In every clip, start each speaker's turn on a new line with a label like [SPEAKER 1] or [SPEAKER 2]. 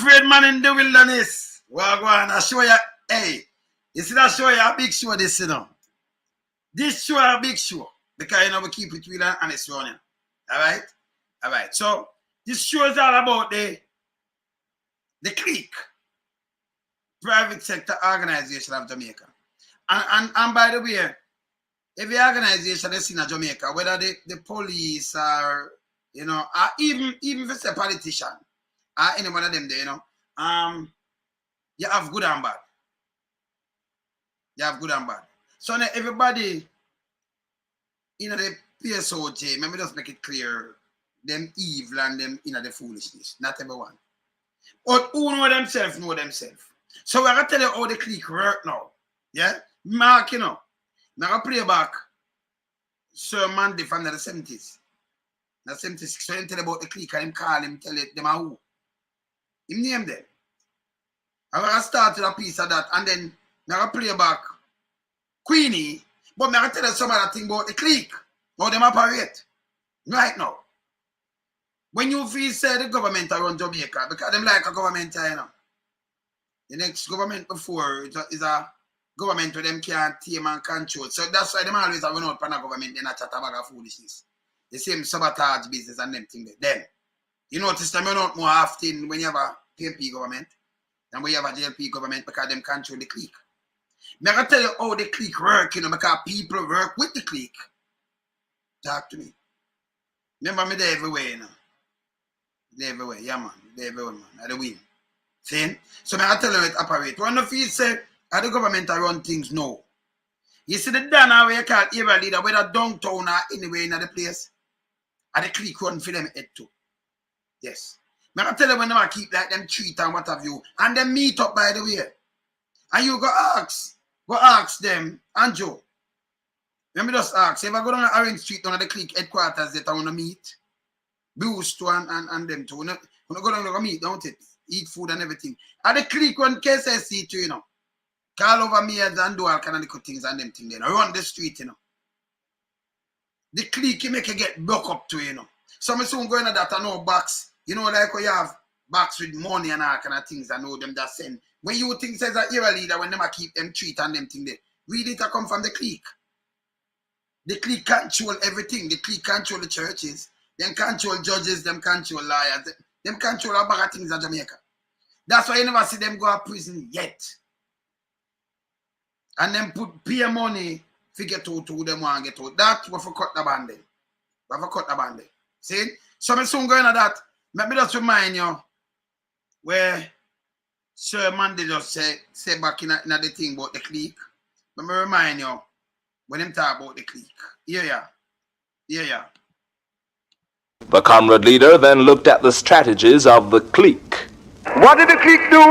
[SPEAKER 1] afraid man in the wilderness. Well, go on, I show you. Hey, you see that show you a big show this, you know. This show a big show. Because, you know, we keep it real and honest on you. Alright? Alright. So, this show is all about the Clique. Private sector organization of Jamaica. And by the way, every organization that's in Jamaica, whether the police or, you know, or even if it's a politician, or any one of them there, you know, you have good and bad. You have good and bad. So now everybody, you know, the PSOJ, let me just make it clear, them evil and them, you know, the foolishness. Not everyone. But who know themselves, know themselves. So we're going to tell you how the Clique work now. Yeah? Mark, you know. I'm going to play back Sir Manley from the 70s. The 76. So him tell about the Clique and him call him, tell them who. Him name them. I'm going to start with a piece of that and then I'm going to play back Queenie, but I'm going to tell you some other thing about the Clique. How them operate. Right now. When you feel say the government around Jamaica, because them like a government, you know. The next government before is a government where them can't tame and control. So that's why them always have run out from a government, they not chat about of foolishness. The same sabotage business and them thing there. Them. You notice them run out more often when you have a PMP government than when you have a JLP government because them control the Clique. I'm going to tell you how the Clique work, you know, because people work with the Clique. Talk to me. Remember me there everywhere, you know. There everywhere, yeah man. There everywhere, man. I the win. See? So I tell you how it operate. One of you say, how the government run things now. You see the Dana where you call area leader, whether downtown or anywhere in the place, and the Clique run for them head too. Yes. I tell you when they keep like them treat and what have you, and them meet up by the way. And you go ask them, and Joe. Let me just ask, if I go down to Orange Street down at the Clique headquarters that I want to meet, Bruce too and them too. When I go down to meet, don't it? Eat food and everything. And the Clique run KSSC too, you know. Call over me and do all kind of little things and them things, you know. Run the street, you know. The Clique make you get broke up to, you know. So I soon go into that and know box. You know, like when you have box with money and all kind of things, I know them that send. When you think says that you're a leader, when them keep them treat and them thing there, really it come from the Clique. The Clique control everything. The Clique control the churches. Them control judges. Them control lawyers. Them control a bag of things in Jamaica. That's why you never see them go to prison yet. And them pay money to get out to them want to get out. That's what for cut the band. What for cut the band. See? So I'm soon going to that. Let me just remind you where Sir Manley just say back in the thing about the Clique. Let me remind you when them talk about the Clique. Yeah.
[SPEAKER 2] The comrade leader then looked at the strategies of the Clique.
[SPEAKER 3] What did the Clique do?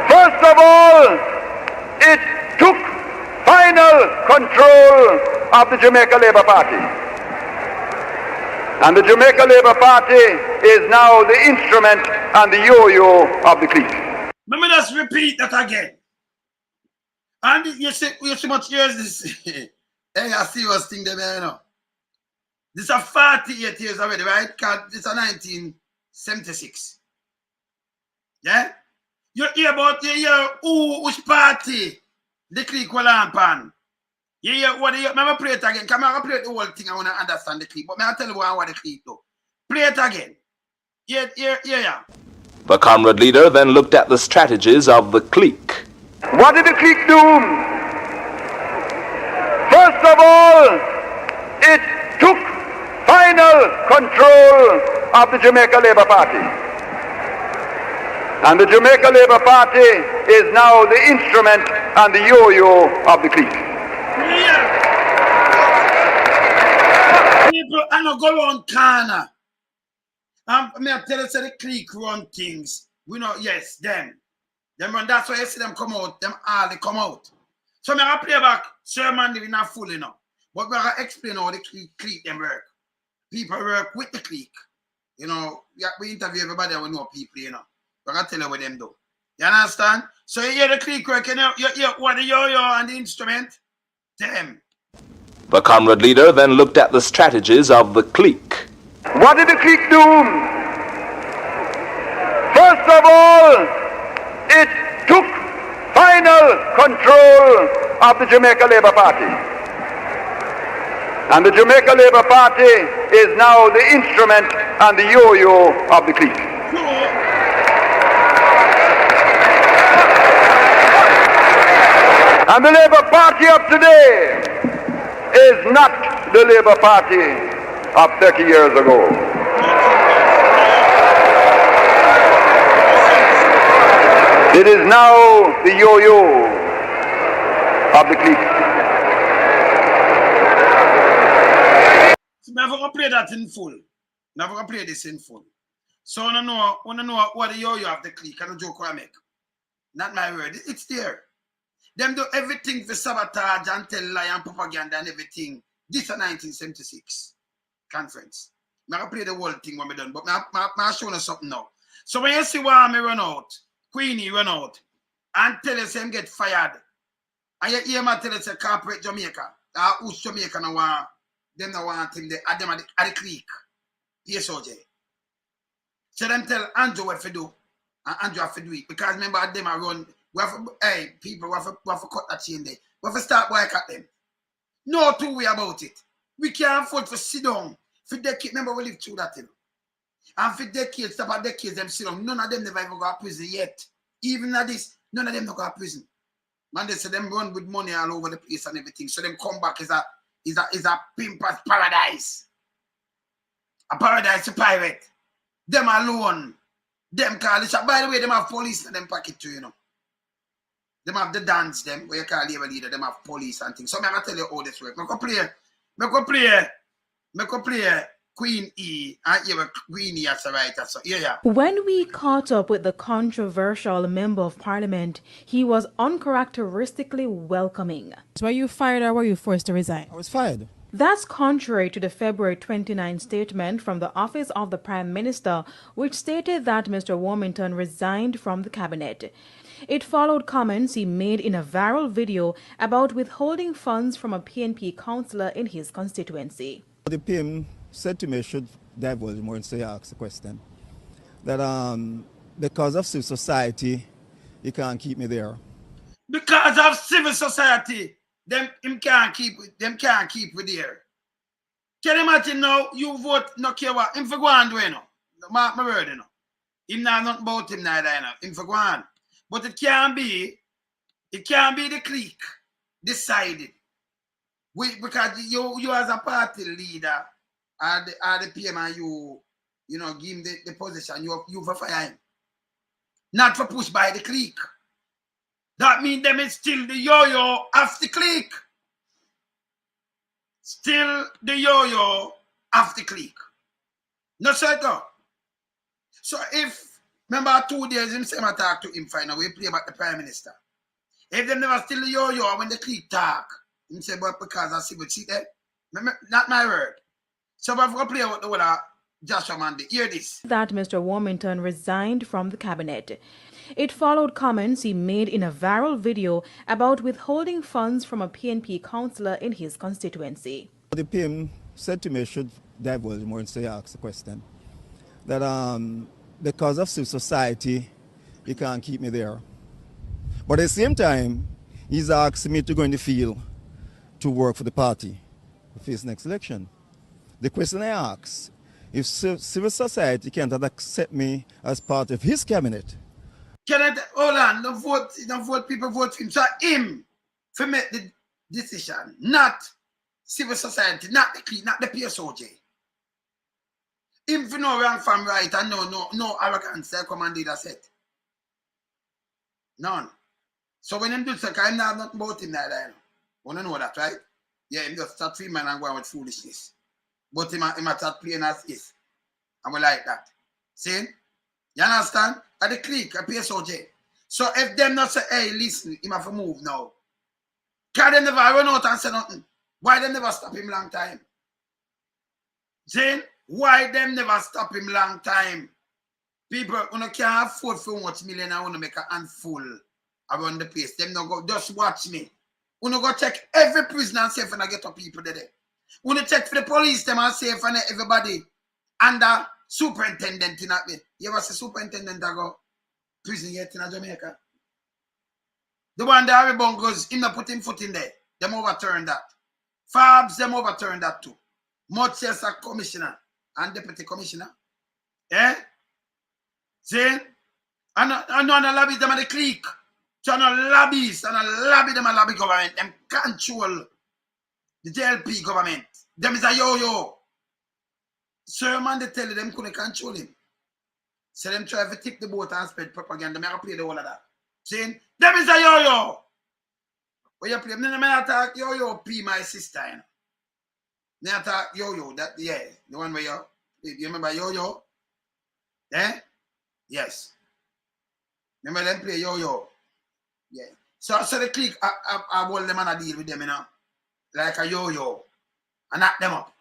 [SPEAKER 3] First of all, it took final control of the Jamaica Labour Party. And the Jamaica Labour Party is now the instrument and the yo-yo of the Clique.
[SPEAKER 1] Let me just repeat that again. And you see much years this. Hey, I see what's thing there, you know. This is 48 years already, right? This is 1976. Yeah? You hear about which party the Clique will pan. You hear what you remember play it again. Come on, play the whole thing. I want to understand the Clique. But I tell you what the Clique do. Play it again. Yeah.
[SPEAKER 2] The comrade leader then looked at the strategies of the Clique.
[SPEAKER 3] What did the Clique do? First of all, it took final control of the Jamaica Labour Party. And the Jamaica Labour Party is now the instrument and the yo-yo of the Clique.
[SPEAKER 1] Yeah. People are not go on corner. I tell you, say the Clique run things. We know, yes, them run. That's why you see them come out. Them all they come out. So I'm gonna play back. Sir Manley not full enough, but we're gonna explain how the Clique them work. People work with the Clique. You know, we interview everybody and we know people. You know, we're gonna tell you what them do. You understand? So you hear the Clique work. You know, you what the yo-yo and the instrument. Them.
[SPEAKER 2] The comrade leader then looked at the strategies of the Clique.
[SPEAKER 3] What did the Clique do? of all, it took final control of the Jamaica Labour Party. And the Jamaica Labour Party is now the instrument and the yo-yo of the clique. And the Labour Party of today is not the Labour Party of 30 years ago. It is now the yo-yo of the clique.
[SPEAKER 1] So never gonna play that in full. Never gonna play this in full. So I know what the yo-yo of the clique and the joke I make. Not my word. It's there. Them do everything for sabotage and tell lie and propaganda and everything. This is a 1976 conference. I'm going to play the whole thing when we're done, but I'm showing you something now. So when you see Warmington run out, Queenie run out, and tell us him get fired, and you hear me tell us a corporate Jamaica, who's Jamaica now want, them now want him there, at the clique, PSOJ. So them tell Andrew what to do, and Andrew have to do it, because remember them are run. We have to, hey, people, we have to cut that chain there. We have to start boycott them. No two way about it. We can't afford to sit down. For decades, remember we lived through that thing. And for decades, stop at decades, them sit down. None of them never even go to prison yet. Even at this, none of them never go to prison. Man, they say them run with money all over the place and everything. So them come back is a pimper's paradise. A paradise to pirate. Them alone. Them call it. By the way, them have police in them pocket too, you know. Them have the dance, them, where you call labor leader, them have police and things. So I'm going to tell you how this works. I go play Queen E, and you have Queen E as a writer. So, yeah.
[SPEAKER 4] When we caught up with the controversial member of parliament, he was uncharacteristically welcoming.
[SPEAKER 5] Were you fired or were you forced to resign?
[SPEAKER 6] I was fired.
[SPEAKER 4] That's contrary to the February 29 statement from the Office of the Prime Minister, which stated that Mr. Warmington resigned from the cabinet. It followed comments he made in a viral video about withholding funds from a PNP councillor in his constituency.
[SPEAKER 6] The PM said to me, I should divulge more and say, ask the question, that because of civil society, he can't keep me there.
[SPEAKER 1] Because of civil society, them can't keep me there. Can you imagine now, you vote, no care what, him for go on do, you know. Mark my word, you know. Him not nothing about him neither, you know. Him for go on. But it can't be the clique decided. Because you as a party leader are the PM and you know, give him the position, you for fire him. Not for push by the clique. That means them is still the yo-yo of the clique. Still the yo-yo of the clique. No circle. So if remember 2 days him say I talk to him final, we play about the Prime Minister. If them never still the yo-yo when the clique talk, him say, but because I see what see there, not my word. So if I play with the Joshua Manley, hear this.
[SPEAKER 4] That Mr. Warmington resigned from the cabinet. It followed comments he made in a viral video about withholding funds from a PNP councillor in his constituency.
[SPEAKER 6] The PM said to me, I should divulge more and say, ask the question, that because of civil society, he can't keep me there. But at the same time, he's asked me to go in the field to work for the party to face next election. The question I ask, if civil society can't accept me as part of his cabinet.
[SPEAKER 1] Hold on, don't vote, people vote for him. So him to make the decision, not civil society, not the clique, not the PSOJ. Him for no wrong from right and no arrogance that come and do that set. None. So when him do so, I'm not nothing about him like that. You want to know that, right? Yeah, him just start freeman and go with foolishness. But him start playing as is. And we like that. See? You understand? At the clique, a PSOJ. So if them not say, hey, listen, him have to move now. Can they never run out and say nothing? Why they never stop him long time? See? Why them never stop him long time? People who can't afford for much million and want to make a handful around the place. Them not go, just watch me. You go check every prisoner and see if I get up people there. You check for the police them and see if everybody under superintendent in that way. You ever see superintendent that go? prison yet in Jamaica. The one that Harry Bungos, him not put him foot in there. Them overturned that. Fabs, them overturned that too. Much as a commissioner and deputy commissioner. Eh? See? And on the lobbies, them are the clique. So on the lobbies, and the lobby, them are lobby government. Them control the JLP government. Them is a yo-yo. Sir, man, they tell you them couldn't control him. So them try to take the boat and spread propaganda. They have to play the whole of that. See? Them is a yo-yo. When you play, them attack yo-yo P, my sister. You know? They attack yo-yo. That, yeah, the one where you remember yo-yo? Eh? Yes. Remember them play yo-yo? Yeah. So the clique, I hold them and I deal with them, you know? Like a yo-yo. And knock them up.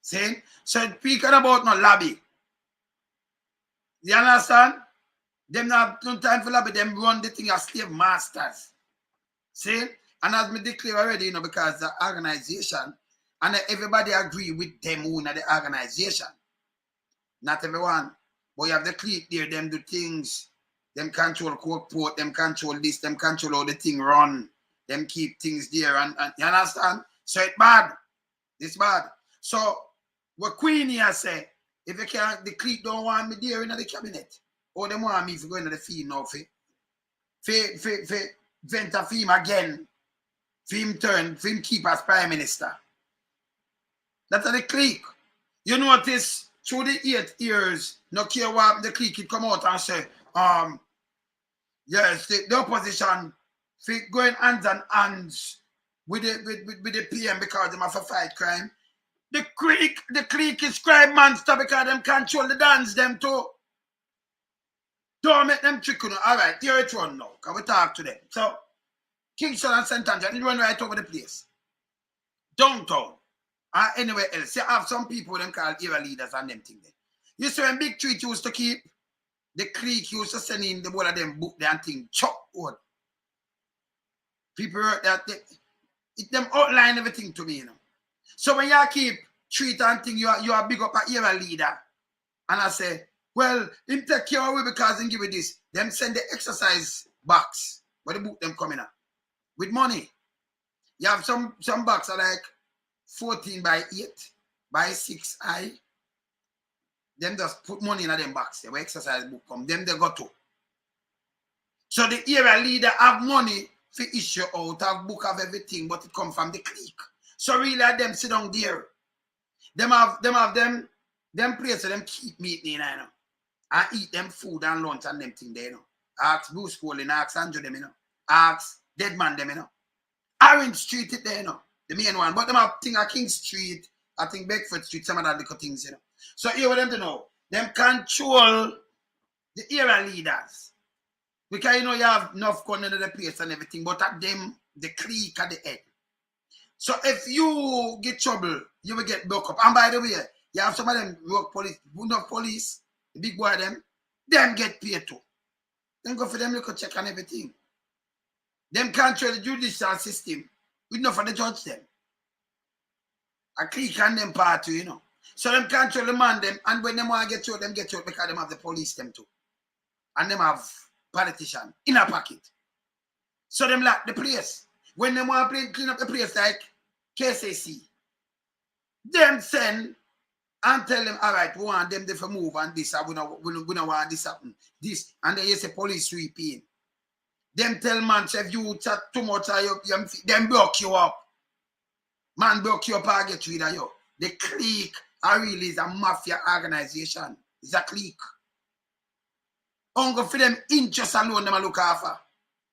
[SPEAKER 1] See? So speaking about no lobby. You understand? Them not no time for lobby, them run the thing as slave masters. See? And as me declare already, you know, because the organization, and everybody agree with them who in the organization. Not everyone. But you have the clique there, them do things. Them control court port, them control this, them control how the thing run. Them keep things there. And you understand? So it's bad. It's bad. So what Queen here say, if you can't, the clique don't want me there in the cabinet. Or they want me to go into the field now, vent a film again. Film turn, film keep as Prime Minister. That's the clique. You notice through the 8 years, no care what the clique it come out and say, yes, the opposition going hands and hands with the PM because they have to fight crime. The clique is crime monster because them control the dance them too. Don't make them trick you. All right, here it's one now. Can we talk to them? So, Kingston and St. Andrew, they run right over the place. Downtown. And anywhere else. You have some people them called era leaders and them thing there. You see when Big Treat used to keep, the clique used to send in the whole of them book them thing, chop wood. People wrote that, them outline everything to me, you know. So when you keep treat and thing, you are big up a era leader. And I say, well, him take care of it because him give you this. Them send the exercise box where the book them coming up. With money. You have some box are like 14 by 8 by 6 high. Them just put money in them box. Where exercise book come. Them they go to. So the era leader have money for issue out, have book of everything, but it come from the clique. So really them sit down there. Them place so them keep meeting, you know. And eat them food and lunch and them thing there, you know. Ask Bruce Colin, ask Andrew them, you know. Ask Deadman them, you know. Orange Street it there, you know. The main one. But them have thing at King Street, I think Bedford Street, some of that little things, you know. So here with them to know. Them control the era leaders. Because you know you have enough gun in the place and everything, but at them, the clique at the head. So if you get trouble, you will get broke up. And by the way, you have some of them work police, enough police, the big boy them get paid too. Then go for them little check and everything. Them control the judicial system. We know for the judge them. A clique and them party, you know. So them control the man them, and when them want to get you because them have the police them too. And them have politician in a pocket. So them lock the place. When them want to clean up the place like KCC, them send and tell them, all right, we want them to move and this, and we don't want this happen. This, and then you say police sweeping. Them tell man, if you chat too much, them block you up. Man block you up and get rid of you. The clique really is a mafia organization. It's a clique. Only for them interest alone, them look after.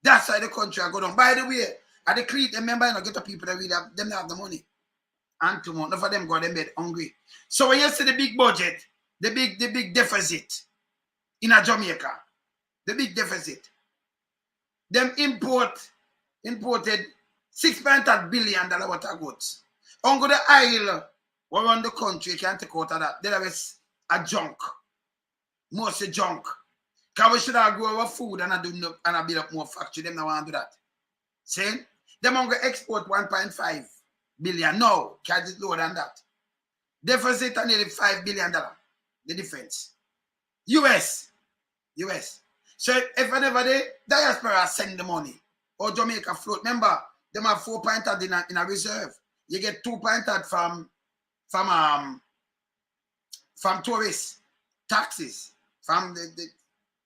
[SPEAKER 1] That's why the country are going on. By the way, at the clique, them member, you know, get the people that really have, them have the money. And tomorrow, none of them go them bed hungry. So when you see the big budget, the big deficit in a Jamaica, the big deficit, them imported $6.8 billion worth of goods. Only the aisle around the country, you can't take out of that. There is a junk. Mostly junk. Because we should have grow our food and build up more factory. Them don't want to do that. See? Them going to export 1.5 billion. No, can't it lower than that. Deficit are nearly $5 billion. The difference. US. So if whenever the diaspora send the money, or Jamaica float, remember, them have 4 pointers in a reserve. You get 2 pointers from tourists, taxes, from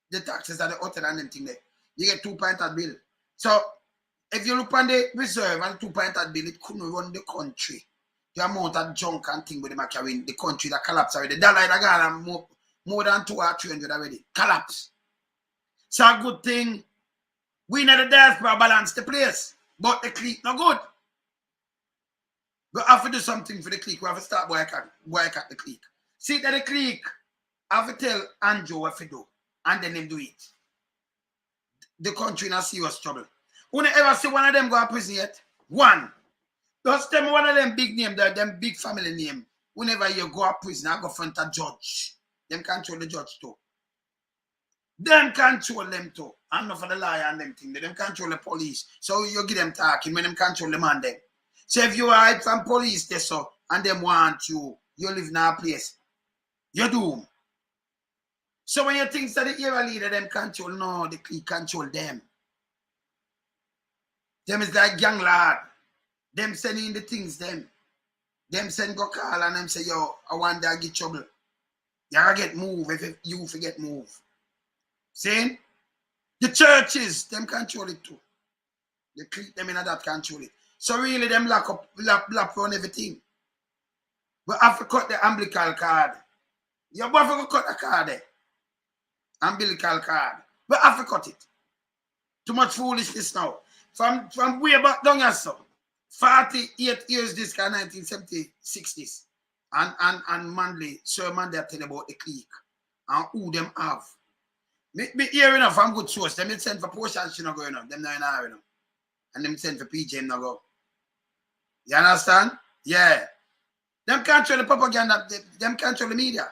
[SPEAKER 1] the taxes at the hotel and them thing there. You get 2 pointers bill. So if you look on the reserve and 2 pointers bill, it couldn't run the country. The amount of junk and thing with them are carrying the country that collapse already. The dollar that got more than 200 or 300 already. Collapse. So a good thing. We in the diaspora balance the place. But the clique not good. We have to do something for the clique. We have to start boycott the clique. See that the clique have to tell Andrew what to do. And then them do it. The country in a serious trouble. You never ever see one of them go to prison yet? One. Just tell me one of them big name, them big family name. Whenever you go to prison, I go front a judge. Them control the judge too. Them control them too. And not for the lawyer and them thing. Them control the police. So you give them talking when them control the man them. So if you hide from police there so and them want you live in a place, you're doomed. So when you think that the era leader them control, no, the clique control them. Them is like young lad. Them sending the things them. Them send go call and them say, yo, I want to get trouble. You gotta get move if you forget move. See? The churches, them control it too. They clique them in that control it. So really them lap on everything. But I have to cut the umbilical card. You have to cut the card there. Umbilical card. But I have to cut it. Too much foolishness now. From way back down here, so 48 years this guy 1960s. And Manley, Sir Manley tell about the clique and who them have. Me hearing enough from good source. Them send for portions she not going on. Them not in our enough. And them send for PJ not go. You understand? Yeah. Them control the propaganda, them control the media.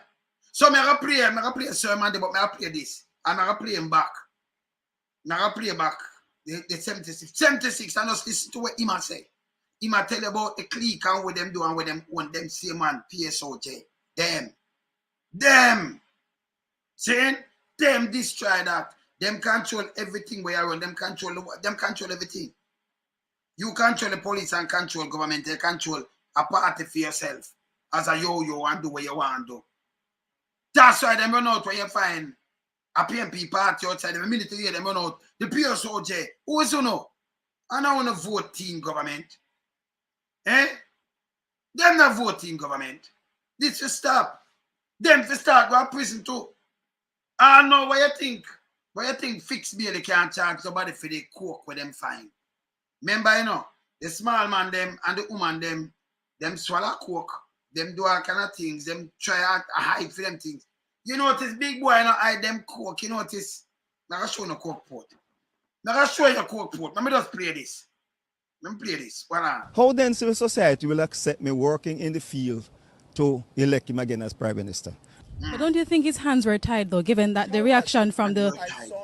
[SPEAKER 1] So I play Sir Manley, but I play this. And I play him back. I play back. The 76, and just listen to what Ima say. Ima tell about the clique and what them do and what them own them same man, PSOJ. Them. Saying them destroy that. Them control everything where you run. Them control everything. You control the police and control government. They control a party for yourself. As a yo-yo and do what you want to do. That's why them run out when you find a PMP party outside the military, them run out. The PSOJ, who is you know? I don't want to vote team government. Eh? Them not voting government. This will stop. Them to start go to prison too. I know what you think. What you think fixed bail can't charge somebody for the coke with them fine. Remember, you know, the small man them and the woman them swallow coke. Them do all kind of things. Them try to hide for them things. You notice big boy not hide them coke. You notice. Now I show no coke pot. Now I show you a coke pot. Let me just play this. Let me play this.
[SPEAKER 6] How then civil society will accept me working in the field to elect him again as Prime Minister?
[SPEAKER 5] But don't you think his hands were tied, though, given that the reaction from the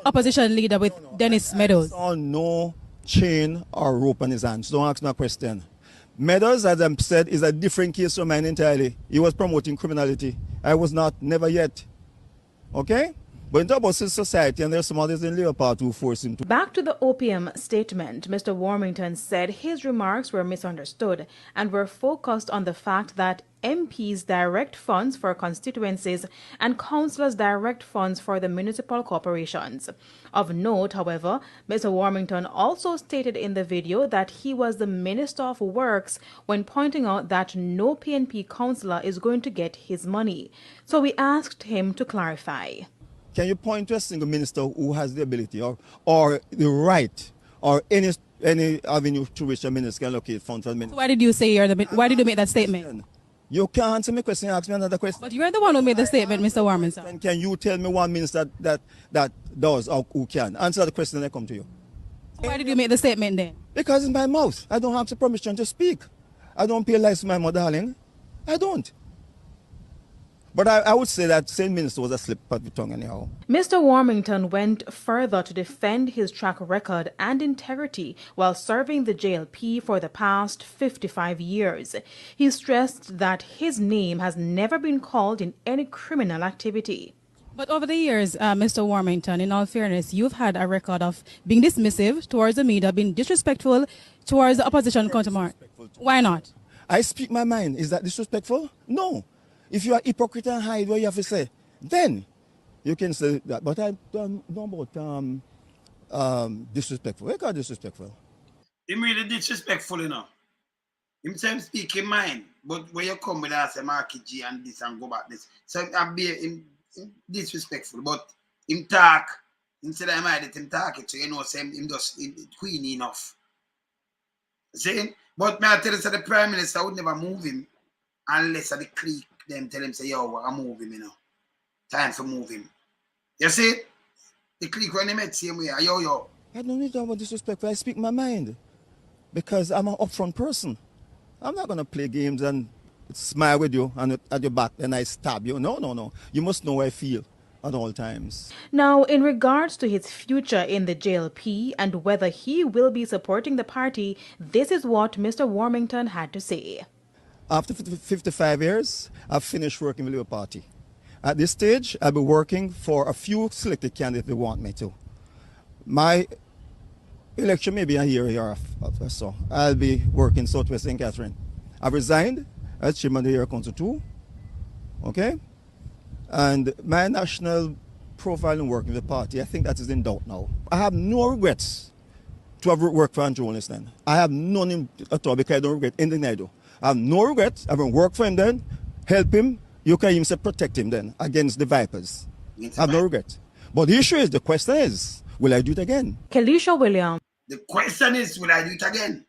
[SPEAKER 5] opposition leader with Dennis Meadows?
[SPEAKER 6] I saw no chain or rope on his hands. Don't ask me a question. Meadows, as I said, is a different case from mine entirely. He was promoting criminality. I was not, never yet. Okay? But in terms of civil society, and there's some others in Leopard who forced him to.
[SPEAKER 4] Back to the opium statement, Mr. Warmington said his remarks were misunderstood and were focused on the fact that MPs direct funds for constituencies and councillors direct funds for the municipal corporations. Of note, however, Mr. Warmington also stated in the video that he was the Minister of Works when pointing out that no PNP councillor is going to get his money. So we asked him to clarify.
[SPEAKER 6] Can you point to a single minister who has the ability or the right or any avenue through which a minister can locate funds for the minister?
[SPEAKER 5] So why did you say why did you make that statement?
[SPEAKER 6] You can't answer my question, ask me another question.
[SPEAKER 5] But you're the one who made the statement, Mr. Warmington.
[SPEAKER 6] And can you tell me one minister that does or who can? Answer the question and I come to you.
[SPEAKER 5] So why did you make the statement then?
[SPEAKER 6] Because it's my mouth. I don't have the permission to speak. I don't pay license to my mother, darling. I don't. But I would say that St. Minister was a slip of the tongue anyhow.
[SPEAKER 4] Mr. Warmington went further to defend his track record and integrity while serving the JLP for the past 55 years. He stressed that his name has never been called in any criminal activity.
[SPEAKER 5] But over the years, Mr. Warmington, in all fairness, you've had a record of being dismissive towards the media, being disrespectful towards the opposition counterpart. Why not?
[SPEAKER 6] I speak my mind. Is that disrespectful? No. If you are hypocrite and hide what you have to say, then you can say that. But I don't know about disrespectful. Where got disrespectful?
[SPEAKER 1] Him really disrespectful, you know. Him say him speak in mind, but when you come with us, market G and this and go back this. So I'm being disrespectful, but him talk, instead of him hide him talk it, so you know, say him just queen enough. See? But may I tell you, so the Prime Minister would never move him unless the clique them tell him, say, yo, I move him, you know. Time for move him. You see? The clique when they met same way, yo.
[SPEAKER 6] I don't need to have disrespectful. I speak my mind because I'm an upfront person. I'm not going to play games and smile with you and at your back and I stab you. No. You must know how I feel at all times.
[SPEAKER 4] Now, in regards to his future in the JLP and whether he will be supporting the party, this is what Mr. Warmington had to say.
[SPEAKER 6] After 55 years, I've finished working with the party. At this stage, I'll be working for a few selected candidates they want me to. My election may be a year or so. I'll be working Southwest St. Catherine. I've resigned as chairman of the Year Council 2. Okay? And my national profile and work in the party, I think that is in doubt now. I have no regrets to have worked for Andrew Holness then. I have none at all because I don't regret anything I do. I have no regrets. I haven't worked for him then, help him, you can even say protect him then against the vipers. I have no regret. But the issue is, the question is, will I do it again?
[SPEAKER 4] Kelisha Williams.
[SPEAKER 1] The question is, will I do it again?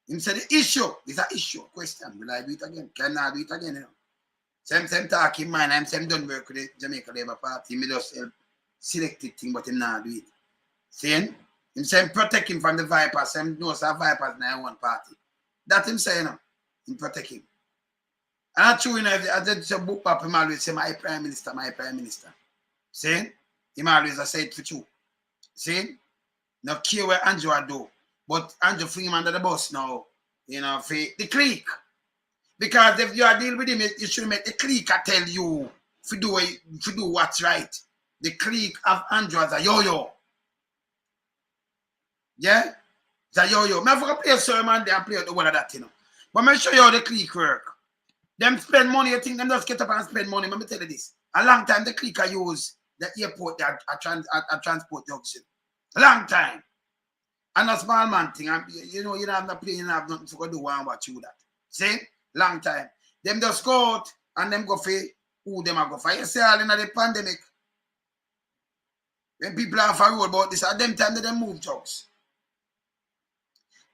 [SPEAKER 1] Him say the issue is an issue. Question, will I do it again? Can I do it again? You know? Same talk in mind. I'm saying don't work with the Jamaica Labour Party. He just help selected thing, but him not do it. Saying? Him saying protect him from the vipers. Him knows that vipers in one party. That him saying, you know, him protect him. And that's true, you know, I just a book up, him always say, my Prime Minister, my Prime Minister. See? Him always I say it for you. See? No care where Andrew do. But Andrew free him under the bus now. You know, for the clique. Because if you are dealing with him, you should make the clique tell you if you do what's right. The clique of Andrew as a yo-yo. Yeah? It's a yo-yo. I forgot play a sermon there and play the one of that, you know. But I'm show you how the clique work. Them spend money, you think them just get up and spend money. Let me tell you this. A long time the clique use the airport that transport drugs in. A long time. And a small man thing. And, you know, you don't have no plane, you don't have nothing to go do and watch you that. See? Long time. Them just go out and them go for who them are go for. You see all in the pandemic. When people are for road about this, at them time that they move drugs.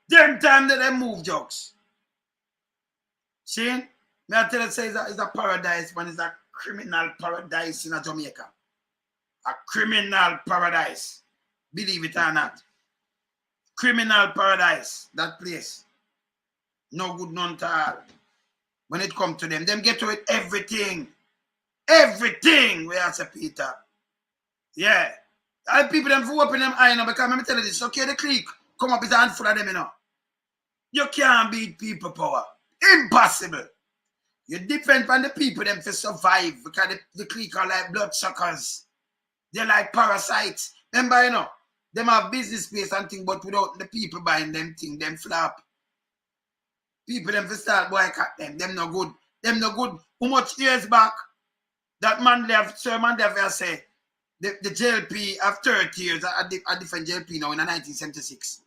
[SPEAKER 1] Them time that they move drugs. See? May I tell you, say it's a paradise, man. It's a criminal paradise in Jamaica. A criminal paradise. Believe it or not. Criminal paradise, that place. No good, none at all. When it comes to them get to it everything. Everything, we answer Peter. Yeah. All people them for open them eye now, because let me tell you this, okay, the clique come up with a handful of them, you know. You can't beat people power. Impossible. You depend on the people them to survive, because the clique are like bloodsuckers. They're like parasites. Remember, you know, them have business space and thing, but without the people buying them thing, them flop. People them to start boycott them. Them no good. Them no good. How much years back that man left, Sir Mandela say the JLP after 30 years, a different JLP now in 1976.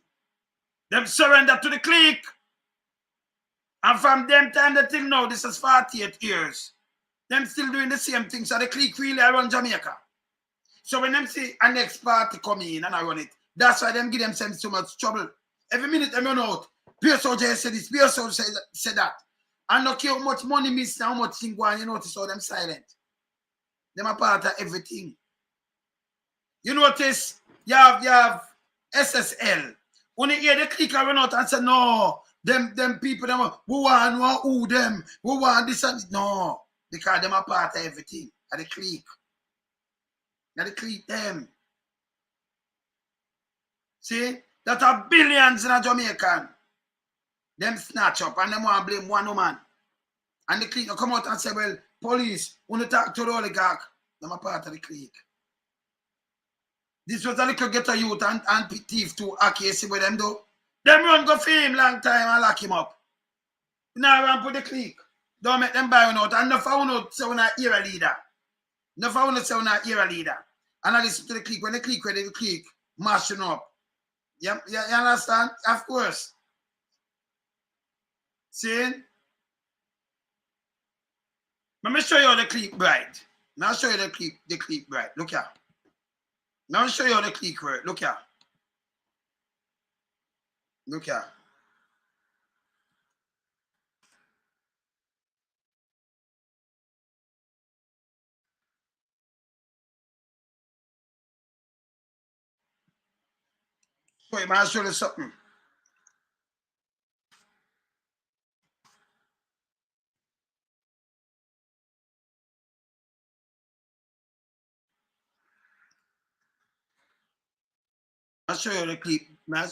[SPEAKER 1] Them surrender to the clique. And from them time till now, this is 48 years. Them still doing the same thing. So the clique really run Jamaica. So when them see a next party come in and I run it, that's why them give themselves so much trouble. Every minute them run out. PSOJ said this, PSOJ said that. And look how much money miss, how much thing go on, you notice how them silent. Them are part of everything. You notice you have SSL. When you hear the clique run out and say, no, them people, them, we want who them, we want this and this. No, because them are part of everything. At the clique. At the clique them. See? That are billions in a Jamaican. Them snatch up and them want to blame one woman. And the clique come out and say, well, police, want to talk to the oligarch. Them a part of the clique. This was a little ghetto youth and thief too. Okay, see what them do? Them run go for him long time and lock him up. Now run put the clique. Don't make them buy one out. And no found out say we're not era leader. No found out say we're not era leader. And I listen to the clique. When the clique ready, the clique mashing up. You understand? Of course. See? Let me show you the clique bright. Now show you the clique bright. Look here. Now show you the clique work. Look here. Look here. Wait, man, I'll show you something. I'll show you the clip, man.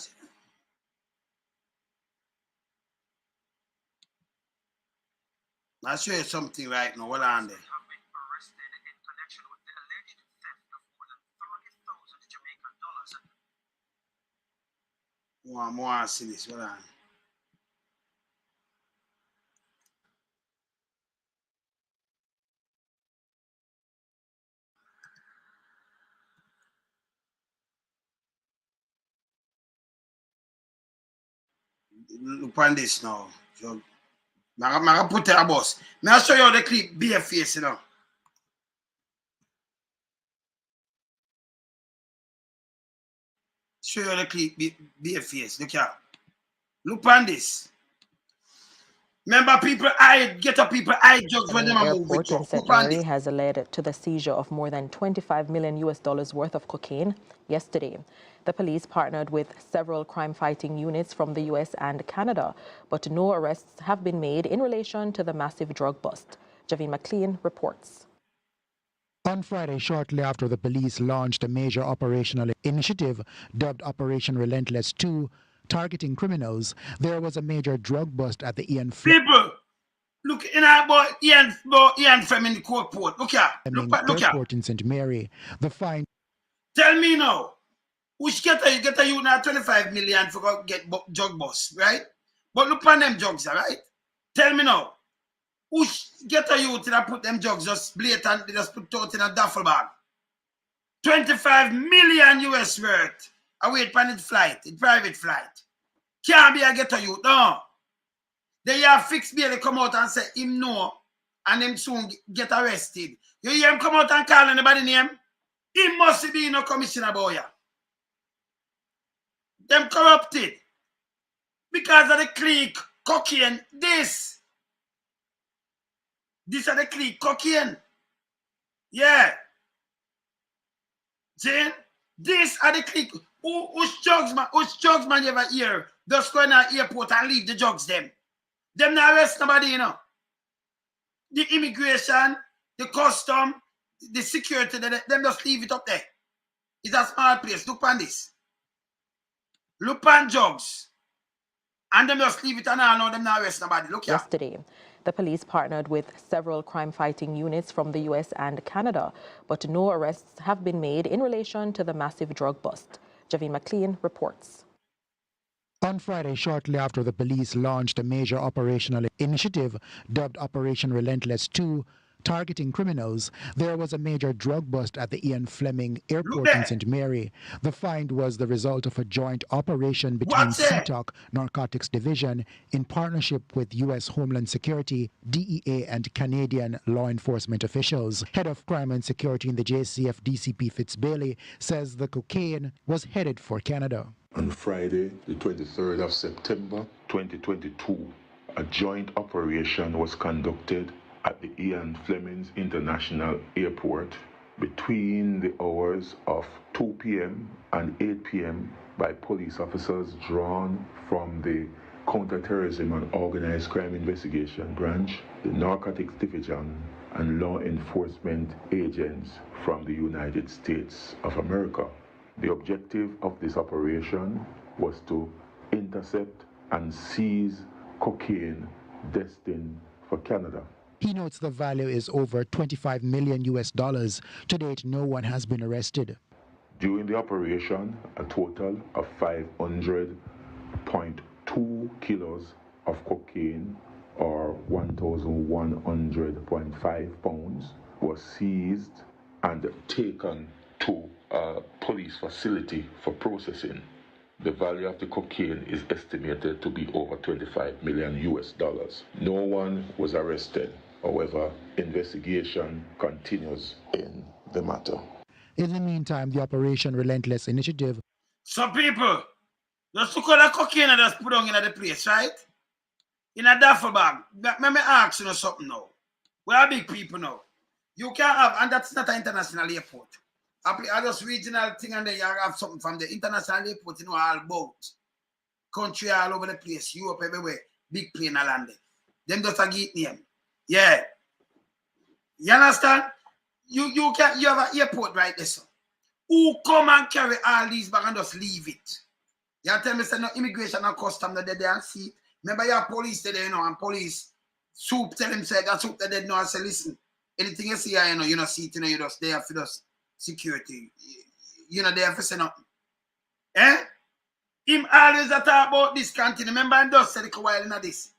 [SPEAKER 1] I'll show you something right now. Hold on there. More see this. Hold on. Look on this now. So, I'm going to put it a bus. I'll show you the clip bare face, you know. Show you the clip bare face. Look here. Look on this. Remember, people ghetto people drugs when they move with
[SPEAKER 7] in St. Mary has led to the seizure of more than $25 million worth of cocaine yesterday. The police partnered with several crime-fighting units from the U.S. and Canada, but no arrests have been made in relation to the massive drug bust. Javine McLean reports.
[SPEAKER 8] On Friday, shortly after the police launched a major operational initiative dubbed Operation Relentless 2, targeting criminals, there was a major drug bust at the Ian
[SPEAKER 1] People, look in our boy Ian from in the court port. Look here. Look
[SPEAKER 8] airport in St. Mary. The find.
[SPEAKER 1] Tell me now, which get you now 25 million for get drug bust, right? But look on them drugs, right? Tell me now, which get you to put them drugs just blatant, just put out in a duffel bag? 25 million US worth. I wait for it flight, a private flight. Can't be a get you, no. They have fixed bail, they come out and say him no, and him soon get arrested. You hear him come out and call anybody name? He must be no commissioner boy. Them corrupted. Because of the clique, cocaine, this are the clique, cocaine. Yeah. See? This are the clique. Which drugs man you ever hear? Just go in an airport and leave the drugs them. Them not arrest nobody, you know. The immigration, the custom, the security, them just leave it up there. It's a small place. Look on this. Look on drugs. And them just leave it and I know them not arrest nobody. Look here.
[SPEAKER 7] Yesterday, the police partnered with several crime-fighting units from the U.S. and Canada, but no arrests have been made in relation to the massive drug bust. Javine McLean reports.
[SPEAKER 8] On Friday, shortly after the police launched a major operational initiative dubbed Operation Relentless 2, targeting criminals, there was a major drug bust at the Ian Fleming Airport in St. Mary. The find was the result of a joint operation between CTOC Narcotics Division in partnership with U.S. Homeland Security, DEA, and Canadian law enforcement officials. Head of Crime and Security in the JCF, DCP Fitzbailey, says the cocaine was headed for Canada.
[SPEAKER 9] On Friday, the 23rd of September 2022, a joint operation was conducted at the Ian Fleming International Airport between the hours of 2 p.m. and 8 p.m. by police officers drawn from the Counterterrorism and Organized Crime Investigation Branch, the Narcotics Division, and law enforcement agents from the United States of America. The objective of this operation was to intercept and seize cocaine destined for Canada.
[SPEAKER 8] He notes the value is over 25 million US dollars. To date, no one has been arrested.
[SPEAKER 9] During the operation, a total of 500.2 kilos of cocaine, or 1,100.5 pounds, was seized and taken to a police facility for processing. The value of the cocaine is estimated to be over 25 million US dollars. No one was arrested. However, investigation continues in the matter.
[SPEAKER 8] In the meantime, the Operation Relentless initiative.
[SPEAKER 1] Some people, just took all the cocaine and just put on in the place, right? In a duffel bag. Let me ask you something now. We are big people now. You can't have, and that's not an international airport. I just regional thing, and then you have something from the international airport, you know, all about. Country all over the place, Europe everywhere, big plane landing. Them just a get name. Yeah. You understand? You have an airport right there, so. Who come and carry all these bags and just leave it? You tell me, say no immigration and custom that they and see. Remember your police there, you know, and police soup tell him say that soup that they know and say, listen, anything you see, you know, you know, see it, you know, you just there for us security. You know, there for say nothing. Eh? Him always talk about this canteen. Remember, I just said a while in this.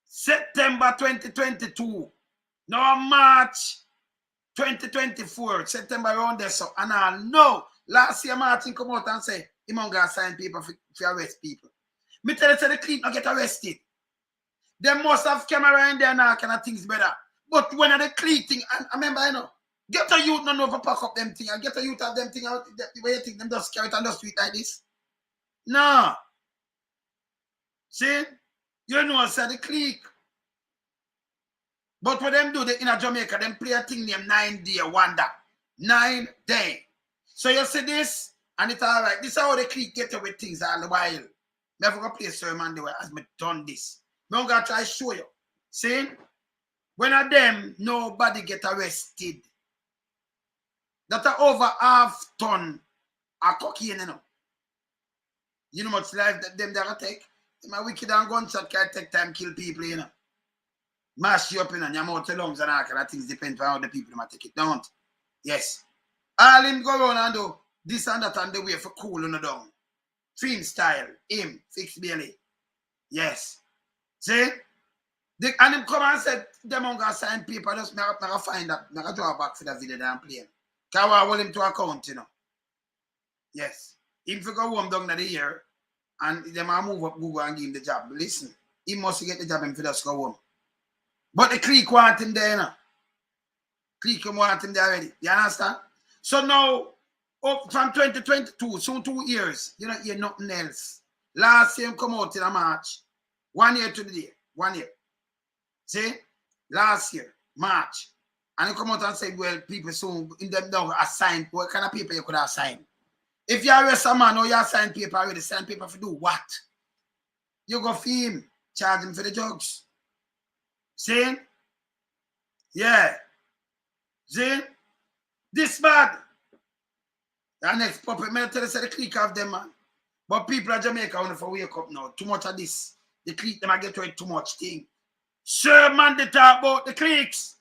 [SPEAKER 1] September 2022. Now March 2024. September around there. So, and I know last year Martin come out and say, he must go sign paper for arrest people. Me tell you, say the Clique not get arrested. They must have camera in there now, kind of things better. But when the Clique thing, I remember, you know, get a youth not over pack up them thing, and get a youth have them thing out, the way you think them just carry it and just do it like this. No. See? You know, say the Clique. But what them do, they in a Jamaica, them play a thing named 9 Day Wonder. 9 Day. So you see this, and it's all right. This is how the Clique get away with things all the while. Never go play a sermon the way as me done this. I'm going to try to show you. See? When of them, nobody get arrested. That are over half ton of cocaine, you know. You know much life that them that take? Them a wicked and gunshot can take time kill people, you know. Mash you up in and your mouth lungs and all kind of things depend on how the people might take it. Don't. Yes. All him go around and do this and that and the way for cool on the down. Film style. Him. Fix belly. Yes. See? And him come and said, them on going to sign paper. Just me find that. Me draw back for the video that I'm playing. Because I want him to account, you know. Yes. If you go home down the year and them will move up Google and give him the job. Listen. He must get the job and for just go home. But the Clique want him there, you know. Clique want him there already. You understand? So now, up from 2022, soon 2 years, you don't hear nothing else. Last year, come out in a March. 1 year to the day. 1 year. See? Last year, March. And you come out and say, well, people soon, in them don't assign. What kind of paper you could assign? If you arrest a man or you assign paper already, sign paper for do what? You go fee him, charge him for the drugs. See? Yeah. See? This bad. The next puppet, may I tell you, say the Clique of them, man. But people in Jamaica want to wake up now. Too much of this. The Clique, them I get to it too much thing. Sure, man, they talk about the cliques.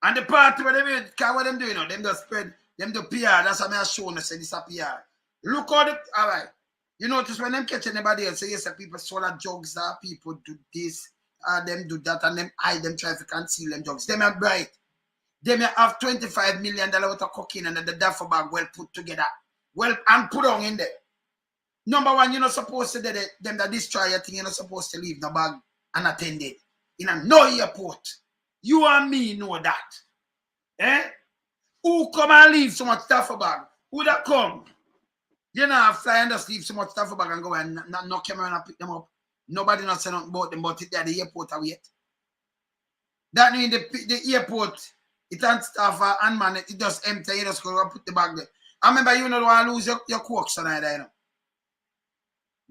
[SPEAKER 1] And the party where they made, what them doing now? Them just spread, them do PR. That's what I show you, say this a PR. Look how the, all right. You notice when them catch anybody else, say, yes, people swallow drugs, people do this, them do that, and them hide them, try to conceal them drugs. Them are bright. They may have $25 million worth of cocaine and the duffel bag well put together. Well, and put on in there. Number one, you're not supposed to do them that destroy your thing, you're not supposed to leave the bag unattended. In a no airport. You and me know that. Eh? Who come and leave so much duffel bag? Who that come? You know, fly and just leave so much duffel bag and go and knock them around and pick them up. Nobody not say nothing about them, but it at the airport are wait. That means the airport, it and staff and man, it just empty, you just go and put the bag there. I remember you don't want to lose your coke son either, you know.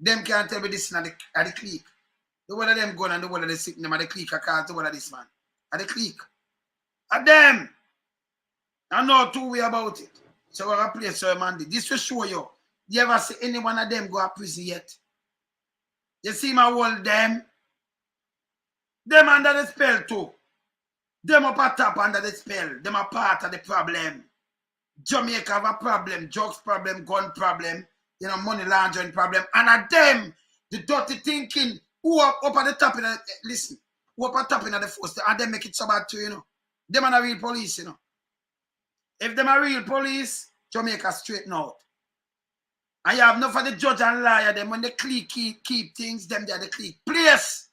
[SPEAKER 1] Them can't tell me this at the Clique. The one of them going and the one of the sick them at the Clique, I can't tell one of this man. At the Clique. At them. I know two way about it. So we're going to play Sir Mandy. This will show you. You ever see any one of them go to prison yet? You see my whole them? Them under the spell too. Them up at top under the spell. Them are part of the problem. Jamaica have a problem, drugs problem, gun problem, money laundering problem. And at them, the dirty thinking, who up at the top, listen, who up at the top in the force, and them make it so bad too, Them are the real police, If them are real police, Jamaica straighten out. And you have enough of the judge and liar, them when the clique keep things, them they are the clique. Place.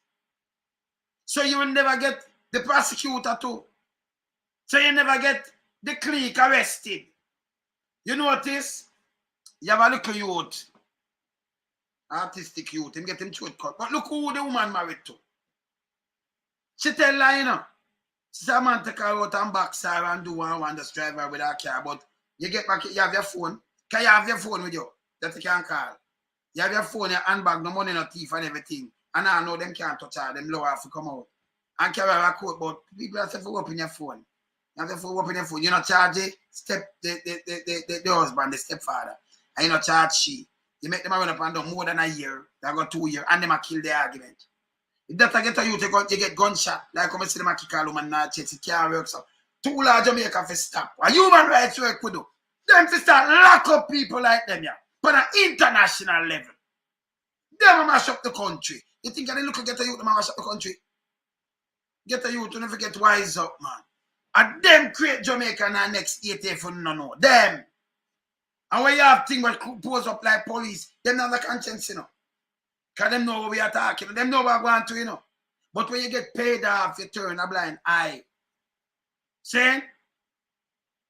[SPEAKER 1] So you will never get the prosecutor too. So you never get the clique arrested. You notice? You have a little youth. Artistic youth. Him get him throat cut. But look who the woman married to. She tell her, she said, man, take her out and box her and do one just drive her with her car. But you get back, you have your phone. Can you have your phone with you? That you can call. You have your phone, your handbag, no money, no thief and everything. And I know them can't touch her. Them lower have to come out. And carry her coat, but people have to open your phone. You have to open your phone. You not charge the husband, the stepfather. And you not charge she. You make them run up and down more than a year. They got 2 years. And them a kill the argument. If that get a you, you get gunshot. Like come and see them a kick a woman now chase. It can't work so. Too large Jamaica for stop. A human rights work we do. Them to start lock up people like them, yeah. But at an international level. Them mash up the country. You think they look at get a youth, them mash up the country? Get a youth to never get wise up, man. And them create Jamaica in the next 8 years for no. Them. And when you have things that pose up like police, them have the conscience, Because them know what we are talking. Them know what we're going to, But when you get paid off, you turn a blind eye. See?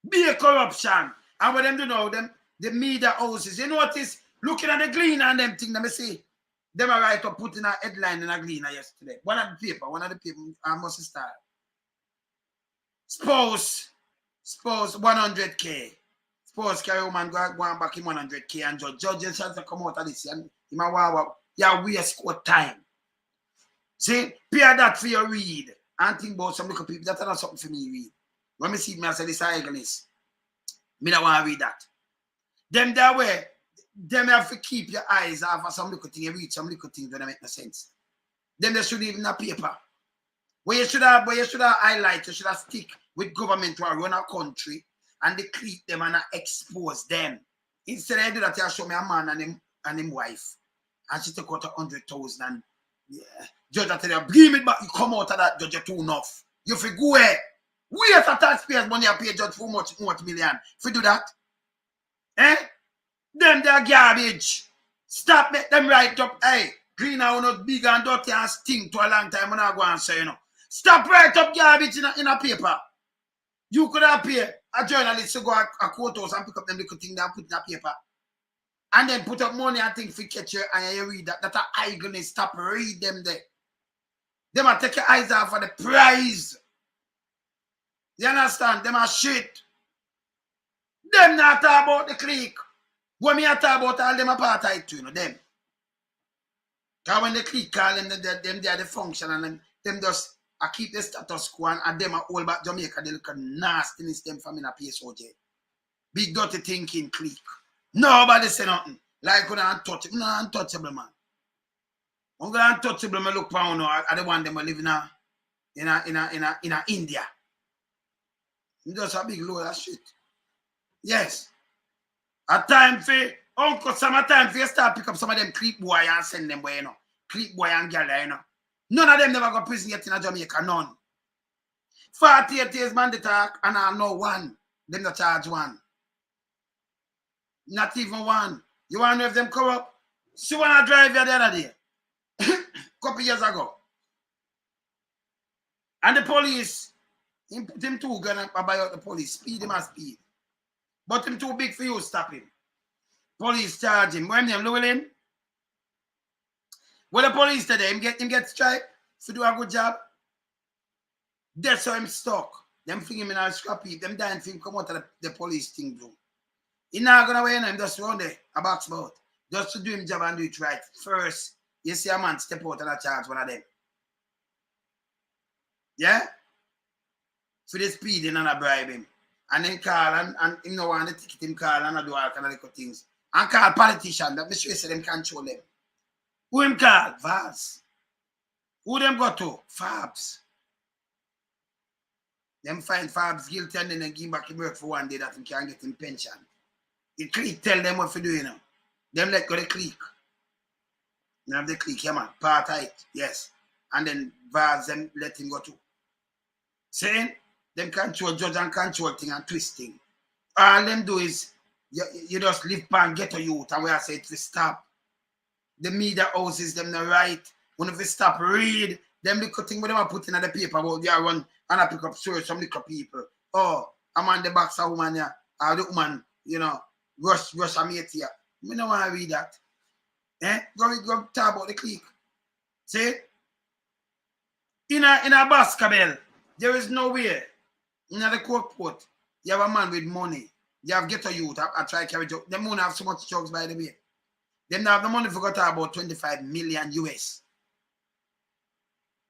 [SPEAKER 1] Be a corruption. And what them do now, the media houses, you notice, looking at the Gleaner and them things, let me see. Them are right up putting a headline in a Gleaner yesterday. One of the paper, I must start. Spouse 100K. Spouse carry woman go back in 100K and judges have to come out of this and you waste court time. See, pair that for your read and think about some little people. That's not something for me read. When me see me, I say this is me don't want to read that. Them that way, them have to keep your eyes off of some little thing. You read some little things that don't make no sense. Them they should even a paper. Where you should have highlight, you should have stick with government to run a country and they clique them and expose them. Instead I do that, you show me a man and him wife. And she took out 100,000 and judge that tell you, bring it back, you come out of that, judge, you're too enough. You feel go away. We as a taxpayers money I pay judge for much million. If you do that, them they're garbage. Stop make them right up. Hey, clean out not big and dirty and stink to a long time when I go and say, Stop right up garbage in a paper. You could have paid a journalist to go a courthouse and pick up them little thing and put in a paper. And then put up money and think for catch you and you read that. That's a gonna stop read them there. Them are take your eyes off for the prize. You understand? Them are shit. Them not talk about the clique. When me talk about all them apartheid too, them. Because when the clique call them, they are the function and them just keep the status quo and them are all back Jamaica. They look nastiness them from in a PSOJ. Big dirty thinking clique. Nobody say nothing. Like when I'm untouchable. No, untouchable, man. I'm going untouchable, I look around now. I don't want them to live in India. It's just a big load of shit. Yes. A time for Uncle summertime for you start pick up some of them clique boy and send them where clique boy and girl, None of them never go prison yet in Jamaica, none. 48 years man they talk and I know one. Them not charge one. Not even one. You want to know if them corrupt? See when I drive here the other day. Couple years ago. And the police, he put him too gun and buy out the police. Speed him and speed. But him too big for you, stop him. Police charge him. When him lower him? Well, the police today, him get striped to do a good job. That's how him stuck. Them fling him in a scrap heap. Them dying for him come out of the police thing too. He not gonna win him just run there, a box boat. Just to do him job and do it right. First, you see a man step out and a charge one of them. Yeah? For the speeding and a bribe him. And then call and him no want the ticket, him call and do all kind of little things. And call politicians that me sure say them control them. Who him call? Vaz. Who them go to? Fabs. Them find Fabs guilty and then they give back him work for one day that he can't get him pension. The clique tell them what to do, you know. Them let go the clique. You have the clique, yeah man. Part of it, yes. And then Vaz them let him go too. Saying them control judge and control thing and twisting. All them do is you just live pan ghetto youth and we are say it to stop. The media houses them the right. When if we stop read, them little thing with them are putting in the paper about they are run and I pick up stories from little people. Oh, I'm on the box of woman here. Or the woman, you know, rush a mate here. We don't want to read that. Go talk about the clique. See? In a basketball, there is no way. In the court, you have a man with money. You have ghetto youth. I try to carry joke. Them won't have so much jokes by the way. Them have the money for talk about 25 million US.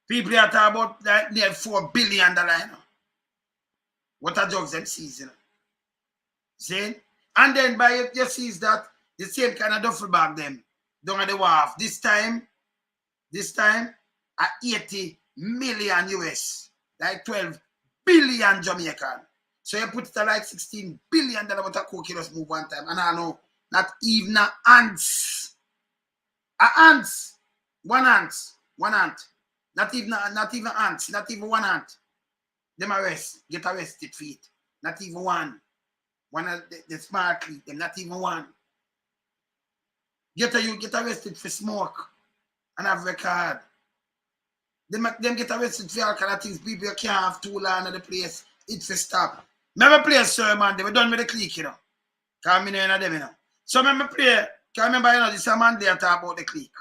[SPEAKER 1] People are talking about that near $4 billion, you know. What are jokes them sees, you know? See? And then by it, you see that the same kind of duffel bag them down at the wharf. This time, at 80 million US, like 12 billion Jamaican. So you put it at like $16 billion what a coke you just move one time. And I know, not even ants. Ants. One ant. Not even ants, not even one ant. Them get arrested for it. Not even one. One of the smart clique, them not even one. Get arrested for smoke and have record. Them get arrested for all kind of things. People can't have too long at the place. It's a stop. Remember play sir man, they were done with the clique, you know. Can't mean them, you know. So remember play, can't remember, you know, this is a man there talk about the clique.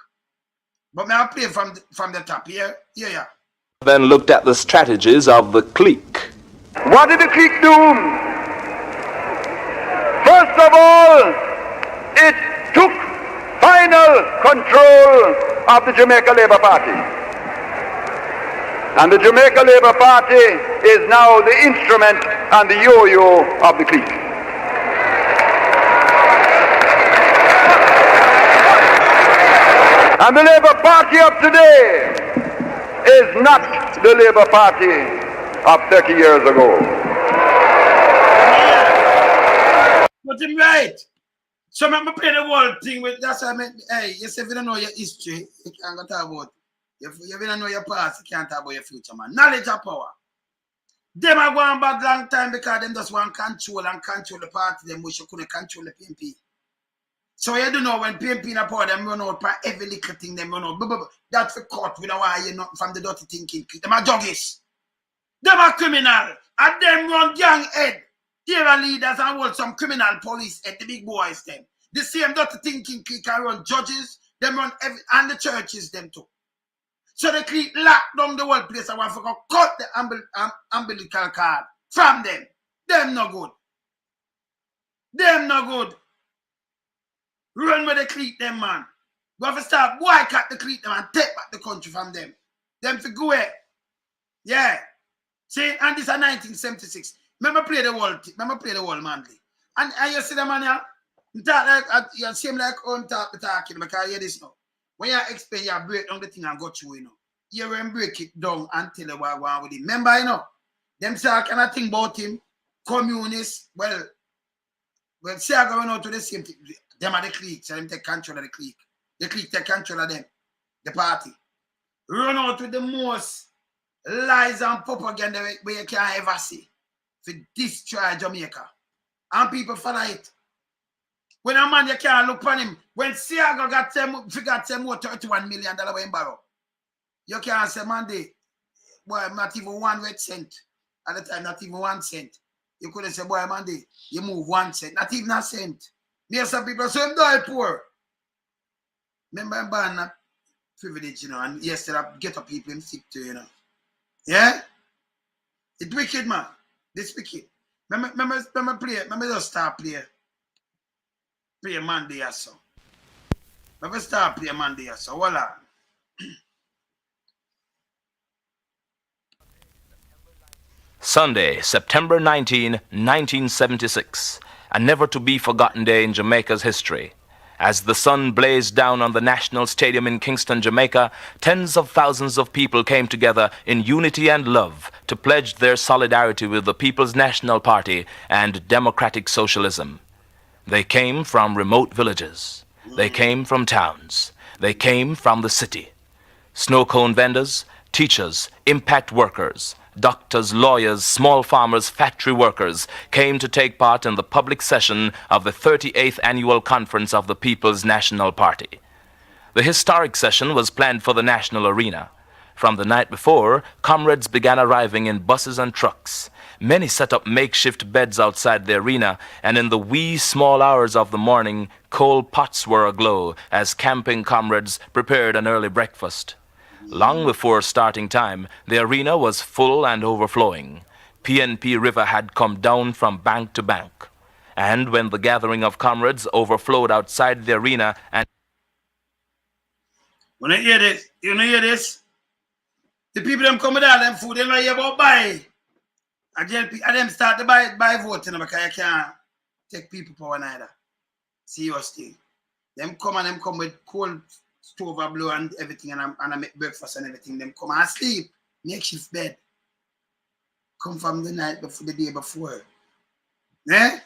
[SPEAKER 1] But may I play from the top here? Yeah.
[SPEAKER 2] Then looked at the strategies of the clique.
[SPEAKER 3] What did the clique do? First of all, it took final control of the Jamaica Labour Party. And the Jamaica Labour Party is now the instrument and the yo-yo of the clique. And the Labour Party of today is not the Labour Party of 30 years ago.
[SPEAKER 1] But him right. So I'm play the whole thing with that's what I mean. Hey, you say if you don't know your history, you can't go talk about. If you don't know your past, you can't talk about your future, man. Knowledge of power. Them are going back long time because them just want control the party. Them wish you couldn't control the PNP. So you don't know when PNP in a power, them run out for every little thing, them run out. That's for court. We don't want you nothing from the dirty thinking. Them are juggies. Them are criminal. And them run gang head. There are leaders and hold some criminal police at the big boys them. The same dirty thinking clique can run judges, them run and the churches them too. So the clique lock down the whole place and want to cut the umbilical cord from them. Them no good. Them no good. Run with the clique them, man. We have to start boycott the clique them and take back the country from them. Them to go away. Yeah. See, and this is 1976. Remember play the whole Manley. And you see the man here? Talk like you seem like talking because I hear this now. When you explain, you break down the thing and go through, you know. You will break it down until you walk with him. Remember, you know, them say I cannot think about him. Communists, well, say I going out to the same thing. Them are the clique, so them take control of the clique. The clique take control of them, the party. Run out with the most lies and propaganda where you can't ever see. To destroy Jamaica. And people follow it. When a man you can't look on him, when Siago got some more $31 million when borrow, you can't say, man, boy, not even 1 red cent. At the time, not even 1 cent. You couldn't say, boy, man, you move 1 cent, not even a cent. Me some people say, I'm die poor. Remember, I'm born that privilege, you know, and yesterday, get up people in sick too, you know. Yeah? It's wicked, man. This wicked. Remember play. Remember just start play. Play Monday or so. Remember start play Monday or so. Voila.
[SPEAKER 2] Sunday, September 19, 1976. A never to be forgotten day in Jamaica's history. As the sun blazed down on the National Stadium in Kingston, Jamaica, tens of thousands of people came together in unity and love to pledge their solidarity with the People's National Party and democratic socialism. They came from remote villages. They came from towns. They came from the city. Snow cone vendors, teachers, impact workers, doctors, lawyers, small farmers, factory workers came to take part in the public session of the 38th Annual Conference of the People's National Party. The historic session was planned for the National Arena. From the night before, comrades began arriving in buses and trucks. Many set up makeshift beds outside the arena, and in the wee small hours of the morning, coal pots were aglow as camping comrades prepared an early breakfast. Long before starting time, the arena was full and overflowing. PNP River had come down from bank to bank. And when the gathering of comrades overflowed outside the arena and...
[SPEAKER 1] When you hear this, the people them come with all them food, they know you about buy. And them start to buy vote, because you can't take people power neither. Seriously. Them come with cold stove a blow and everything, and I make breakfast and everything. Them come and sleep, makeshift bed. Come from the night before, the day before. Eh?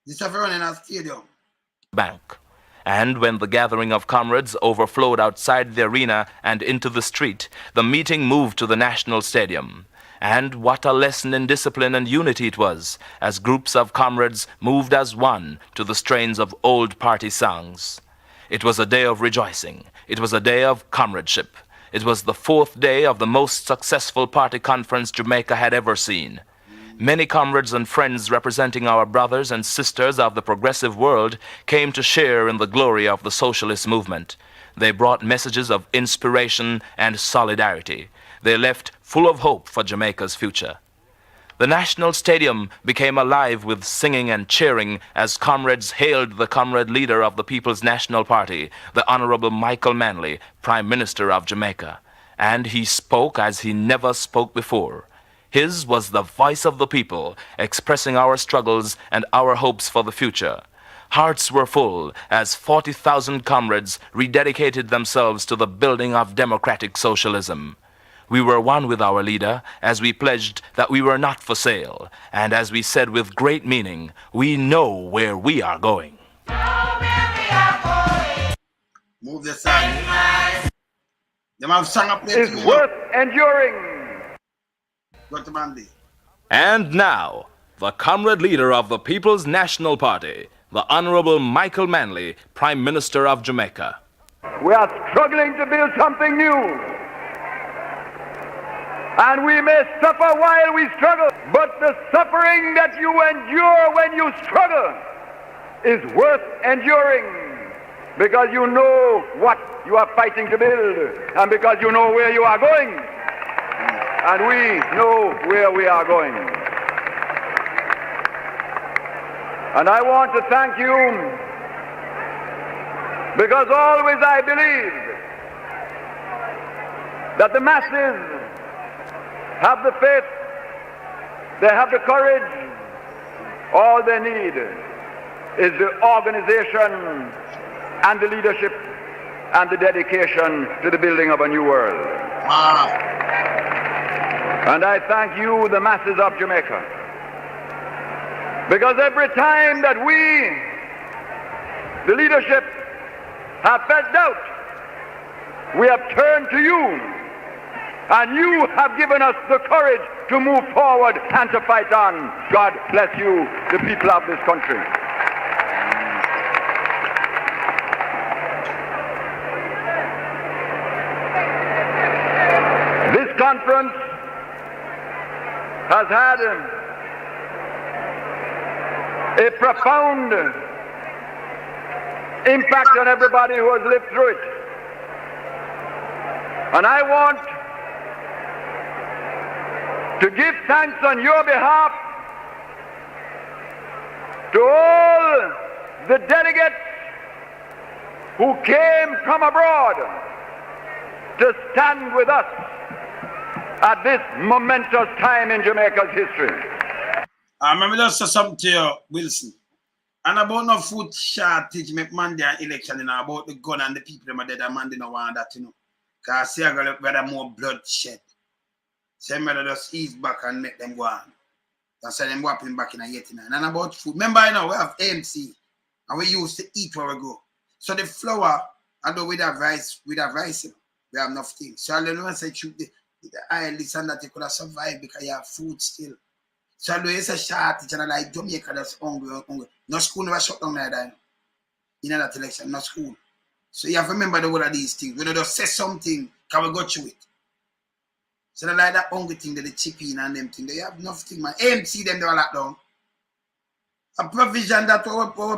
[SPEAKER 1] This stuff running in a stadium.
[SPEAKER 2] Bank. And when the gathering of comrades overflowed outside the arena and into the street, the meeting moved to the National Stadium. And what a lesson in discipline and unity it was, as groups of comrades moved as one to the strains of old party songs. It was a day of rejoicing. It was a day of comradeship. It was the fourth day of the most successful party conference Jamaica had ever seen. Many comrades and friends representing our brothers and sisters of the progressive world came to share in the glory of the socialist movement. They brought messages of inspiration and solidarity. They left full of hope for Jamaica's future. The National Stadium became alive with singing and cheering as comrades hailed the comrade leader of the People's National Party, the Honorable Michael Manley, Prime Minister of Jamaica. And he spoke as he never spoke before. His was the voice of the people, expressing our struggles and our hopes for the future. Hearts were full as 40,000 comrades rededicated themselves to the building of democratic socialism. We were one with our leader as we pledged that we were not for sale, and as we said with great meaning, we know where we are going.
[SPEAKER 1] Move the song. Them have sung up there
[SPEAKER 3] is worth enduring.
[SPEAKER 1] Go to Manley.
[SPEAKER 2] And now, the comrade leader of the People's National Party, the Honorable Michael Manley, Prime Minister of Jamaica.
[SPEAKER 3] We are struggling to build something new. And we may suffer while we struggle, but the suffering that you endure when you struggle is worth enduring, because you know what you are fighting to build, and because you know where you are going, and we know where we are going. And I want to thank you, because always I believed that the masses have the faith, they have the courage. All they need is the organization and the leadership and the dedication to the building of a new world.
[SPEAKER 1] Wow.
[SPEAKER 3] And I thank you, the masses of Jamaica, because every time that we, the leadership, have felt doubt, we have turned to you. And you have given us the courage to move forward and to fight on. God bless you, the people of this country. This conference has had a profound impact on everybody who has lived through it. And I want to give thanks on your behalf to all the delegates who came from abroad to stand with us at this momentous time in Jamaica's history.
[SPEAKER 1] I remember just say something to you, Wilson. And about no food shortage, make Monday an election, you know, about the gun and the people them are dead, and Monday no want that, you know. Because see, I got rather more bloodshed. So I'm rather just ease back and make them go on. That's why them whopping back in a 89. And about food, remember, you know, we have AMC, and we used to eat where we go. So the flour, although we have rice, you know, we have enough things. So I don't know, say, the aisle, this and that, you could have survived because you have food still. So although it's a shortage, and like Jamaica, that's hungry. No school never shut down like that. In that election, no school. So you have to remember the whole of these things. When they just say something, can we go through it? So they like that hungry thing, that the chip in and them thing. They have nothing, man. AMC them, they are locked down. A provision that we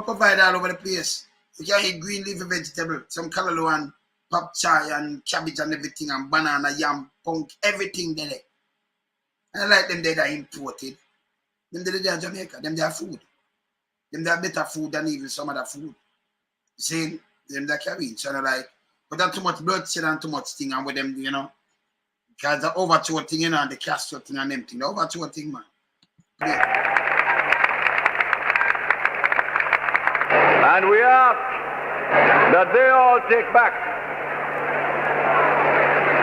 [SPEAKER 1] provide all over the place. You can eat green leafy vegetable, some callaloo and pop chai and cabbage and everything, and banana, yam, punk, everything there. And I like them they are imported. Them they are Jamaica, them they are food. Them they are better food than even some other food. See, them they carry. So I like, but that's too much bloodshed and too much thing, and with them, you know, because the overthrow thing, you know, and the Castro thing and them thing, the overthrow thing, man. Yeah.
[SPEAKER 3] And we ask that they all take back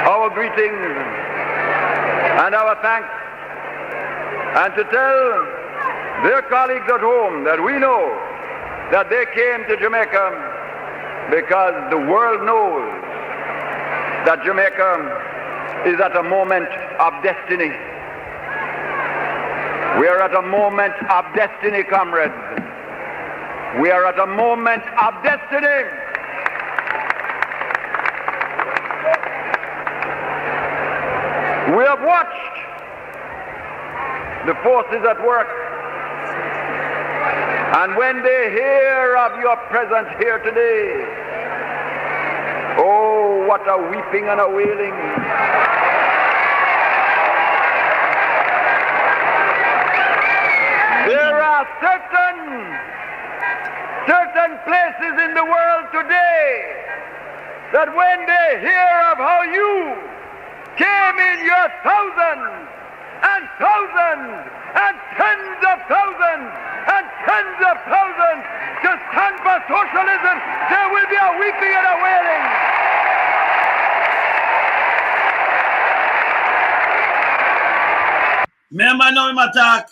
[SPEAKER 3] our greetings and our thanks, and to tell their colleagues at home that we know that they came to Jamaica because the world knows that Jamaica is at a moment of destiny. We are at a moment of destiny, comrades. We are at a moment of destiny. We have watched the forces at work, and when they hear of your presence here today, oh, what a weeping and a wailing. There are certain places in the world today that when they hear of how you came in your thousands and thousands and tens of thousands and tens of thousands to stand for socialism, there will be a weeping and a wailing.
[SPEAKER 1] Remember now him attack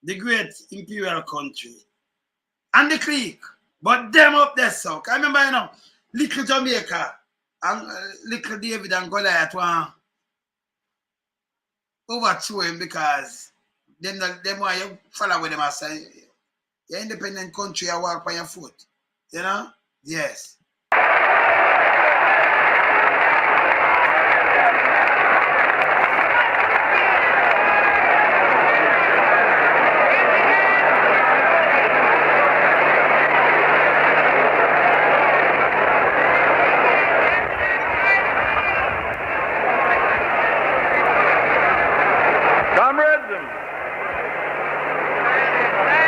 [SPEAKER 1] the great imperial country and the clique, but them up there, so I remember, you know, little Jamaica and little David and Goliath want overthrow him because them why you follow with them and say you're independent country, you walk by your foot. You know? Yes.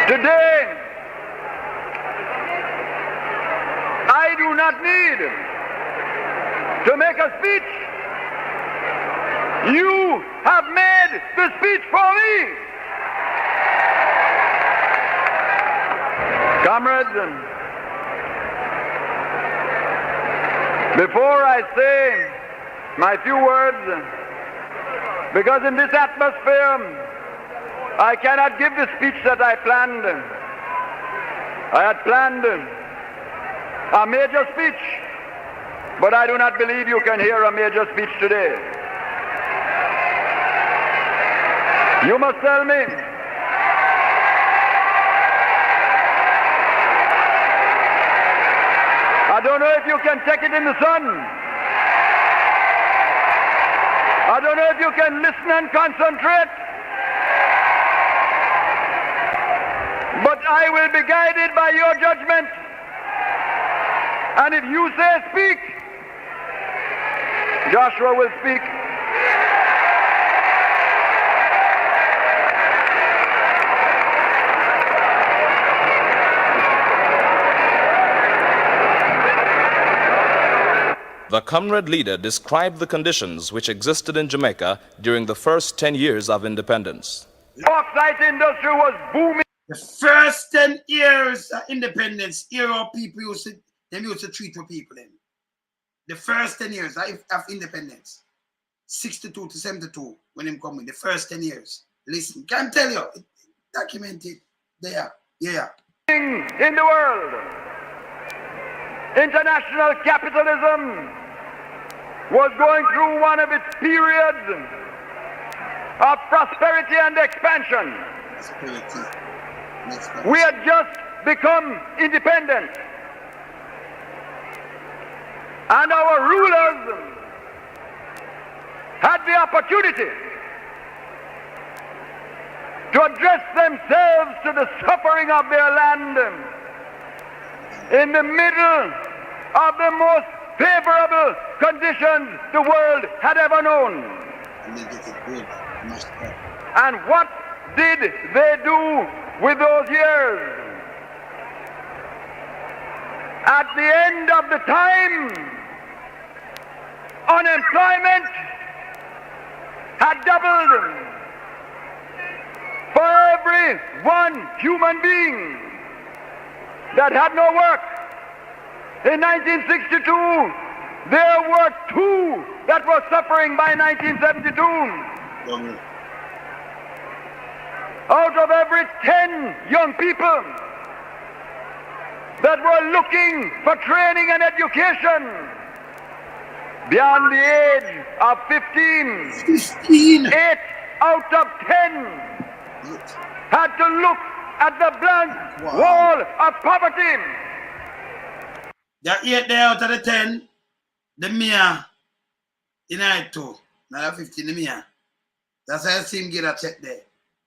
[SPEAKER 3] Today, I do not need to make a speech. You have made the speech for me. Comrades, before I say my few words, because in this atmosphere, I cannot give the speech that I planned. I had planned a major speech, but I do not believe you can hear a major speech today. You must tell me. I don't know if you can take it in the sun. I don't know if you can listen and concentrate. But I will be guided by your judgment. And if you say speak, Joshua will speak.
[SPEAKER 2] The comrade leader described the conditions which existed in Jamaica during the first 10 years of independence.
[SPEAKER 3] Bauxite industry was booming.
[SPEAKER 1] The first 10 years of independence, era people used to treat for people then. The first 10 years of independence, 62 to 72, when him coming, the first 10 years. Listen, can't tell you, documented there, yeah.
[SPEAKER 3] In the world, international capitalism was going through one of its periods of prosperity and expansion. We had just become independent, and our rulers had the opportunity to address themselves to the suffering of their land in the middle of the most favorable conditions the world had ever known. And what did they do with those years? At the end of the time, unemployment had doubled. For every one human being that had no work, in 1962, there were 2 that were suffering by 1972. Out of every 10 young people that were looking for training and education beyond the age of 15, 8 out of 10 had to look at the blank wall of poverty.
[SPEAKER 1] The 8 there out of the 10, the mayor in it too. Now the 15, the mayor. That's why I see him get a check there.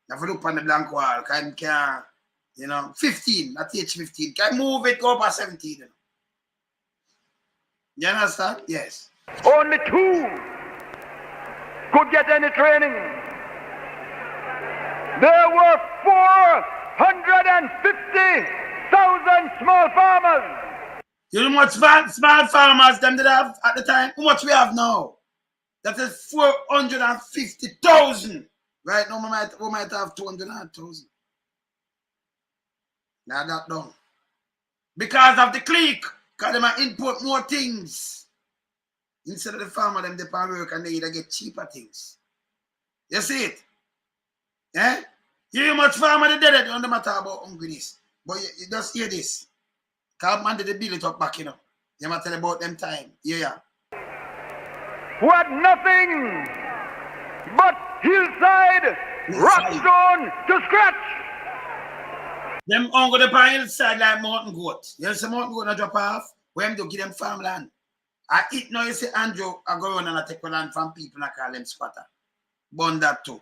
[SPEAKER 1] If you look on the blank wall, can 15, at age 15, can move it, go up at 17. You understand? Yes.
[SPEAKER 3] Only 2 could get any training. There were 450,000 small farmers.
[SPEAKER 1] You know how much small farmers them did have at the time? How much we have now? That is 450,000. Right now, we might have 200,000. Now that done. Because of the clique, because they might import more things. Instead of the farmer, them they can work and they either get cheaper things. You see it? Eh? You hear much farmer they did it on the matter about hungriness. But you just hear this. Because man did they build it up back, you know. You might tell about them time. Yeah.
[SPEAKER 3] Who had nothing but hillside, rockstone to scratch.
[SPEAKER 1] Them on the hillside like mountain goat. You see mountain goat and drop off, where them do give them farmland. I eat now you see Andrew, I go on and I take land from people and I call them squatter. Burn that too.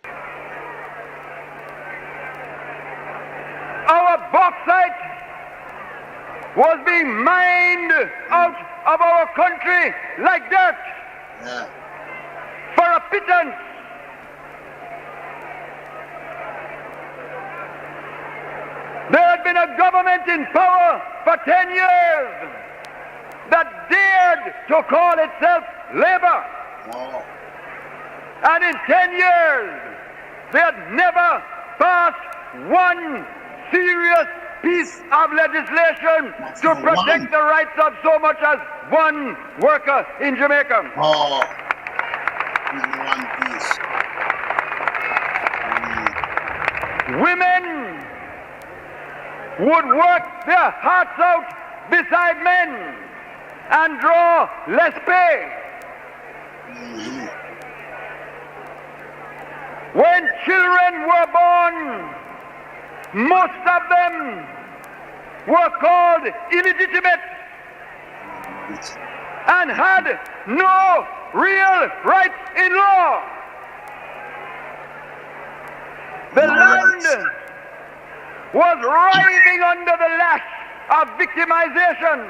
[SPEAKER 3] Our bauxite was being mined out of our country like dirt.
[SPEAKER 1] Yeah.
[SPEAKER 3] For a pittance. There had been a government in power for 10 years that dared to call itself Labour.
[SPEAKER 1] Wow.
[SPEAKER 3] And in 10 years, they had never passed one serious piece of legislation to protect the rights of so much as one worker in Jamaica.
[SPEAKER 1] Oh, one piece.
[SPEAKER 3] Women would work their hearts out beside men and draw less pay. When children were born, most of them were called illegitimate and had no real rights in law. The land was writhing under the lash of victimization.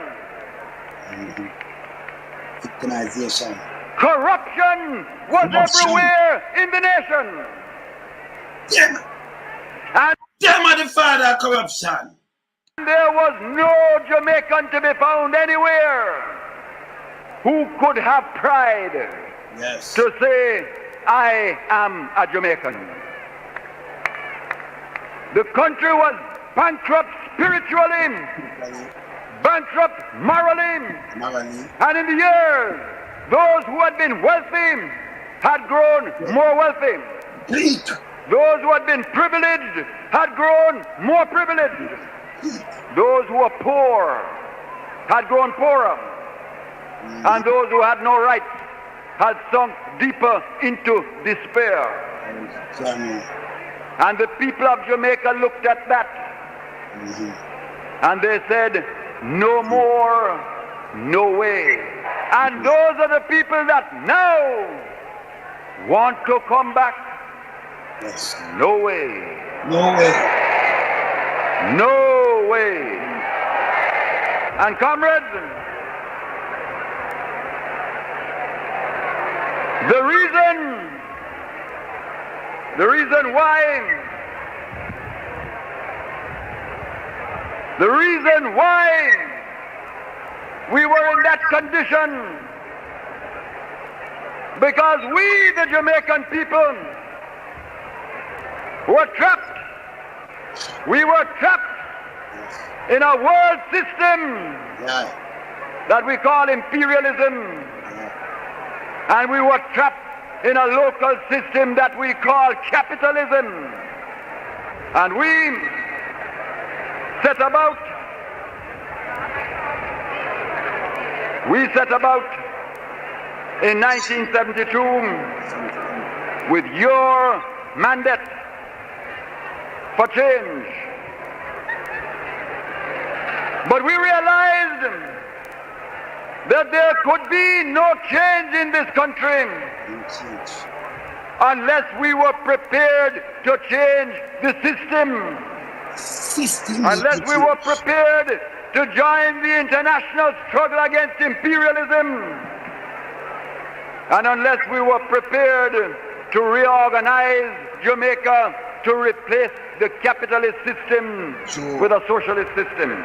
[SPEAKER 1] Victimization.
[SPEAKER 3] Corruption was everywhere in the nation.
[SPEAKER 1] Them are the father of corruption.
[SPEAKER 3] There was no Jamaican to be found anywhere who could have pride to say, I am a Jamaican. The country was bankrupt spiritually, bankrupt morally, and in the years, those who had been wealthy had grown more wealthy. Those who had been privileged had grown more privileged. Those who were poor had grown poorer. And those who had no rights had sunk deeper into despair. And the people of Jamaica looked at that and they said, no more, no way. And those are the people that now want to come back.
[SPEAKER 1] Yes.
[SPEAKER 3] No way.
[SPEAKER 1] No way.
[SPEAKER 3] No way. And comrades, the reason why we were in that condition, because we, the Jamaican people, were trapped. We were trapped in a world system that we call imperialism. And we were trapped in a local system that we call capitalism. And we set about in 1972 with your mandate for change. But we realized that there could be no change in this country unless we were prepared to change the system. Unless we were prepared to join the international struggle against imperialism. And unless we were prepared to reorganize Jamaica to replace the capitalist system with a socialist system.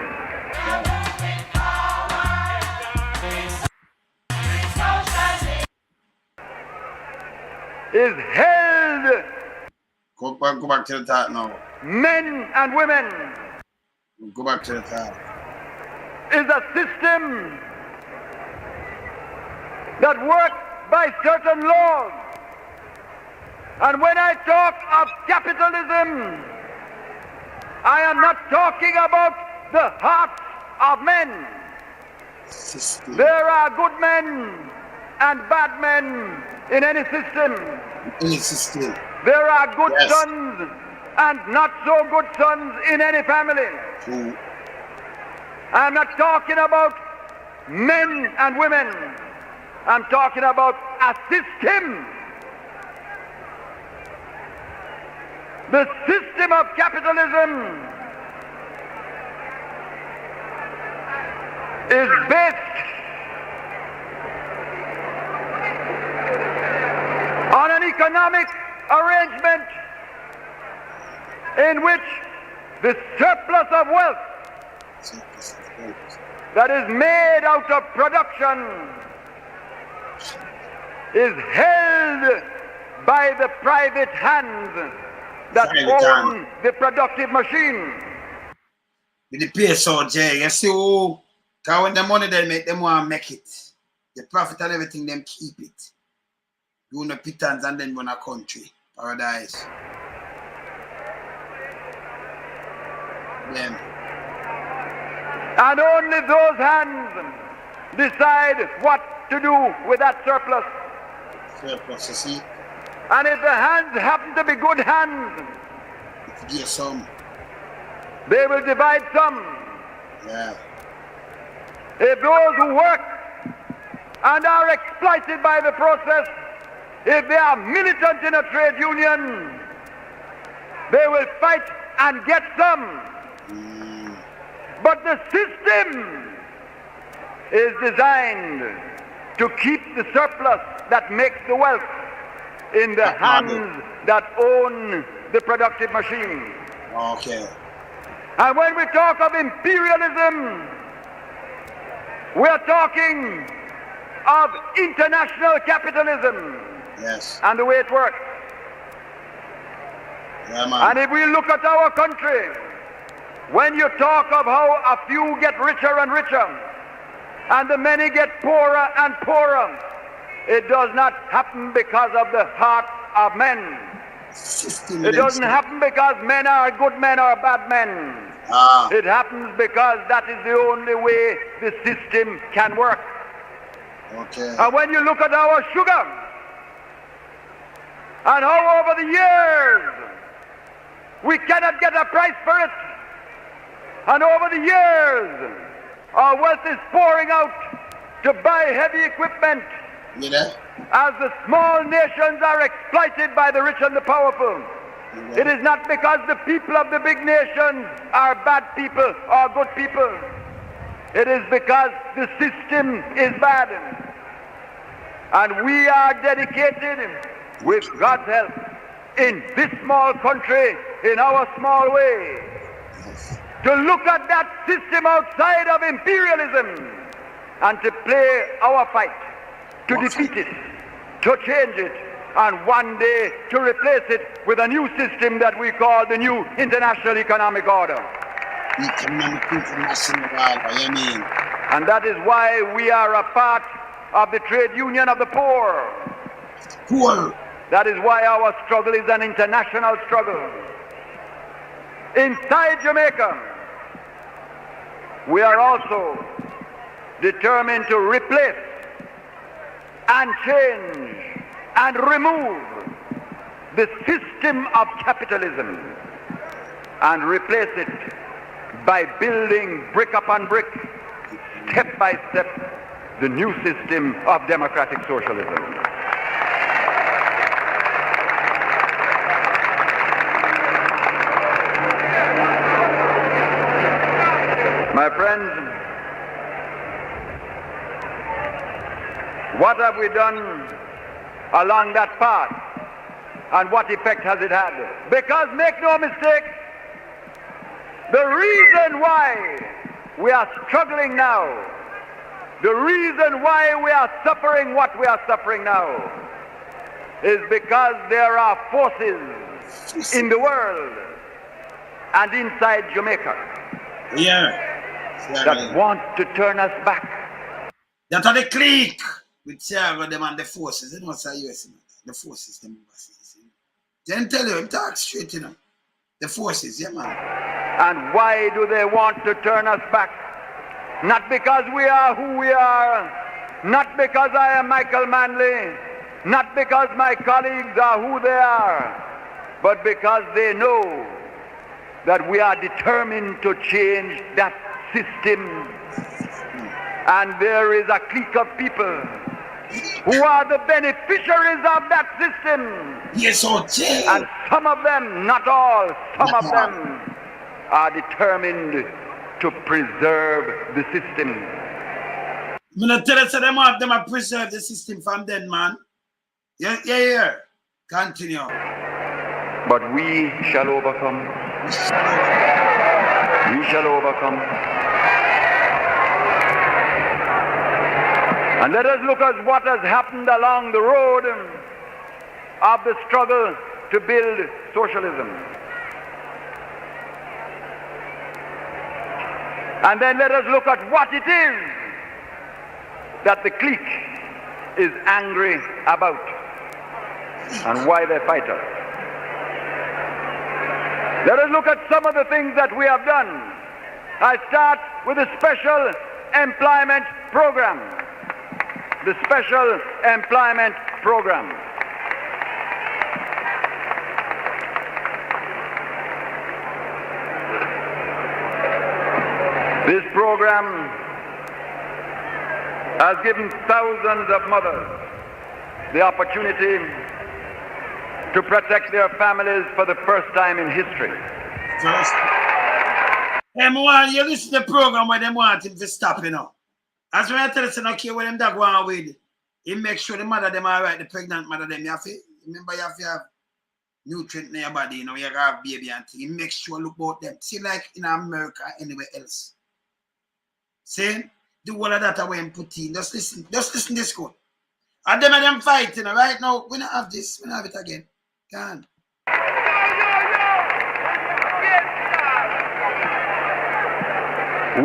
[SPEAKER 3] Is held.
[SPEAKER 1] Go back to the top now.
[SPEAKER 3] Men and women.
[SPEAKER 1] Go back to the top.
[SPEAKER 3] Is a system that works by certain laws. And when I talk of capitalism, I am not talking about the hearts of men. There are good men and bad men in any system. There are good sons and not so good sons in any family. I'm not talking about men and women. I'm talking about a system. The system of capitalism is based on an economic arrangement in which the surplus of wealth that is made out of production is held by the private hands that own the productive machine.
[SPEAKER 1] With the PSOJ, you see who, because when the money they make, them want to make it. The profit and everything, them keep it. Do no pittance and then run a country. Paradise. Them.
[SPEAKER 3] And only those hands decide what to do with that surplus.
[SPEAKER 1] Surplus, you see?
[SPEAKER 3] And if the hands happen to be good hands,
[SPEAKER 1] give some.
[SPEAKER 3] They will divide some.
[SPEAKER 1] Yeah.
[SPEAKER 3] If those who work and are exploited by the process, if they are militant in a trade union, they will fight and get some. But the system is designed to keep the surplus that makes the wealth in the hands that own the productive machine.
[SPEAKER 1] Okay.
[SPEAKER 3] And when we talk of imperialism, we are talking of international capitalism.
[SPEAKER 1] Yes.
[SPEAKER 3] And the way it works.
[SPEAKER 1] Yeah, man.
[SPEAKER 3] And if we look at our country, when you talk of how a few get richer and richer and the many get poorer and poorer, it does not happen because of the hearts of men. It doesn't happen because men are good men or bad men. It happens because that is the only way the system can work.
[SPEAKER 1] Okay.
[SPEAKER 3] And when you look at our sugar and how over the years we cannot get a price for it, and over the years our wealth is pouring out to buy heavy equipment, as the small nations are exploited by the rich and the powerful. It is not because the people of the big nations are bad people or good people. It is because the system is bad. And we are dedicated, with God's help, in this small country, in our small way, to look at that system outside of imperialism and to play our fight, to defeat it, to change it, and one day to replace it with a new system that we call the new international economic order.
[SPEAKER 1] International order, you mean?
[SPEAKER 3] And that is why we are a part of the trade union of the poor.
[SPEAKER 1] Poor.
[SPEAKER 3] That is why our struggle is an international struggle. Inside Jamaica, we are also determined to replace and change and remove the system of capitalism and replace it by building brick upon brick, step by step, the new system of democratic socialism. My friends, what have we done along that path, and what effect has it had? Because make no mistake, the reason why we are struggling now, the reason why we are suffering what we are suffering now, is because there are forces in the world and inside Jamaica that want to turn us back.
[SPEAKER 1] That are the clique with Thiago them and the forces. They don't say US, the forces them overseas. Then tell you, talk straight, you know. The forces, yeah man.
[SPEAKER 3] And why do they want to turn us back? Not because we are who we are, not because I am Michael Manley, not because my colleagues are who they are, but because they know that we are determined to change that system. And there is a clique of people who are the beneficiaries of that system.
[SPEAKER 1] Yes, okay.
[SPEAKER 3] And some of them, not all, some of them are determined to preserve the system.
[SPEAKER 1] I'm going to tell you so them have preserve the system from then, man. Yeah. Continue.
[SPEAKER 3] But we shall overcome. We shall overcome. And let us look at what has happened along the road of the struggle to build socialism. And then let us look at what it is that the clique is angry about and why they fight us. Let us look at some of the things that we have done. I start with the special employment program. The special employment program. This program has given thousands of mothers the opportunity to protect their families for the first time in history.
[SPEAKER 1] M1, you listen to the program where they want him to stop, you know. As when I tell you, okay, when them dog want with, he make sure the mother them all right, the pregnant mother them, you have to, remember you have to have nutrient in your body, you know, you have to have baby and thing. He make sure look about them. See, like in America, anywhere else. See? Do all of that away and put in. Just listen this code. And them fighting, right now, we don't have this, we don't have it again. Come on.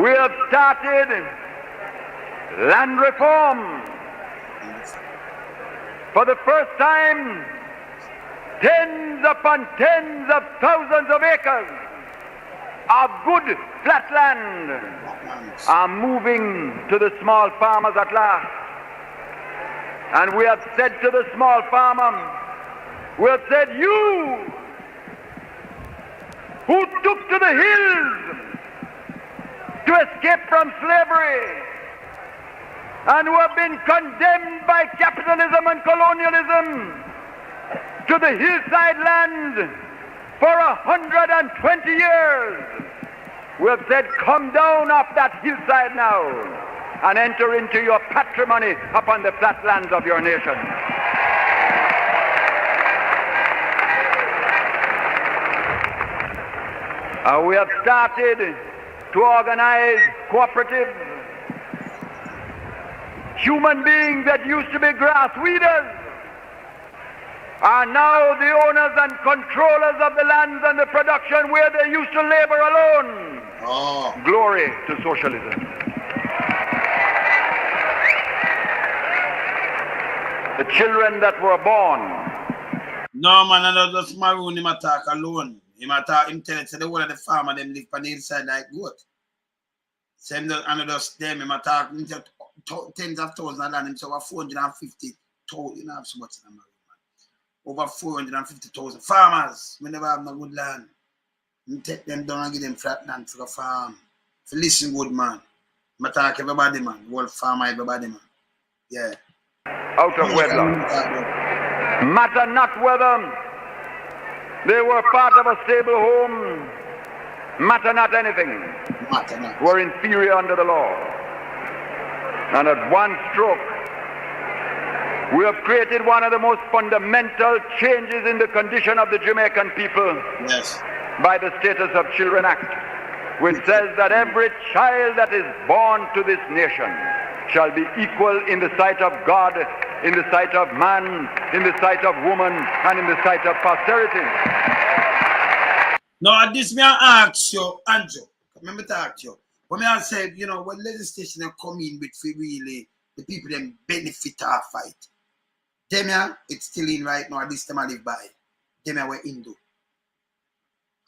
[SPEAKER 3] We have started land reform. For the first time, tens upon tens of thousands of acres of good flat land are moving to the small farmers at last. And we have said to the small farmer, we have said, you who took to the hills to escape from slavery and who have been condemned by capitalism and colonialism to the hillside land for 120 years. We have said, come down off that hillside now and enter into your patrimony upon the flat lands of your nation. We have started to organize cooperatives. Human beings that used to be grass weeders are now the owners and controllers of the lands and the production where they used to labor alone.
[SPEAKER 1] Oh.
[SPEAKER 3] Glory to socialism. The children that were born.
[SPEAKER 1] No man, I don't just maroon him attack alone. Him tell it to the whole of the farmer them live on the inside like goat. Same another them him attack tens of thousands of land, him so over 450,000, you know, have so much in America, man. Over 450,000 farmers. We never have no good land. You take them down and give them flat land for the farm. If you listen good, man. I talk everybody, man. The whole farmer, everybody, man. Yeah.
[SPEAKER 3] Out of wedlock. Matter not whether they were part of a stable home. Matter not anything.
[SPEAKER 1] Matter not.
[SPEAKER 3] Were inferior under the law. And at one stroke, we have created one of the most fundamental changes in the condition of the Jamaican people.
[SPEAKER 1] Yes.
[SPEAKER 3] By the Status of Children Act, which says that every child that is born to this nation shall be equal in the sight of God, in the sight of man, in the sight of woman, and in the sight of posterity.
[SPEAKER 1] Now, at this, may I ask you, Andrew, remember to ask you, when I said, you know, when legislation come in with really the people them benefit our fight, them here, it's still in right now, at this time I live by, them here were Hindu.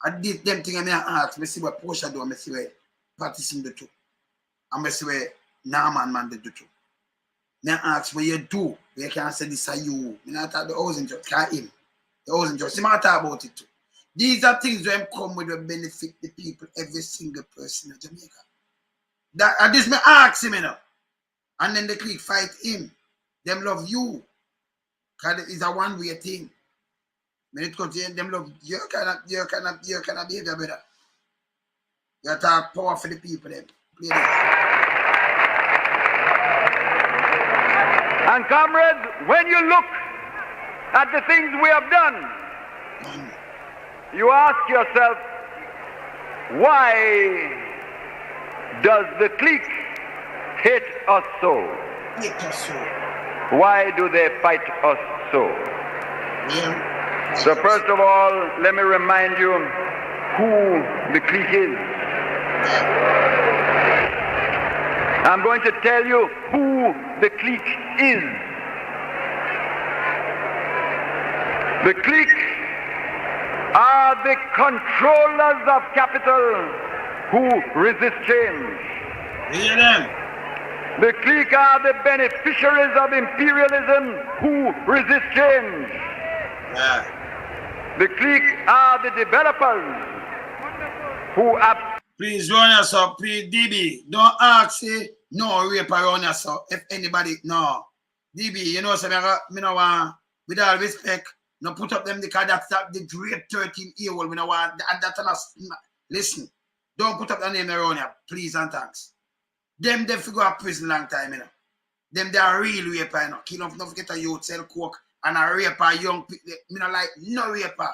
[SPEAKER 1] I did them thing I may ask, I see what Portia do, I see what Patterson do too. And I see what Norman man do too. I ask what you do, you can't say this are you. I not talk the housing judge, can't him. The housing judge, I talk about it too. These are things that come with the benefit the people, every single person in Jamaica. That at this me ask him, you know. And then the Clique fight him. Them love you. Because it's a one-way thing. When it comes to them love you cannot behave better. You talk power for the people then. Play this.
[SPEAKER 3] And comrades, when you look at the things we have done, you ask yourself, why does the Clique hate us so?
[SPEAKER 1] Hate us so.
[SPEAKER 3] Why do they fight us so?
[SPEAKER 1] Yeah.
[SPEAKER 3] So first of all, let me remind you who the Clique is. I'm going to tell you who the Clique is. The Clique are the controllers of capital who resist change.
[SPEAKER 1] Hear them.
[SPEAKER 3] The Clique are the beneficiaries of imperialism who resist change.
[SPEAKER 1] Yeah.
[SPEAKER 3] The Clique are the developers who have...
[SPEAKER 1] Please run yourself, please, DB. Don't ask, say, no rape around yourself. If anybody, no. DB, you know, so me no want, with all respect, no put up them because that's the great 13 year old. Me no want, listen, don't put up the name around here, please and thanks. Them figure out prison long time, you know. Them they are real raper, you know. Kill off, don't forget a youth, sell coke, and a raper, young people. Me no like no raper.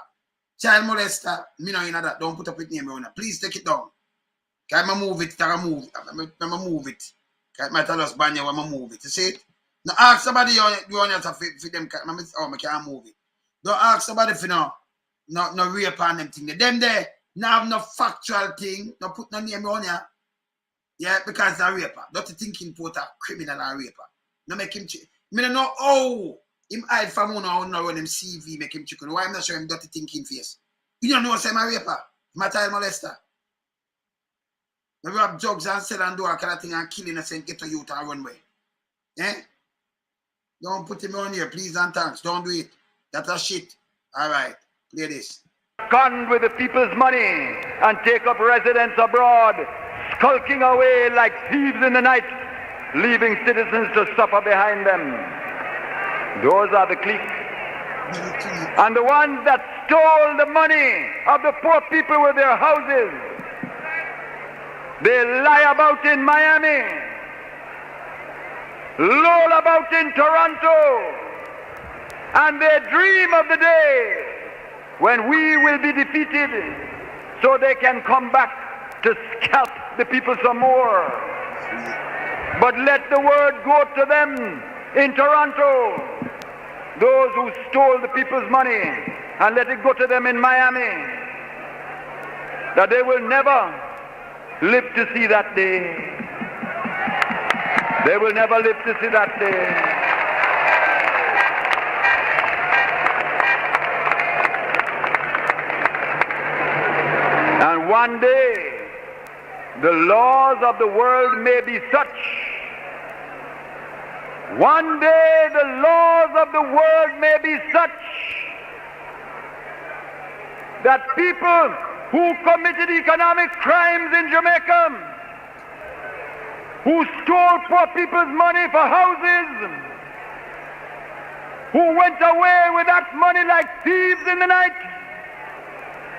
[SPEAKER 1] Child molester, me no in that. Don't put up with name around here. Please take it down. Can I move it? Can I move it? Can I move it? Can I tell us Banya when I move it? You see it? Now ask somebody you want to feed them. I can't move it. Don't ask somebody for no rape on them thing. Them there now have no factual thing. No put no name on here. Yeah, because he's a raper. Not to think him put a criminal and raper. No make him me don't know how him hide from one or run him CV make him chicken. Why I'm not sure him dirty thinking face. You don't know say I'm a raper. I'm a child molester. Maybe have drugs and sell and do all kind of thing and kill innocent get to youth and run away. Eh? Don't put him on here, please and thanks. Don't do it. That's a shit. Alright, play this.
[SPEAKER 3] Gone with the people's money and take up residence abroad, skulking away like thieves in the night, leaving citizens to suffer behind them. Those are the clique. And the ones that stole the money of the poor people with their houses, they lie about in Miami, loll about in Toronto, and they dream of the day when we will be defeated so they can come back to scalp the people some more. But let the word go to them in Toronto, those who stole the people's money, and let it go to them in Miami, that they will never live to see that day. They will never live to see that day. And one day, the laws of the world may be such. One day, the laws of the world may be such that people who committed economic crimes in Jamaica, who stole poor people's money for houses, who went away with that money like thieves in the night,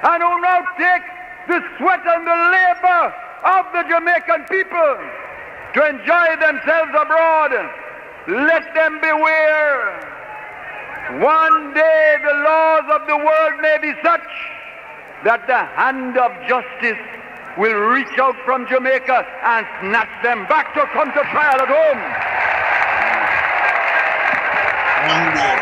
[SPEAKER 3] and who now take the sweat and the labor of the Jamaican people to enjoy themselves abroad, let them beware. One day the laws of the world may be such that the hand of justice will reach out from Jamaica and snatch them back to come to trial at home.
[SPEAKER 1] One day.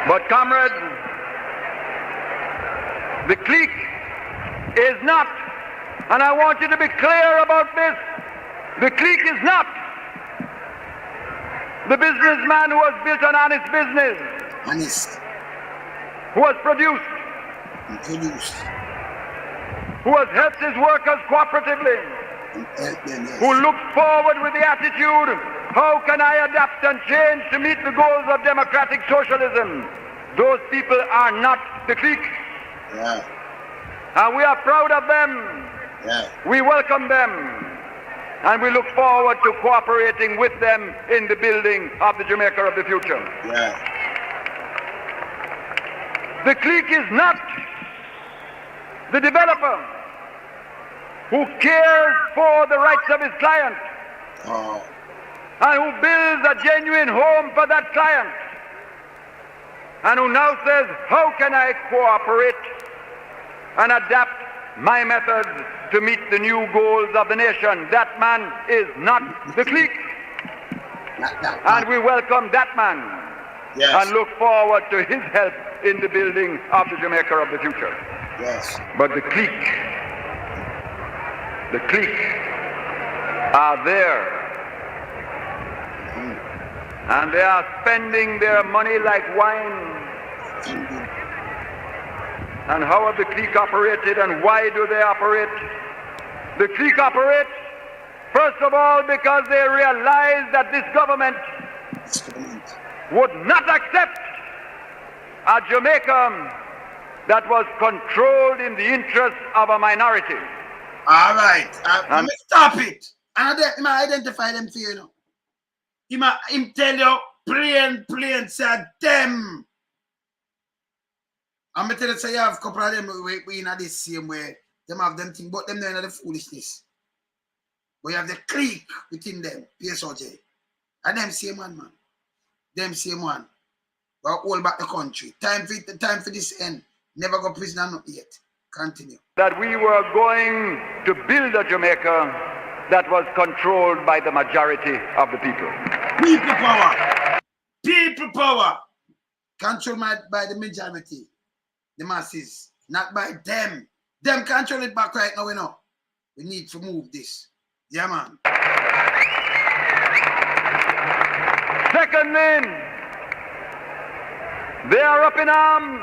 [SPEAKER 3] But comrades, the clique is not, and I want you to be clear about this, the clique is not the businessman who has built an honest business,
[SPEAKER 1] Honest.
[SPEAKER 3] who has produced, who has helped his workers cooperatively, who looks forward with the attitude, how can I adapt and change to meet the goals of democratic socialism? Those people are not the clique.
[SPEAKER 1] Yeah.
[SPEAKER 3] And we are proud of them.
[SPEAKER 1] Yeah.
[SPEAKER 3] We welcome them. And we look forward to cooperating with them in the building of the Jamaica of the future.
[SPEAKER 1] Yeah.
[SPEAKER 3] The clique is not the developer who cares for the rights of his client.
[SPEAKER 1] Oh.
[SPEAKER 3] And who builds a genuine home for that client, and who now says, how can I cooperate and adapt my methods to meet the new goals of the nation? That man is not the clique. And we welcome that man.
[SPEAKER 1] Yes.
[SPEAKER 3] And look forward to his help in the building of the Jamaica of the future.
[SPEAKER 1] Yes.
[SPEAKER 3] But the clique are there. And they are spending their money like wine. And how have the clique operated and why do they operate? The clique operate, first of all, because they realize that this government would not accept a Jamaica that was controlled in the interest of a minority.
[SPEAKER 1] All right. Let me stop it. And I identify them for you now. Him tell you plain say them. I'm going to tell you, say you have a couple of them we in this same way. Them have them thing, but them they're in the foolishness. But you have the clique within them, PSOJ. And them same one, man. Them same one. But hold back the country. Time for this end. Never go prisoner not yet. Continue.
[SPEAKER 3] That we were going to build a Jamaica that was controlled by the majority of the people.
[SPEAKER 1] People power. People power. controlled by the majority, the masses, not by them. Them control it back right now, you know. We need to move this. Yeah, man.
[SPEAKER 3] Secondly, they are up in arms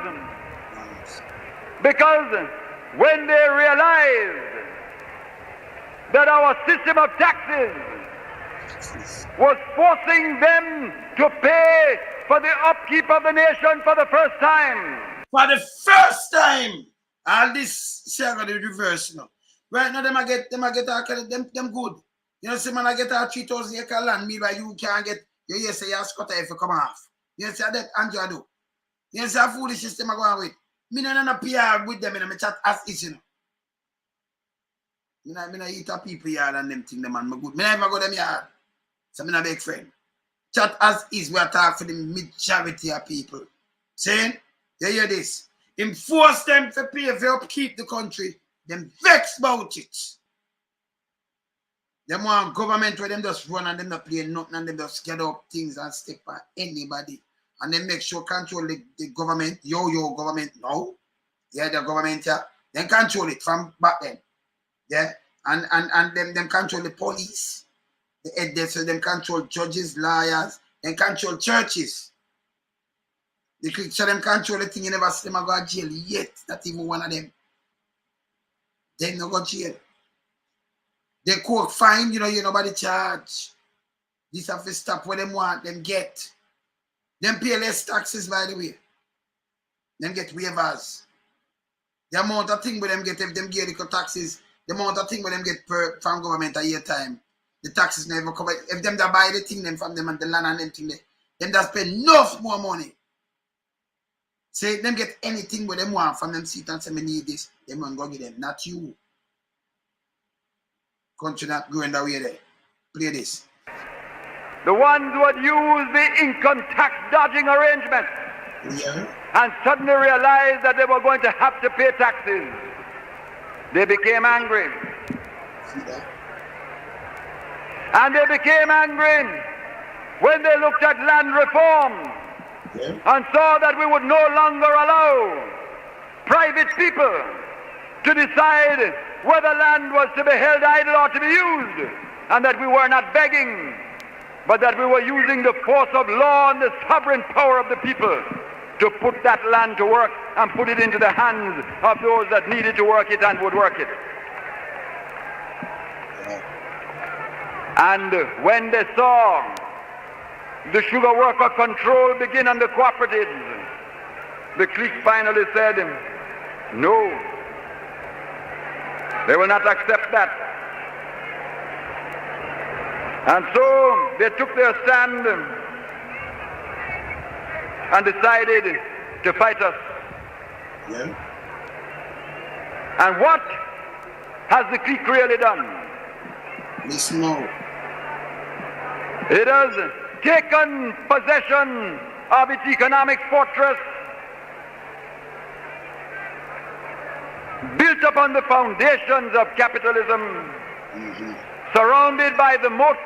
[SPEAKER 3] because when they realized that our system of taxes was forcing them to pay for the upkeep of the nation for the first time.
[SPEAKER 1] For the first time, all this share got the reverse now. Right now, them get them good. You know, see, man, I get a 3,000 acre land, meanwhile you can't get, you say you're squatter if you come off. You say that Andrew do. You say a foolish system I go on with. Me no PR with them in the chat as is, you know. Me no eat a people yard and them thing, them man, me good. Me never go them yard. So me no big friend. Chat as is, we are talking for the majority of people. Saying, you hear this? Him force them to pay for upkeep the country. Them vex about it. Them want government where them just run and them not play nothing and them just get up things and stick by anybody. And then make sure control the government. Yo government now. Yeah, the government here. Then control it from back then. Yeah. And them control the police. The head so them control judges, lawyers, then control churches. The Clique so them control the thing you never see them go to jail yet. Not even one of them. They no go to jail. They court fine, you know, you nobody charge. This have to stop what them want, them get. Them pay less taxes, by the way. Them get waivers. The amount of thing with them get, if them get the taxes, the amount of thing with them get from government a year time, the taxes never cover. If them that buy the thing them from them and the land and them thing, them that spend enough more money. Say them get anything with them want from them seat and say me need this, them won't go get them, not you. Country not going that way there. Play this.
[SPEAKER 3] The ones who had used the income tax dodging arrangement and suddenly realized that they were going to have to pay taxes. They became angry.
[SPEAKER 1] See that?
[SPEAKER 3] And they became angry when they looked at land reform and saw that we would no longer allow private people to decide whether land was to be held idle or to be used, and that we were not begging, but that we were using the force of law and the sovereign power of the people to put that land to work and put it into the hands of those that needed to work it and would work it. And when they saw the sugar worker control begin on the cooperatives, the Clique finally said, no, they will not accept that. And so they took their stand and decided to fight us.
[SPEAKER 1] Yeah.
[SPEAKER 3] And what has the Clique really done?
[SPEAKER 1] Listen now.
[SPEAKER 3] It has taken possession of its economic fortress, built upon the foundations of capitalism, surrounded by the moat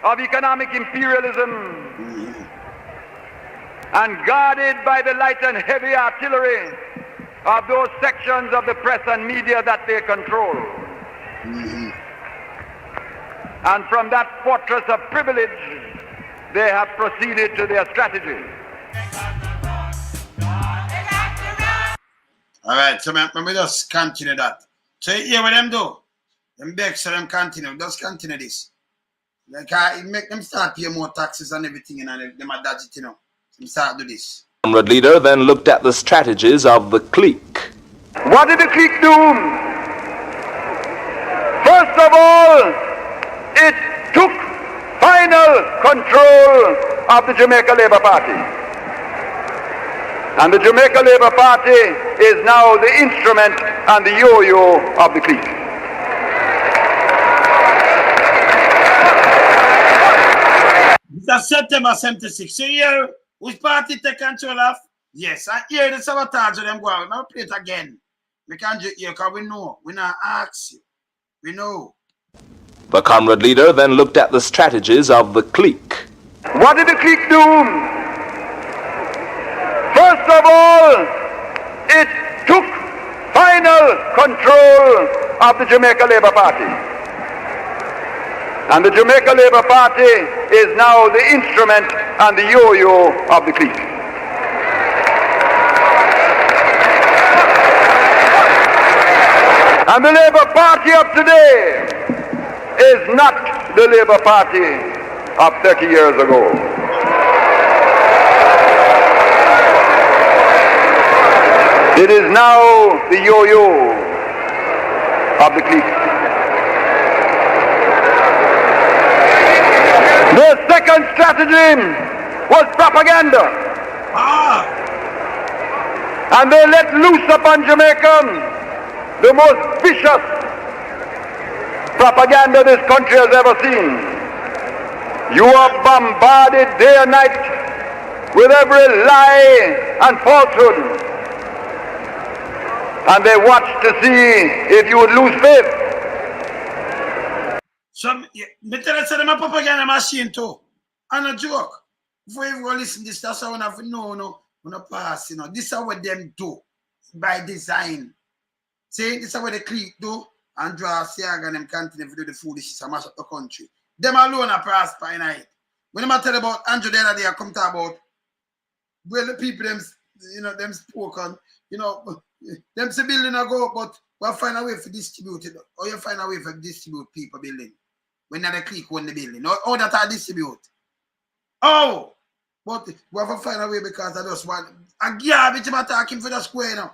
[SPEAKER 3] of economic imperialism, and guarded by the light and heavy artillery of those sections of the press and media that they control. And from that fortress of privilege, they have proceeded to their strategy.
[SPEAKER 1] All right, so let me just continue that. So you hear what them do? Them beg so them continue. Just continue this. Like it make them start paying more taxes and everything, and them are dodgy, you know. Them start do this.
[SPEAKER 2] Comrade leader then looked at the strategies of the Clique.
[SPEAKER 3] What did the Clique do? First of all, it took final control of the Jamaica Labour Party. And the Jamaica Labour Party is now the instrument and the yo-yo of the Clique.
[SPEAKER 1] It's September 76. So here, which party take control of? Yes, and here the sabotage of them go out. Now play it again. We can't do it here because we know. We not ask you. We know.
[SPEAKER 2] The comrade leader then looked at the strategies of the Clique.
[SPEAKER 3] What did the Clique do? of all, it took final control of the Jamaica Labour Party. And the Jamaica Labour Party is now the instrument and the yo-yo of the clique. And the Labour Party of today is not the Labour Party of 30 years ago. It is now the yo-yo of the clique. The second strategy was propaganda. And they let loose upon Jamaica the most vicious propaganda this country has ever seen. You are bombarded day and night with every lie and falsehood. And they watch to see if you would lose faith.
[SPEAKER 1] So, me tell you, them a propaganda machine too. And a joke. Before you go listen to this, that's how I have to know, no pass, you know. This is what them do by design. See, this is what the clique do, and draw Siaga and them continue to do the foolishness and mash up the country. Them alone are prosper in it. When I tell about Andrew the other day, I come talk about where the people them, you know, them spoke on, you know, them say building a go, but we'll find a way to distribute it, or you find a way to distribute people building. When the clique own the building, or that I distribute. Oh, but we have to find a way because I just want a garbage I'm attacking for the square, you know.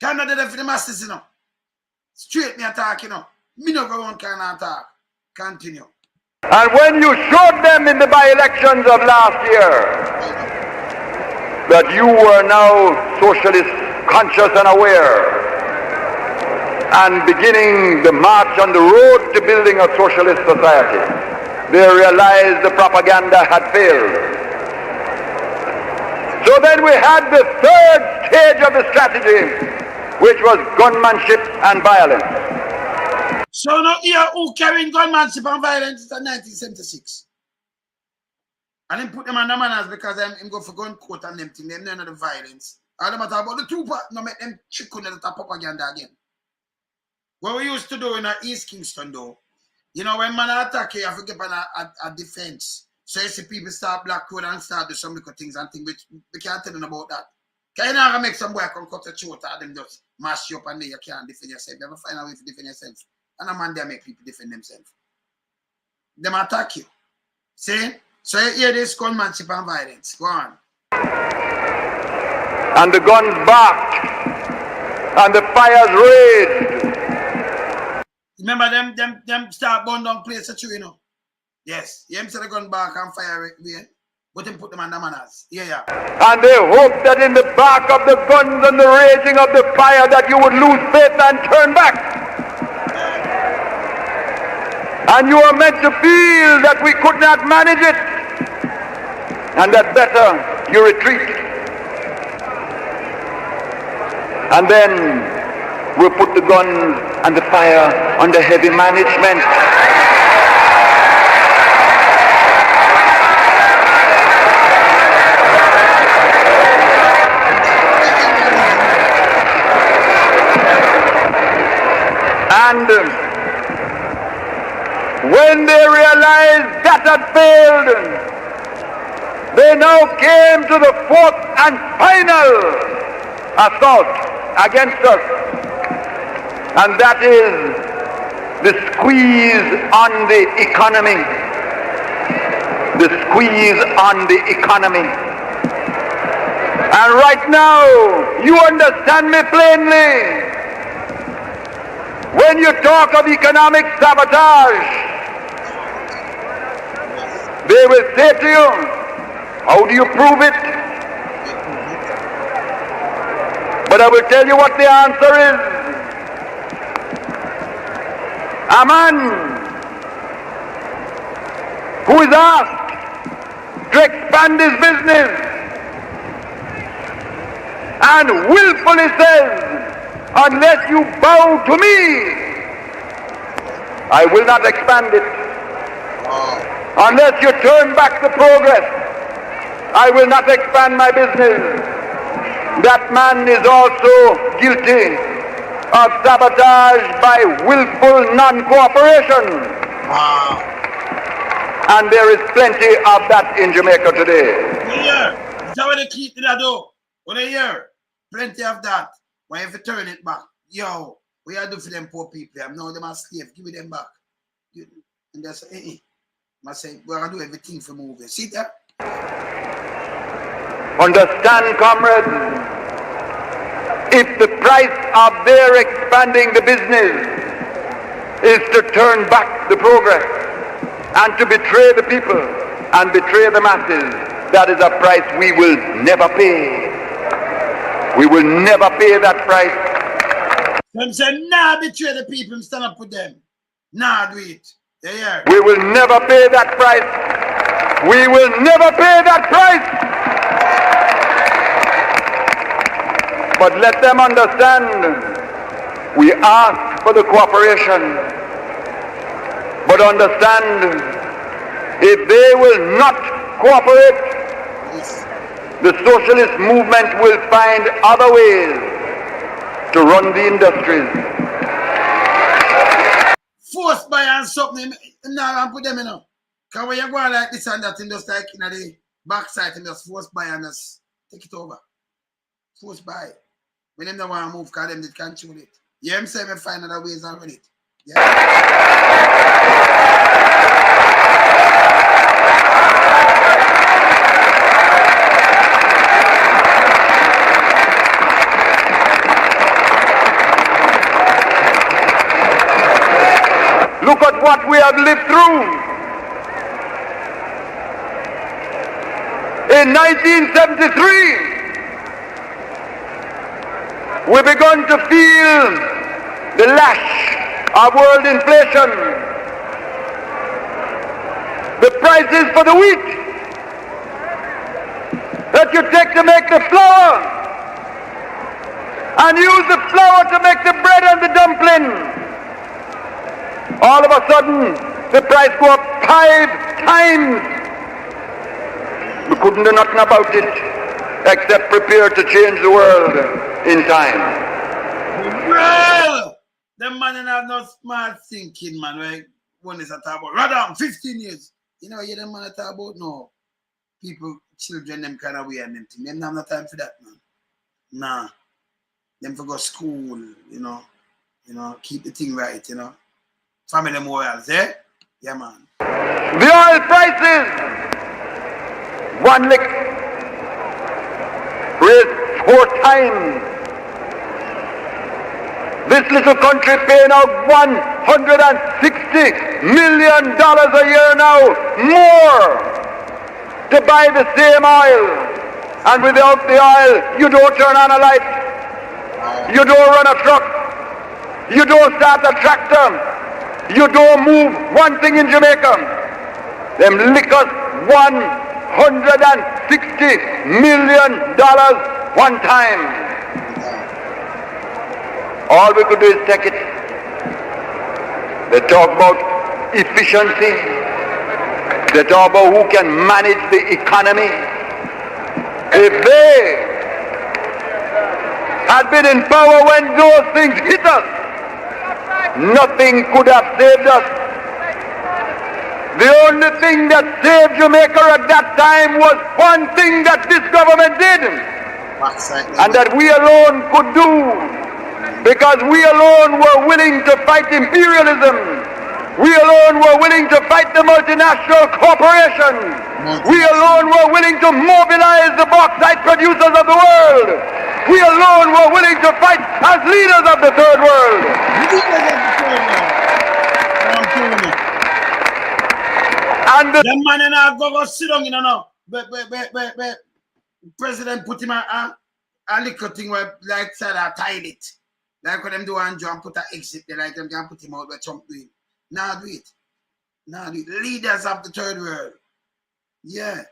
[SPEAKER 1] Can't do that for the masses, you know. Straight me attack, you know. Me no go on kind of attack. Continue.
[SPEAKER 3] And when you showed them in the by-elections of last year that you were now socialist conscious and aware and beginning the march on the road to building a socialist society, they realized the propaganda had failed. So then we had the third stage of the strategy, which was gunmanship and violence.
[SPEAKER 1] So now here who carrying gunmanship and violence is in 1976. And then put them on the manners because I'm go for gun court and them thing, them none of the violence. All the matter about the two part, no make them chicken at the propaganda again. What we used to do in East Kingston though, you know, when man attack you have to get on a defense. So you see people start black code and start do some little things and things which we can't tell them about that. Can you not make some boy come cut a throat and them just mash you up and then you can't defend yourself. You have to find a way to defend yourself. And a man there make people defend themselves. Them attack you. See? So you hear this gunmanship and violence. Go on.
[SPEAKER 3] And the guns barked. And the fires raged.
[SPEAKER 1] Remember them start burn down places too, you know. Yes. You see the gun bark and fire again. But them put them on the manners. Yeah.
[SPEAKER 3] And they hoped that in the bark of the guns and the raging of the fire that you would lose faith and turn back. And you were meant to feel that we could not manage it. And that better you retreat. And then we put the guns and the fire under heavy management. And when they realized that had failed, they now came to the fourth and final assault against us. And that is the squeeze on the economy. The squeeze on the economy. And right now, you understand me plainly. When you talk of economic sabotage, they will say to you, how do you prove it? But I will tell you what the answer is. A man who is asked to expand his business and willfully says, unless you bow to me, I will not expand it. Unless you turn back the progress, I will not expand my business. that man is also guilty of sabotage by willful non-cooperation. And there is plenty of that in Jamaica today.
[SPEAKER 1] Yeah, that's how they keep it though. What they hear? Plenty of that. Why if you turn it back? Yo, what you do for them poor people? I'm now them are slaves. Give me them back. And they say, I say, we're gonna do everything for moving. See that?
[SPEAKER 3] Understand, comrades, if the price of their expanding the business is to turn back the progress and to betray the people and betray the masses, that is a price we will never pay. We will never pay that price.
[SPEAKER 1] Them say, nah, betray the people, stand up with them. Nah, do it. Yeah.
[SPEAKER 3] We will never pay that price. We will never pay that price. But let them understand, we ask for the cooperation. But understand, if they will not cooperate, the socialist movement will find other ways to run the industries.
[SPEAKER 1] Force buy and something, now put them in. Because when you go like this and that, just like in the backside, and just force buy and just take it over. Force buy. When them don't want to move, because them did control it. You I'm saying, find other ways to run it. Yeah.
[SPEAKER 3] Look at what we have lived through. In 1973, we begun to feel the lash of world inflation. The prices for the wheat that you take to make the flour and use the flour to make the bread and the dumpling. All of a sudden, the price go up 5 times. We couldn't do nothing about it except prepare to change the world in time.
[SPEAKER 1] Well, the man have no smart thinking, man, right? One is a talk about, rather 15 years. You know, you the man talk about no. People, children, them kind of way and them thing. Them have no time for that, man. Nah. Them for go school, you know, keep the thing right, you know. Family morals, eh? Yeah, man.
[SPEAKER 3] The oil prices, one lick, raised 4 times. This little country paying out $160 million a year now, more, to buy the same oil. And without the oil, you don't turn on a light, you don't run a truck, you don't start a tractor, you don't move one thing in Jamaica. Them lick us $160 million one time. All we could do is take it. They talk about efficiency. They talk about who can manage the economy. If they had been in power when those things hit us, nothing could have saved us. The only thing that saved Jamaica at that time was one thing that this government did, and that we alone could do, because we alone were willing to fight imperialism. We alone were willing to fight the multinational corporations. We alone were willing to mobilize the bauxite producers of the world. We alone were willing to fight as leaders of the third world. And the
[SPEAKER 1] man and I go sit down, you know. But President put him a little thing where like said I tied it. Like when them do and John put an exit there, like them can put him out where Trump do it. Now do it. Now do it. Leaders of the third world. Yeah.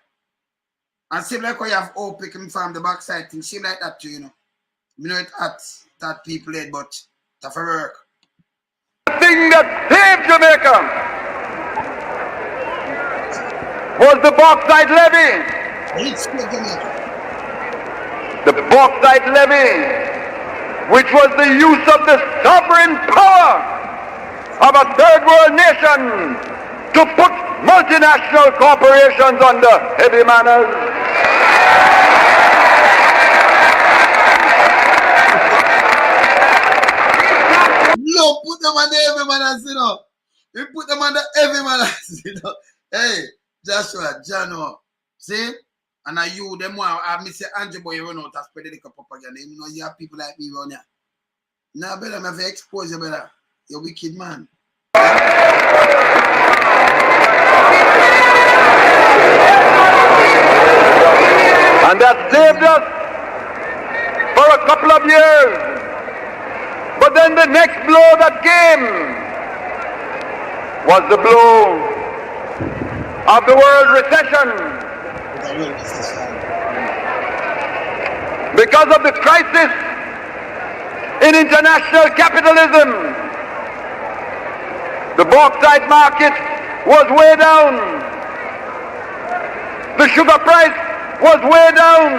[SPEAKER 1] And seem like when you have OPEC and from the backside thing, seem like that too, you know. You know it hot that people head, but it's for work.
[SPEAKER 3] The thing that saved Jamaica was the bauxite levy. the bauxite levy, which was the use of the sovereign power of a third world nation to put multinational corporations under heavy manners.
[SPEAKER 1] No, put them under heavy manners, you know. We put them under heavy manners, you know. Hey, Joshua, Jano, see? And I you them one, I miss Andrew boy run out and spread the propaganda. You know, you have people like me around here. Now, better have to expose you, better. You're a wicked man.
[SPEAKER 3] And that saved us for a couple of years. But then the next blow that came was the blow of the world recession. Because of the crisis in international capitalism, the bauxite market was way down. The sugar price was way down.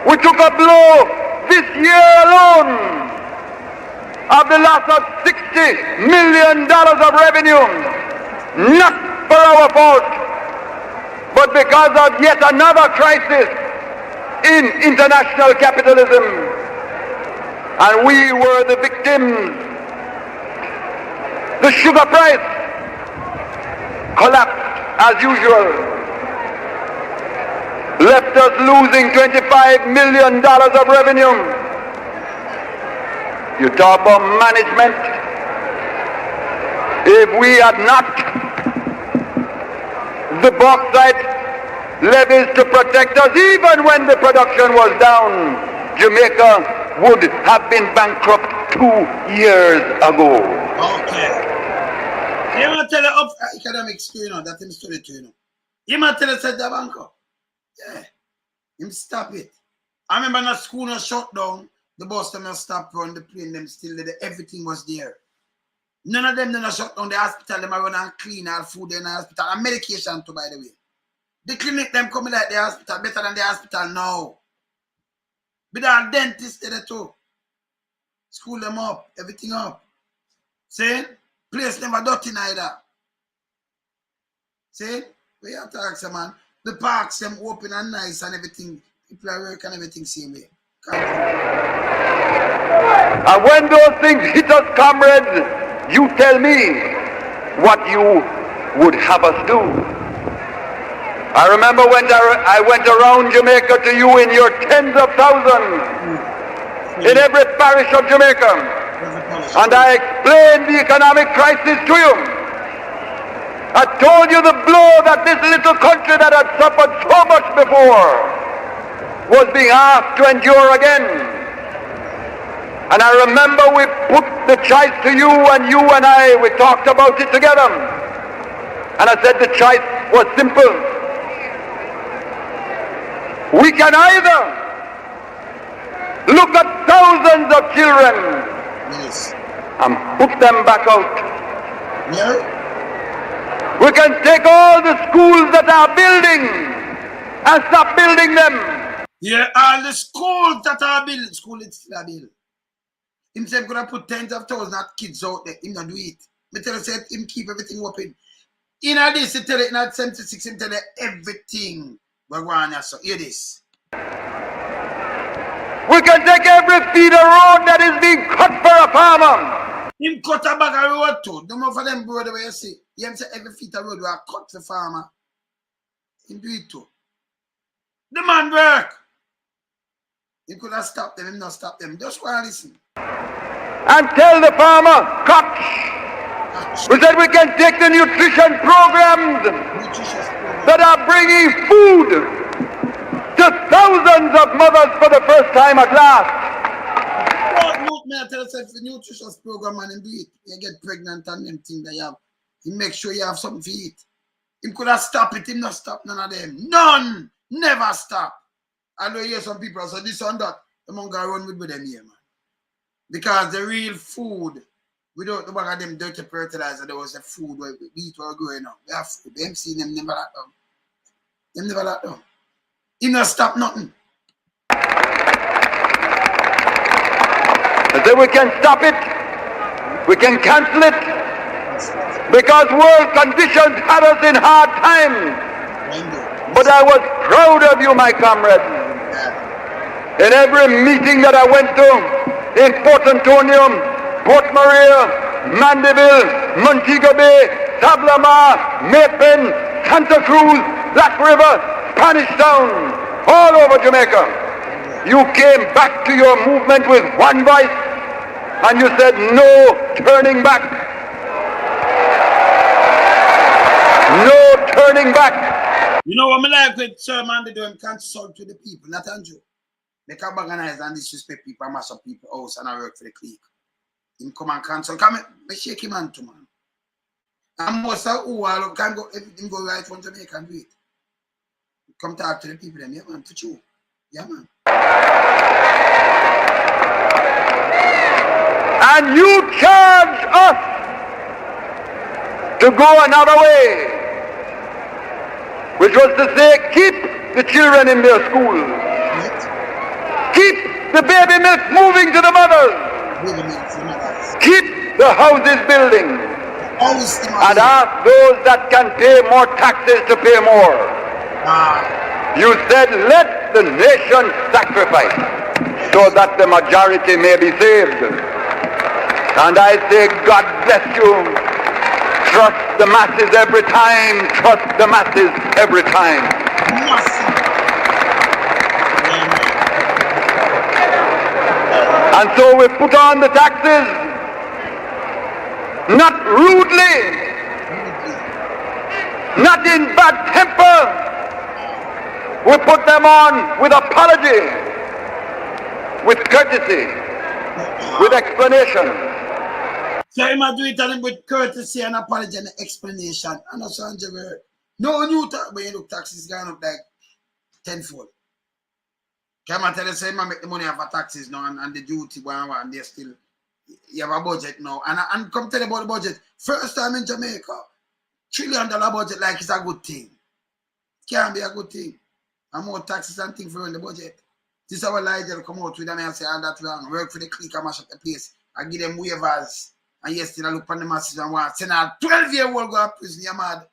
[SPEAKER 3] We took a blow this year alone of the loss of $60 million of revenue, not for our fault, but because of yet another crisis in international capitalism. And we were the victims. The sugar price collapsed as usual, left us losing $25 million of revenue. You talk about management. If we had not the bauxite levies to protect us, even when the production was down, Jamaica would have been bankrupt 2 years ago.
[SPEAKER 1] Okay. You want to tell you of academics, you know, that him study to, you know. You want to tell you said the banko. Yeah. Him stop it. I remember when the school was shut down, the bus them stop run, the plane them still there, everything was there. None of them didn't shut down the hospital, them run and clean all food in the hospital, and medication too, by the way. The clinic them coming like the hospital, better than the hospital now. With our dentist there too. School them up, everything up. See? Place never dirty neither. See? We have to ask them, man. The parks them open and nice and everything. People are working and everything same way.
[SPEAKER 3] And when those things hit us, comrades, you tell me what you would have us do. I remember when I went around Jamaica to you in your tens of thousands, in every parish of Jamaica, and I explained the economic crisis to you. I told you the blow that this little country that had suffered so much before was being asked to endure again. And I remember we put the choice to you, and I, we talked about it together. And I said the choice was simple. We can either look at thousands of children and put them back out.
[SPEAKER 1] Yeah.
[SPEAKER 3] We can take all the schools that are building and stop building them.
[SPEAKER 1] Yeah, all the schools that are building, school it's still a build. Himself gonna put tens of thousands of kids out there. Him not do it. Me tell you, say him keep everything open. In this, he tell it in 76, him tell you everything. We're going to so hear this.
[SPEAKER 3] We can take every feeder road that is being cut for a farmer.
[SPEAKER 1] Him cut a bag of road too. Don't know for them road where you see. Him say every feeder road we are cut for farmer. Him do it too. The man work. He could have stopped them, him not stop them. Just want to listen.
[SPEAKER 3] And tell the farmer, catch. We said we can take the nutrition programs that are bringing food to thousands of mothers for the first time at last.
[SPEAKER 1] Look, me I tell you, the nutritious program and him do it. You get pregnant and them thing that you have. He make sure you have something to eat. Him could have stopped it, him not stop none of them. None! Never stop. I know you hear some people say this and that. The man go run with them here, man. Because the real food, without the bag of them dirty fertilizer, there was a food where we eat or growing up. We have food. Them see them never let down. Them never let down. He not stop nothing.
[SPEAKER 3] I said we can stop it, we can cancel it, because world conditions had us in hard times. But I was proud of you, my comrades. In every meeting that I went to, in Port Antonio, Port Maria, Mandeville, Montego Bay, Sablama, Mapen, Santa Cruz, Black River, Spanish Town, all over Jamaica, you came back to your movement with one voice, and you said no turning back. No turning back.
[SPEAKER 1] You know what I like with Sir Manley do? Him consult with the people, not Andrew. They can organize and disrespect people and mash up people's house and I work for the clique. Him come and cancel. Come me shake him hand to man. And most of who all can go if him go right from Jamaica and do it. Come talk to the people them, yeah man, to you. Yeah man.
[SPEAKER 3] And you charge us to go another way, which was to say keep the children in their schools. Keep the baby milk moving to the mothers. Keep the houses building. And ask those that can pay more taxes to pay more. You said let the nation sacrifice so that the majority may be saved. And I say God bless you. Trust the masses every time. Trust the masses every time. And so we put on the taxes, not rudely, not in bad temper. We put them on with apology, with courtesy, with explanation.
[SPEAKER 1] So he might do it with courtesy and apology and explanation. And that's what no new tax, but you look, taxes gone up like tenfold. Can I tell you, say, I make the money off of taxes now and the duty one and they still, you have a budget now. And come tell you about the budget. First time in Jamaica, $1 trillion budget like it's a good thing. Can't be a good thing. And more taxes and things for in the budget. This is our lie they'll come out with them and say, all that wrong. Work for the clique and mash up the place. I give them waivers. And yes, still I look on the masses and want send a 12-year-old go to prison. You're mad.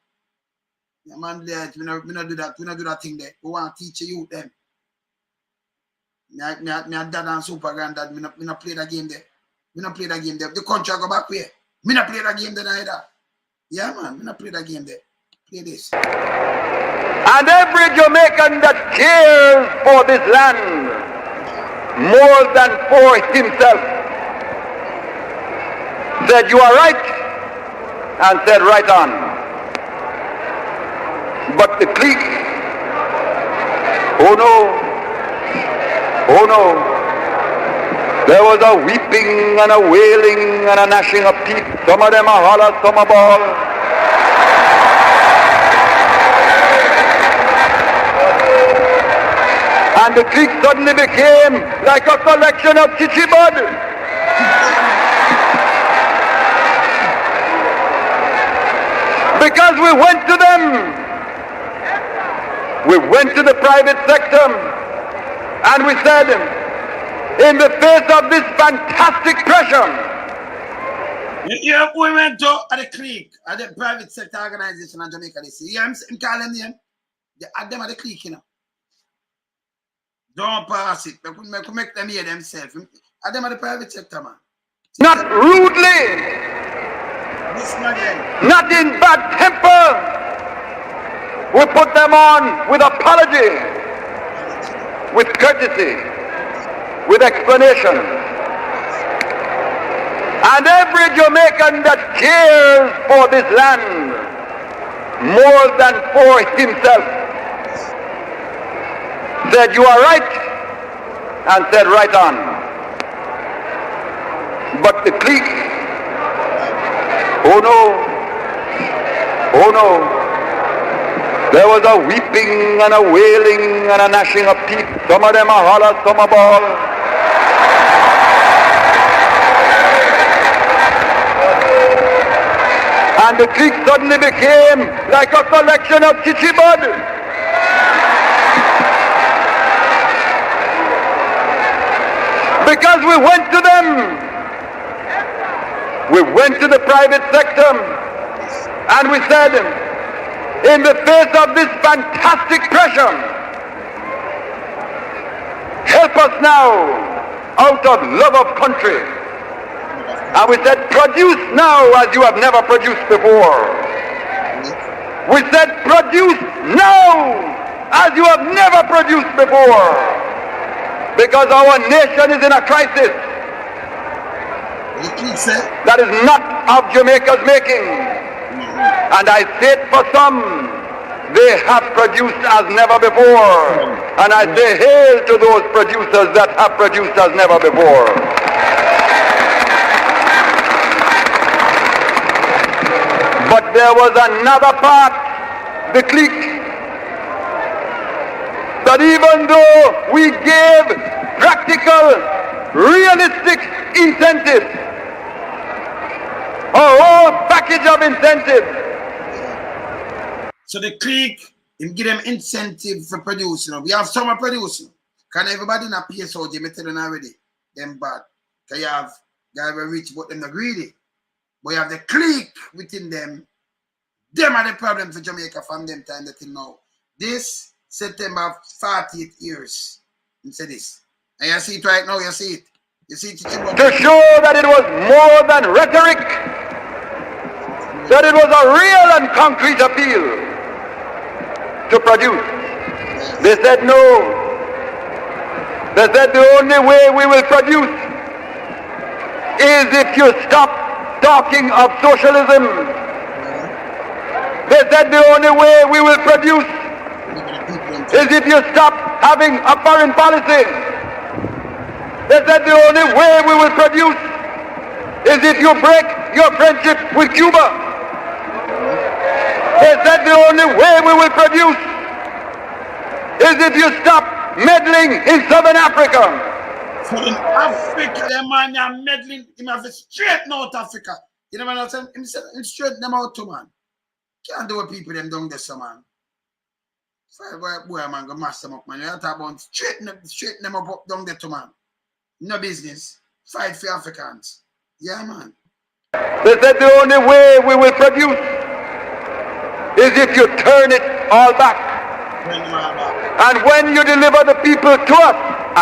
[SPEAKER 1] You're mad there. We not do that. We not do that thing there. We want to teach you them. Me dad and super granddad, me not play that game there. Me not play that game there. The country go back where? Me not play that game there either. Yeah man, me not play that game there. Play this.
[SPEAKER 3] And every Jamaican that cares for this land more than for himself said you are right and said right on. But the clique, oh no. Oh no, there was a weeping and a wailing and a gnashing of teeth. Some of them are holler, some are bawl. And the clique suddenly became like a collection of chichibud. Because we went to them. We went to the private sector. And we said, in the face of this fantastic pressure.
[SPEAKER 1] Yeah, we went to the clique, at the private sector organization in Jamaica. They say, yeah, I'm calling them name. They add them at the clique, you know. Don't pass it. We could make them hear themselves. Add them at the private sector, man.
[SPEAKER 3] Not rudely. Not in bad temper. We put them on with apology, with courtesy, with explanation. And every Jamaican that cares for this land more than for himself said you are right and said right on. But the clique, oh no, oh no. There was a weeping and a wailing and a gnashing of teeth. Some of them are holler, some are bawl. And the clique suddenly became like a collection of chichibud. Because we went to them. We went to the private sector and we said, in the face of this fantastic pressure, help us now out of love of country. And we said, produce now as you have never produced before. We said, produce now as you have never produced before. Because our nation is in a crisis that is not of Jamaica's making. And I say it for some, they have produced as never before. And I say hail to those producers that have produced as never before. But there was another part, the clique, that even though we gave practical, realistic incentives, a whole package of incentives.
[SPEAKER 1] So the clique, him give them incentive for producing. We have summer producing. Can everybody in a PSOJ, me tell you already, them bad. Can you have guys who are rich but them not greedy. But you have the clique within them. Them are the problem for Jamaica from them time that till now. This September 48 years. You see this. And you see it right now, you see it. You see it.
[SPEAKER 3] To show that it was more than rhetoric, that it was a real and concrete appeal to produce. They said no. They said the only way we will produce is if you stop talking of socialism. They said the only way we will produce is if you stop having a foreign policy. They said the only way we will produce is if you break your friendship with Cuba. They said the only way we will produce is if you stop meddling in Southern Africa.
[SPEAKER 1] Southern Africa, the man are meddling, him have to straighten out Africa. You know what I'm saying? Him straighten them out too, man. Can't do what people them down there, so man. Boy, man, go mash them up, man. You have to talk about straighten them up down there too, man. No business. Fight for Africans. Yeah, man.
[SPEAKER 3] They said the only way we will produce is if you turn it all back. And when you deliver the people to us,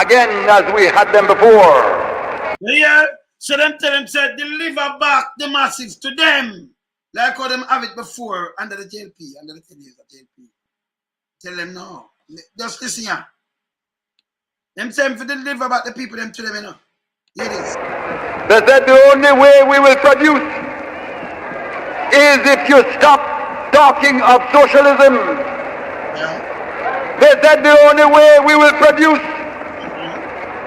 [SPEAKER 3] again as we had them before.
[SPEAKER 1] Yeah, so them tell them, say, deliver back the masses to them. Like how them have it before under the JLP, under the 10 years of JLP. Tell them no. Just listen here. Them say for deliver back the people them to them, you know. Hear this.
[SPEAKER 3] They said the only way we will produce is if you stop talking of socialism.
[SPEAKER 1] Yeah.
[SPEAKER 3] They said the only way we will produce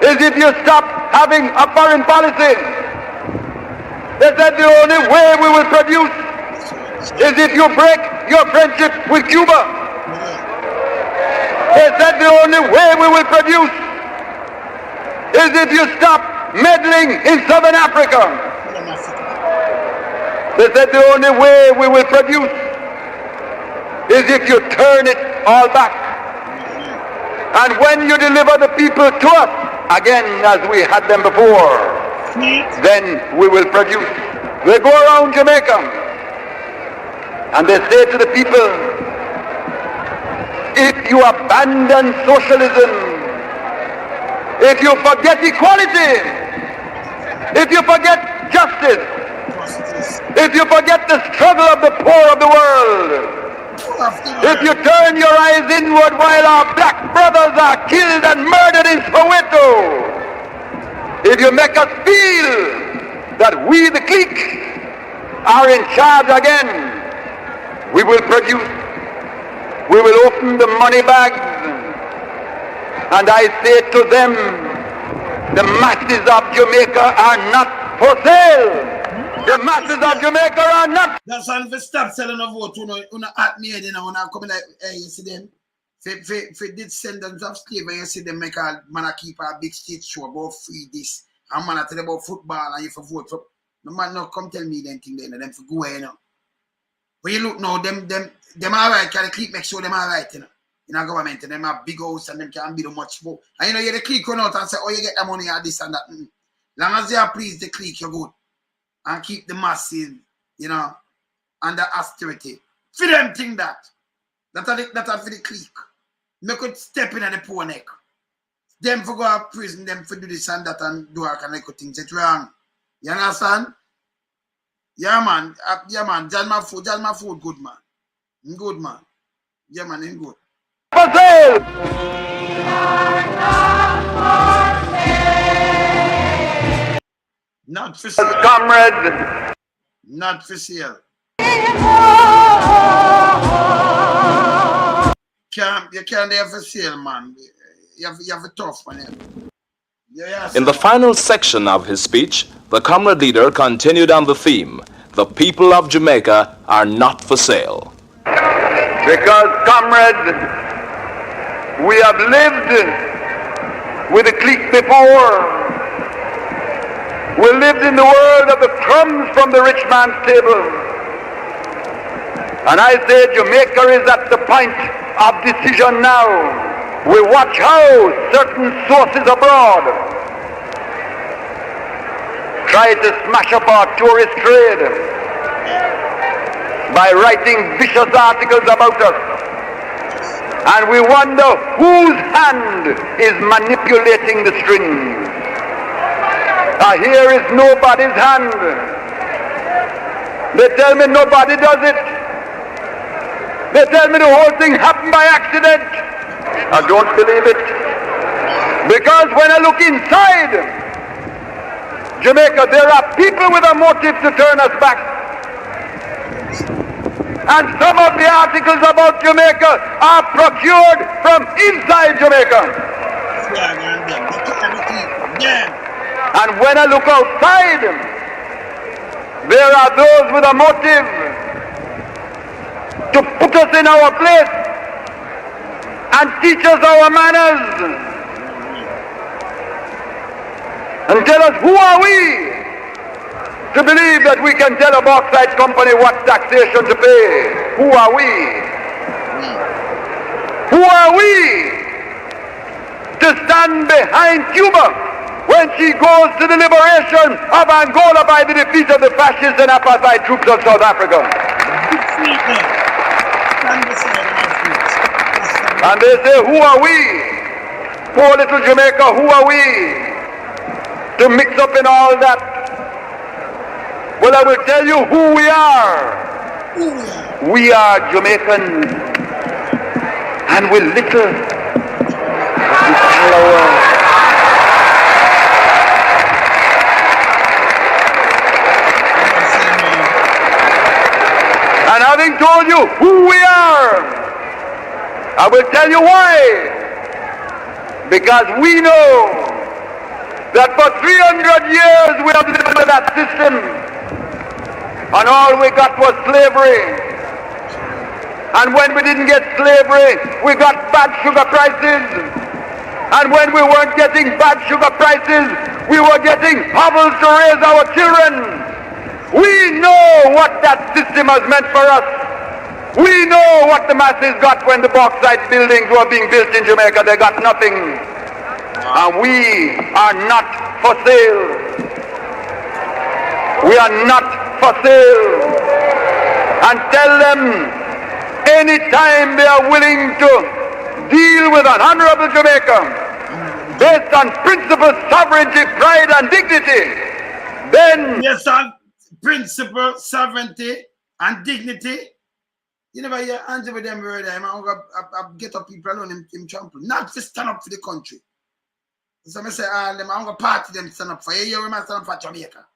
[SPEAKER 3] is if you stop having a foreign policy. They said the only way we will produce is if you break your friendship with Cuba. They said the only way we will produce is if you stop meddling in Southern Africa. They said the only way we will produce is if you turn it all back. And when you deliver the people to us, again as we had them before, then we will produce. They go around Jamaica and they say to the people, if you abandon socialism, if you forget equality, if you forget justice, if you forget the struggle of the poor of the world, if you turn your eyes inward while our black brothers are killed and murdered in Soweto, if you make us feel that we, the clique, are in charge again, we will produce, we will open the money bags, and I say to them, the masses of Jamaica are not for sale. The masses of Jamaica are not.
[SPEAKER 1] That's why if you stop selling a vote, you know, at me, you know, when I come like, hey, you see them, if descendants of slavery, you see them make a man keep a big stage show about free this, and man tell about football, and if you vote for, no man no come tell me them thing there, them for go away, you know. But you look now, them all right, can the clique make sure them all right, you know. in a government and them have big house and them can build much more. And you know, you the clique run out and say, oh, you get the money or this and that. Long as you please the clique, you're good. And keep the masses, you know, under austerity. For them think that. That are for the clique. Make it step in at the poor neck. Them for go to prison, them for do this and that and do all kind of things. It's wrong. You understand? Yeah, man. Yeah, man. John my food, good man. Good man. Yeah, man, in good.
[SPEAKER 3] For sale!
[SPEAKER 1] Not for sale.
[SPEAKER 3] Comrades.
[SPEAKER 1] Not for sale. You can't have for sale, man. You have a tough one. Yeah.
[SPEAKER 2] In the final section of his speech, the comrade leader continued on the theme, the people of Jamaica are not for sale.
[SPEAKER 3] Because, comrades, we have lived with the clique before. We lived in the world of the crumbs from the rich man's table. And I say Jamaica is at the point of decision now. We watch how certain sources abroad try to smash up our tourist trade by writing vicious articles about us. And we wonder whose hand is manipulating the strings. Here is nobody's hand. They tell me nobody does it. They tell me the whole thing happened by accident. I don't believe it. Because when I look inside Jamaica, there are people with a motive to turn us back. And some of the articles about Jamaica are procured from inside Jamaica. And when I look outside, there are those with a motive to put us in our place and teach us our manners and tell us who are we to believe that we can tell a bauxite company what taxation to pay. Who are we? Who are we to stand behind Cuba when she goes to the liberation of Angola by the defeat of the fascist and apartheid troops of South Africa? And they say, who are we? Poor little Jamaica, who are we to mix up in all that? Well, I will tell you who we are. We are Jamaicans. And with little power. And having told you who we are, I will tell you why. Because we know that for 300 years we have lived under that system, and all we got was slavery. And when we didn't get slavery, we got bad sugar prices. And when we weren't getting bad sugar prices, we were getting hovels to raise our children. We know what that system has meant for us. We know what the masses got when the bauxite buildings were being built in Jamaica. They got nothing. And we are not for sale. We are not for sale. And tell them anytime they are willing to deal with an honorable Jamaica based on principle, sovereignty, pride and dignity, then...
[SPEAKER 1] Yes, on principle, sovereignty and dignity. You never hear Andrew with them word. I'm going to get up people alone him trample. Not to stand up for the country. So I say all them, I'm going to party them stand up for you. You must stand up for Jamaica.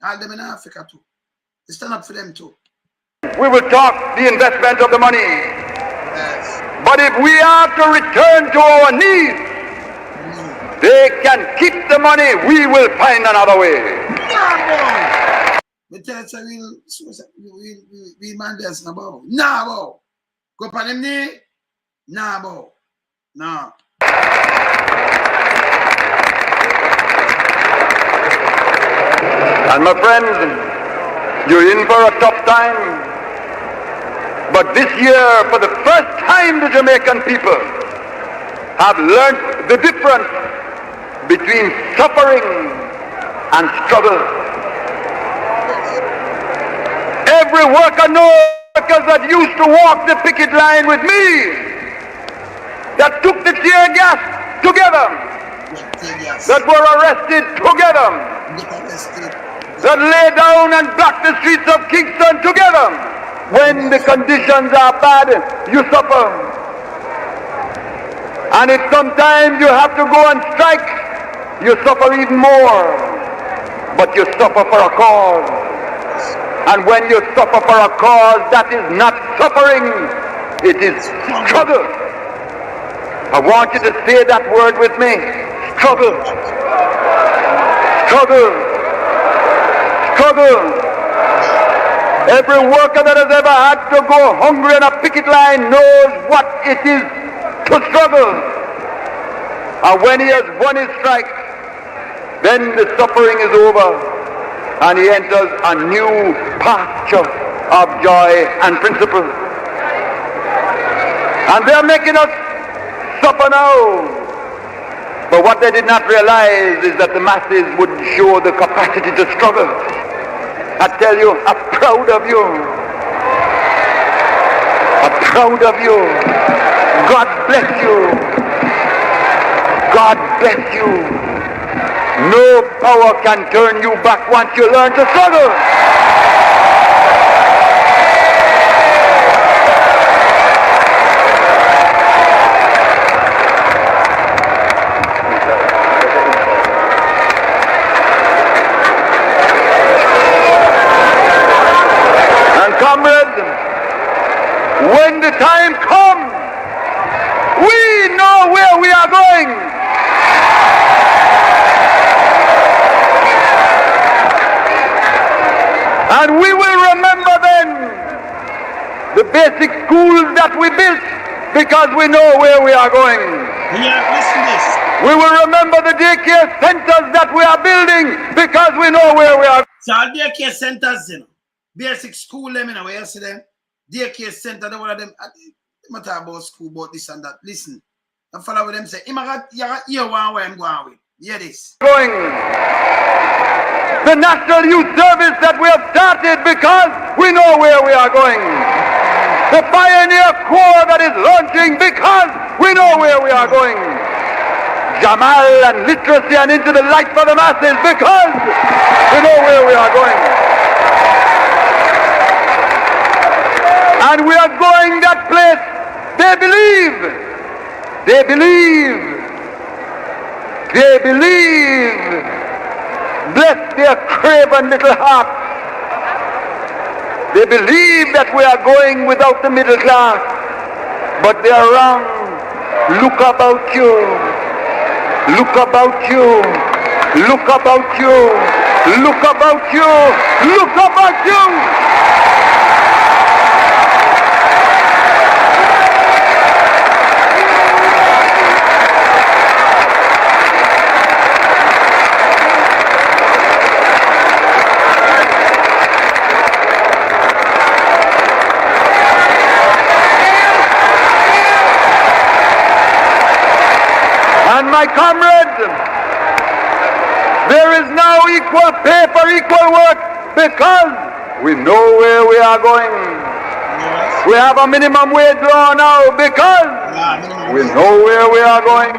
[SPEAKER 1] All them in Africa too. They stand up for them too.
[SPEAKER 3] We will talk the investment of the money.
[SPEAKER 1] Yes.
[SPEAKER 3] But if we are to return to our knees, they can keep the money. We will find another way.
[SPEAKER 1] We tell us we'll man this no bow. Nah bow. Go up on them knee. Nah bow. Nah.
[SPEAKER 3] And my friends, you're in for a tough time. But this year, for the first time the Jamaican people have learned the difference between suffering and struggle. Every worker knows workers that used to walk the picket line with me, that took the tear gas together, that were arrested together, that lay down and blocked the streets of Kingston together. When the conditions are bad, you suffer. And if sometimes you have to go on strike, you suffer even more. But you suffer for a cause. And when you suffer for a cause, that is not suffering, it is struggle. I want you to say that word with me. Struggle. Struggle. Struggle. Every worker that has ever had to go hungry on a picket line knows what it is to struggle. And when he has won his strike, then the suffering is over and he enters a new pasture of joy and principle. And they're making us suffer now. But what they did not realize is that the masses would show the capacity to struggle. I tell you, I'm proud of you. I'm proud of you. God bless you. God bless you. No power can turn you back once you learn to struggle. Comrades, when the time comes, we know where we are going. And we will remember then the basic schools that we built because we know where we are going.
[SPEAKER 1] Yeah, listen this.
[SPEAKER 3] We will remember the daycare centers that we are building because we know where we are.
[SPEAKER 1] So our daycare centers, you know. Basic school, them, you know, where you see them, daycare center, they one of them, they matter about school, about this and that. Listen, I follow with them say, you got here one way I'm going with. Hear this.
[SPEAKER 3] Going. The National Youth Service that we have started because we know where we are going. The Pioneer Corps that is launching because we know where we are going. Jamal and literacy and into the light for the masses because we know where we are going. And we are going that place. They believe. They believe. They believe. Bless their craven little hearts. They believe that we are going without the middle class. But they are wrong. Look about you. Look about you. Look about you. Look about you. Look about you. My comrades, there is now equal pay for equal work because we know where we are going. We have a minimum wage law now because we know where we are going.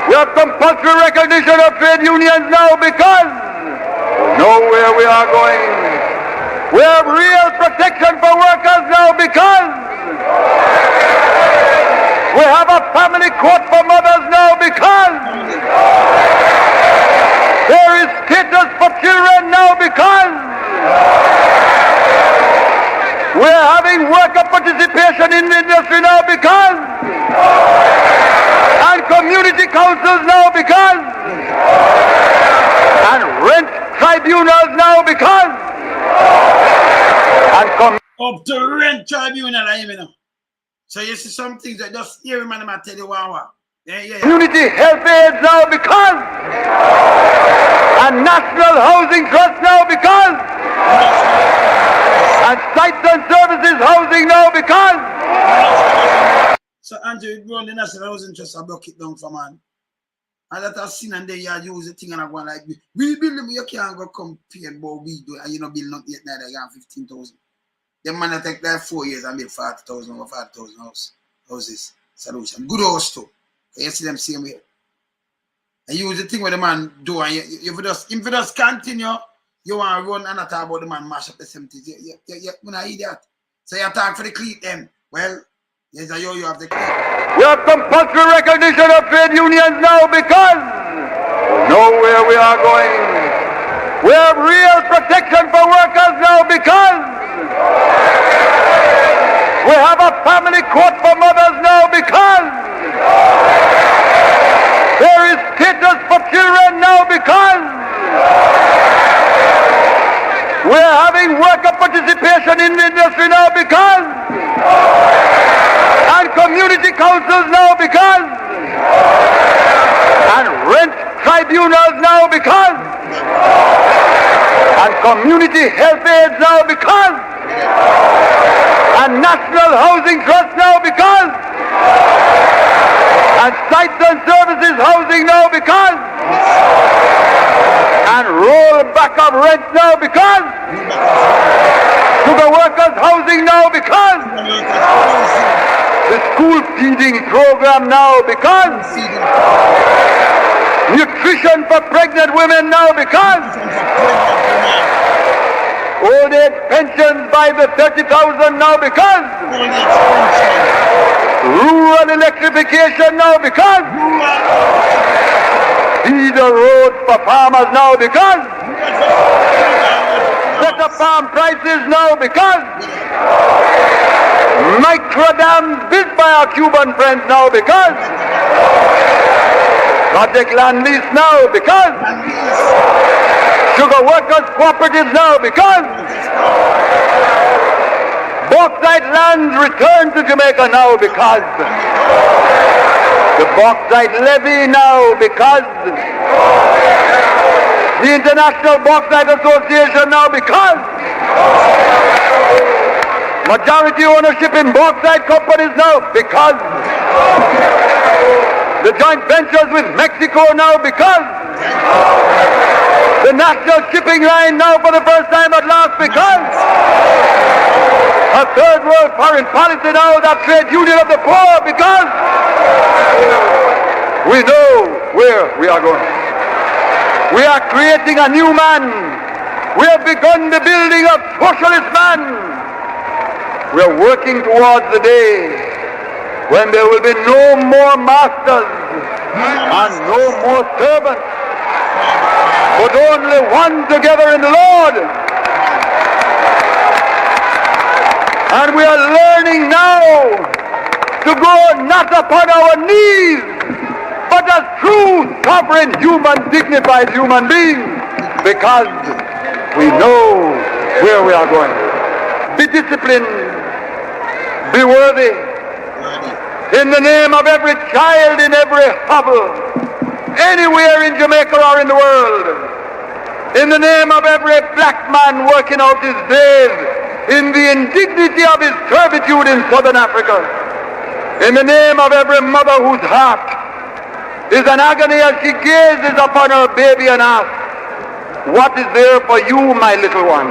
[SPEAKER 3] We have compulsory recognition of trade unions now because we know where we are going. We have real protection for workers now because we have a family court for mothers now because there is status for children now because we're having worker participation in the industry now because and community councils now because and rent tribunals now because and
[SPEAKER 1] up to rent tribunal, you know. So you see some things that just hear him and I tell you wow. Yeah.
[SPEAKER 3] Community health aids now because and National Housing Trust now because and Sites and Services Housing now because
[SPEAKER 1] So Andrew, you run the National Housing Trust and block it down for man. And that I've seen and then you use the thing and I go like, we build them, you can't go come pay but we do, and you know build not yet neither, you have 15,000. Them man that take like 4 years and make 40,000 or 40,000 houses. Solution. Good house too. You see them same way. And use the thing where the man do and if you just continue, you want to run and not talk about the man mash up the same things. You're not idiot. So you talk for the clique then. Well, yes, you have the clique.
[SPEAKER 3] We have compulsory recognition of trade unions now because we know where we are going. We have real protection for workers now because we have a family court for mothers now because there is status for children now because we're having worker participation in the industry now because and community councils now because and rent tribunals now because and community health aids now because and national housing trust now because and sites and services housing now because and rollback of rent now because sugar workers housing now because the school feeding program now because nutrition for pregnant women now because old age pensions by the 30,000 now because rural electrification now because feeder roads for farmers now because better farm prices now because microdams built by our Cuban friends now because project land lease now because sugar workers cooperatives now because bauxite lands returned to Jamaica now because the bauxite levy now because the International Bauxite Association now because majority ownership in bauxite companies now because the joint ventures with Mexico now because the national shipping line now for the first time at last because a third world foreign policy now, that trade union of the poor because we know where we are going. We are creating a new man. We have begun the building of socialist man. We are working towards the day when there will be no more masters and no more servants, but only one together in the Lord. And we are learning now to go not upon our knees, but as true, sovereign, human, dignified human beings, because we know where we are going. Be disciplined, be worthy, in the name of every child in every hovel, anywhere in Jamaica or in the world, in the name of every black man working out his days in the indignity of his servitude in southern Africa, in the name of every mother whose heart is an agony as she gazes upon her baby and asks, "What is there for you, my little one?"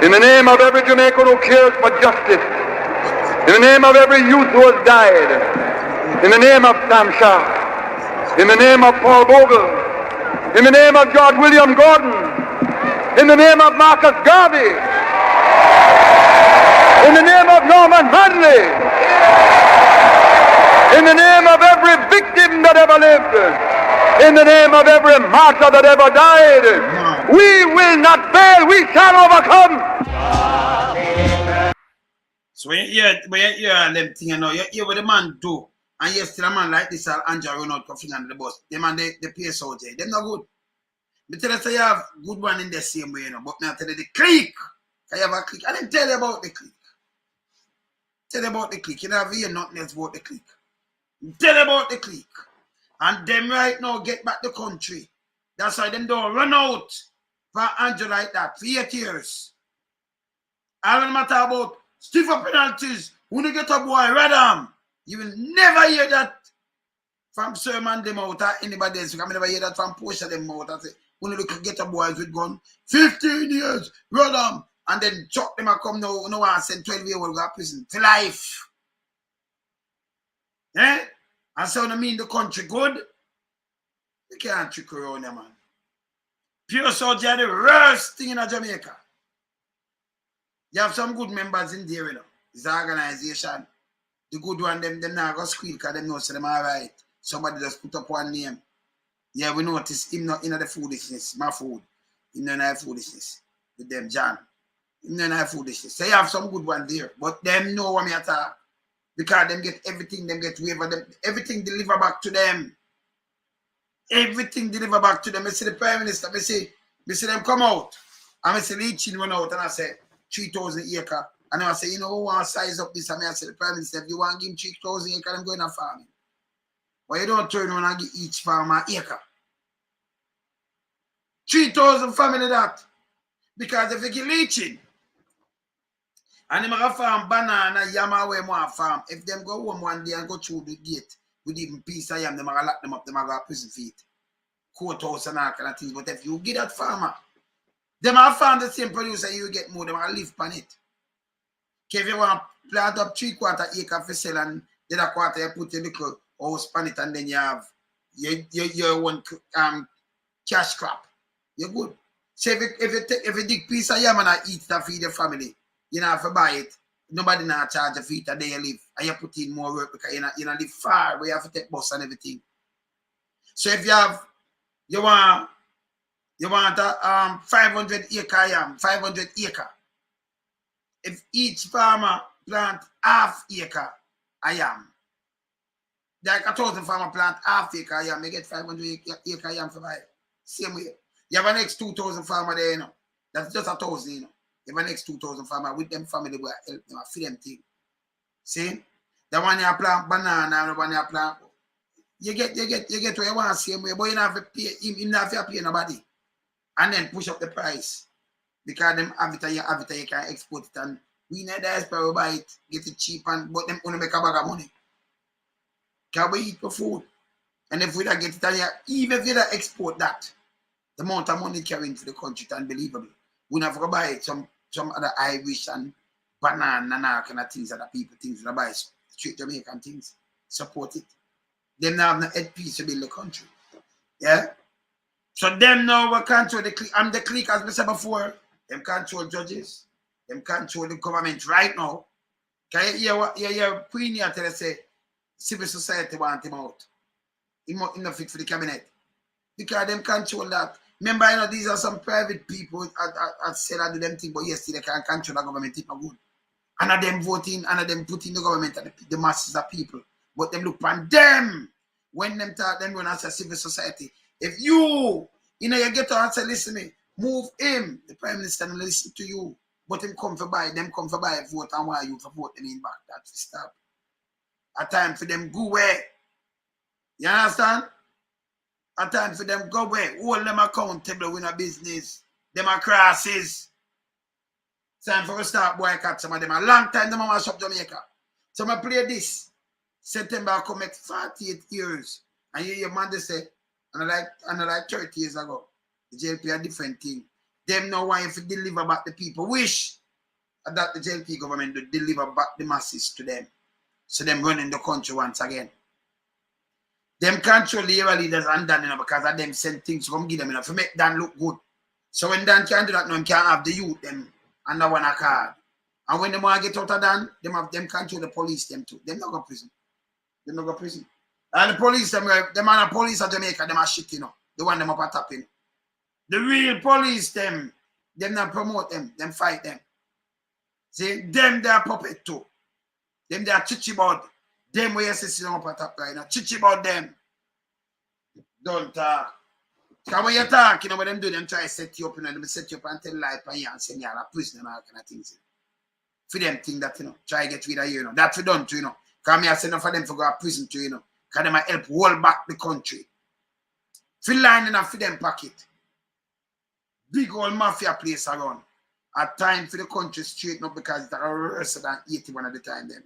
[SPEAKER 3] In the name of every Jamaican who cares for justice, in the name of every youth who has died, in the name of Sam Shah, in the name of Paul Bogle, in the name of George William Gordon, in the name of Marcus Garvey, in the name of Norman Manley, in the name of every victim that ever lived, in the name of every martyr that ever died, we will not fail, we shall overcome.
[SPEAKER 1] So when you hear them thing, you know, you hear what the man do, and you still a man like this, Andrew run out coughing under the bus. Them and the PSOJ, them not good. But tell us you have good one in the same way, you know, but now tell you the clique. I have a clique. I didn't tell you about the clique. Tell you about the clique. You don't hear nothing else about the clique. Tell you about the clique. And them right now get back the country. That's why them don't run out for Andrew like that for 8 years. I don't matter about stiffer penalties, When you get a boy, Radam, you will never hear that from Sermon them out or anybody else. You can never hear that from Portia them out. I say, when you look get a boys with gun, 15 years, Radam, and then chuck them and come no one send 12-year-old go to prison for life. Eh? And so I mean the country good. You can't trick around there, man. PSOJ are the worst thing in Jamaica. You have some good members in there, you know. It's an organization. The good one, them not go squeal because them know so them all right. Somebody just put up one name. Yeah, we notice him not in the foolishness, my food. Him not in the foolishness. With them, John. Him not in the foolishness. So you have some good one there. But them know what me at all. Because them get everything, them get waiver, them, everything deliver back to them. Everything deliver back to them. I see the Prime Minister, I see them come out. And I see Leachin run out and I say 3,000 acres. And I say, you know, who want to size up this? And I say, the Prime Minister, if you want to give him 3,000 acres, I'm going to farming. But you don't turn around and give each farmer an acre. 3,000 family that. Because if you get Leachin, and them have farm banana, yam away more farm. If them go home one day and go through the gate with even piece of yam, them are lock them up, them are go prison feet. Courthouse and all kind of things. But if you get that farmer, them have found the same producer, you get more, them are live on it. Okay, if you want to plant up 3/4 acre for sale and the other quarter you put a little house on it and then you have your own cash crop. You're good. So if you dig piece of yam and I eat that feed your family, you know, if you buy it, nobody not charge a fee that you live. And you put in more work because you know live far where you have to take bus and everything. So if you want a 500 acre yam, 500 acre. If each farmer plant half acre a yam, like 1,000 farmer plant half acre yam, you get 500 acre yam for buy. Same way. You have an next 2,000 farmer there, you know. That's just 1,000, you know. You have an next 2,000 farmer with them family will help them feed them thing. See? The one you plant banana and the one you plant, you get where you want same way, but you don't have to pay him not have to pay nobody. And then push up the price. Because them have it, you can export it and we need the diaspora buy it, get it cheap and but them only make a bag of money. Can we eat for food? And if we don't get it and even if you don't export that, the amount of money carrying to the country is unbelievable. We never go buy some other Irish and banana and all kind of things that people things that buy straight Jamaican things. Support it. Them now have no headpiece to build the country. Yeah? So them now will control the clique. I'm the clique, as I said before. Them control judges. Them control the government right now. Can you hear what your Premier tell us say civil society want him out? He's not fit for the cabinet. Because them control that. Remember, you know, these are some private people that said I do them thing, but yes, they can control the government. It's not good. And of them voting, and of them putting the government and the masses of people. But them look on them. When them talk, them run as a civil society. If you know, you get on and say, listen to me, move him. The Prime Minister will listen to you. But him come for buy, them come for buy vote and why you for vote them in back. That's the stop. A time for them go away. You understand? A time for them go away. Hold them accountable with a business. Them are crosses. Time for us start boycott some of them. A long time them mash up Jamaica. So I play this. September I come at 48 years. And you hear your man say, and I like 30 years ago. The JLP a different thing. Them now want to deliver back the people. Wish that the JLP government would deliver back the masses to them. So them running the country once again. Them control the era leaders and Dan, you know, because of them send things to come give them, you know, to make Dan look good. So when Dan can't do that, no one can't have the youth them under one card. And when they want to get out of Dan, them control the police them too. Them not go prison. Them not go prison. And the police, them are the police of Jamaica, them are shit, you know. They want them up at top, you know. The real police, them not promote them, them fight them. See, them they are puppet too. Them they are chichi about. Them where you see them up at top right now. Chichi about them. Don't talk. Because when you talk, you know what them do, them try to set you up, you know, them set you up and tell life and you and send you all a prison and all kind of things. For them think that, you know, try to get rid of you, you know. That's for done too, you know. Because me I say enough for them to go to prison too, you know. Because them help hold back the country. For lining up for them pocket. Big old mafia place around. At time for the country straighten up because it's worse than 81 at the time then.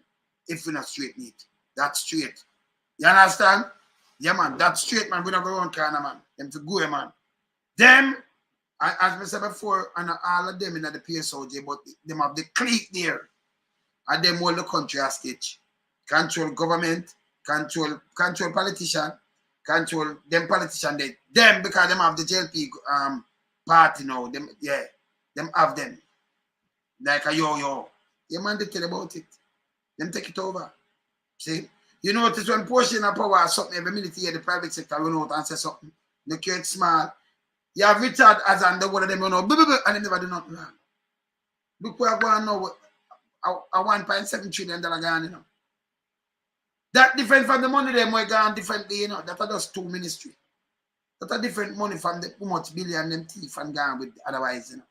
[SPEAKER 1] if we not straighten it. That's straight. You understand? Yeah, man. That's straight, man. We not go around corner, man. Them to go, man. Them, as I said before, and all of them in the PSOJ, but them have the clique there. And them hold the country hostage. Control government, control politician, control them politician. Them because them have the JLP party now. Them have them. Like a yo. Yeah, man, they tell about it. Them take it over. See? You notice when portion of power or something every minute here, the private sector run out and say something. They create small. You have Richard as and the one of them run out, and they never do nothing wrong. Look where I go and know a $1.7 trillion gone, you know. That different from the money them were gone differently, you know. That are just two ministry. That are different money from the how much billion them thief and gone with otherwise, you know.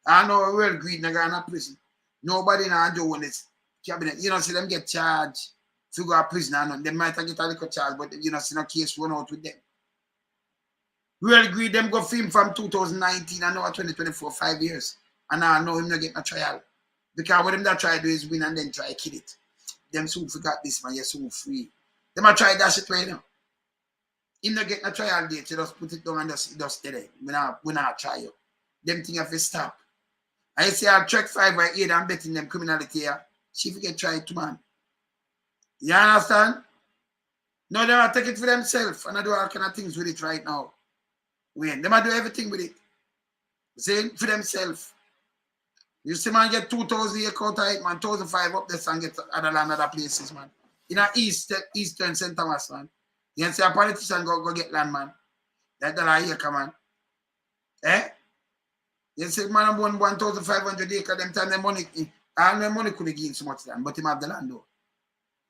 [SPEAKER 1] I know real greed na gone to prison. Nobody now do when it's cabinet. You know, see them get charged to go to prison and they might get a little charge, but you know, see no case run out with them. Real greed them go film from 2019 and now 2024, 5 years. And I know him not get no trial. Because what them that try to do is win and then try to kill it. Them soon forgot this man, you're soon free. Them a try that shit right now. Him not get no trial date, you just put it down and just stay there. We not try you. Them thing have to stop. I say I'll track 5 right here and betting them criminality here. See if you get tried to man. You understand? No, they will take it for themselves and I do all kind of things with it right now. When they might do everything with it. See, for themselves. You see, man, get 2,000 acre out of it, man, 1,500 up there and get other land, other places, man. In a Eastern St. Thomas, man. You can see a politician go get land, man. That acre, man. Eh? You see, man, 1,500 acre, them time the money, all the money couldn't gain so much land, but him have the land, though.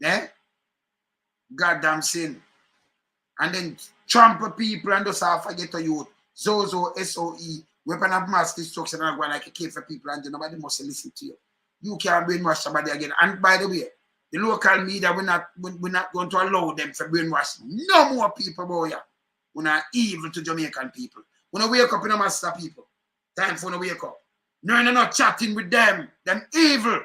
[SPEAKER 1] Eh? Goddamn sin. And then trample people and just have forget to youth. Zozo, SOE, weapon of mass destruction and go like a cave for people and nobody must listen to you. You can't brainwash somebody again. And by the way, the local media, we're not going to allow them for brainwash. No more people, boy. We're not evil to Jamaican people. When I wake up in a master people, time for when I wake up. No, you're not chatting with them. Them evil.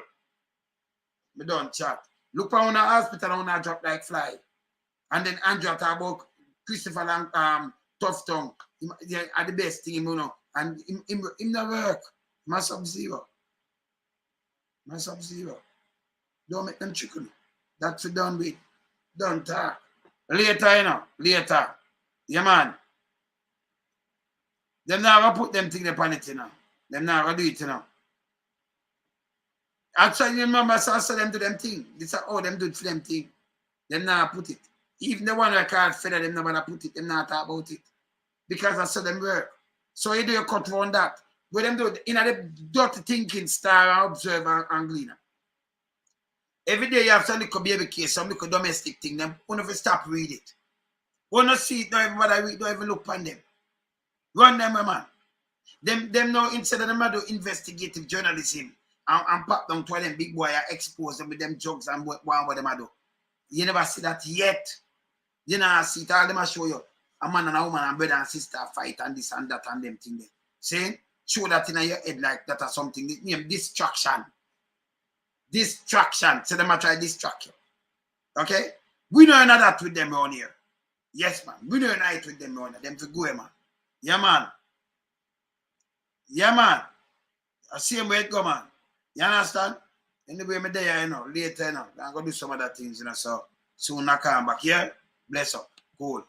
[SPEAKER 1] We don't chat. Look for one hospital and one drop like fly. And then Andrew talk about Christopher and Tough Tongue. They are the best thing, you know. And him not work. My sub-zero. My sub-zero. Don't make them chicken. That's done with. Don't talk. Later, you know. Later. Yeah, man. Them now going to put them thing upon it, you know. Them now going to do it, you know. Actually, remember, I saw them do them thing. This is how them do it for them thing. Them now put it. Even the one that called Feder, them not going to put it. Them not talk about it. Because I saw them work. So you do your cut on that. But them do in a dirty thinking star and observe and gleaner. Every day you have some little baby case, some little domestic thing. Them one of you stop read it. One of see it, don't everybody read, don't even look on them. Run them, man. Them now instead of them do investigative journalism and pop down to them big boy and expose them with them drugs and what them do. You never see that yet. You know, see it, all them I show you. A man and a woman and brother and sister fight and this and that and them thing there. See? Show that in your head like that or something. Name distraction. Distraction. So them a try distract you. Okay? We know that with them around here. Yes, man. We know it with them around here. Them to go, man. Yeah, man. Yeah, man. I see him where it go, man. You understand? Anyway, me there, you know, later, you know. I'm going to do some other things, you know, so soon I come back here. Bless up. Cool.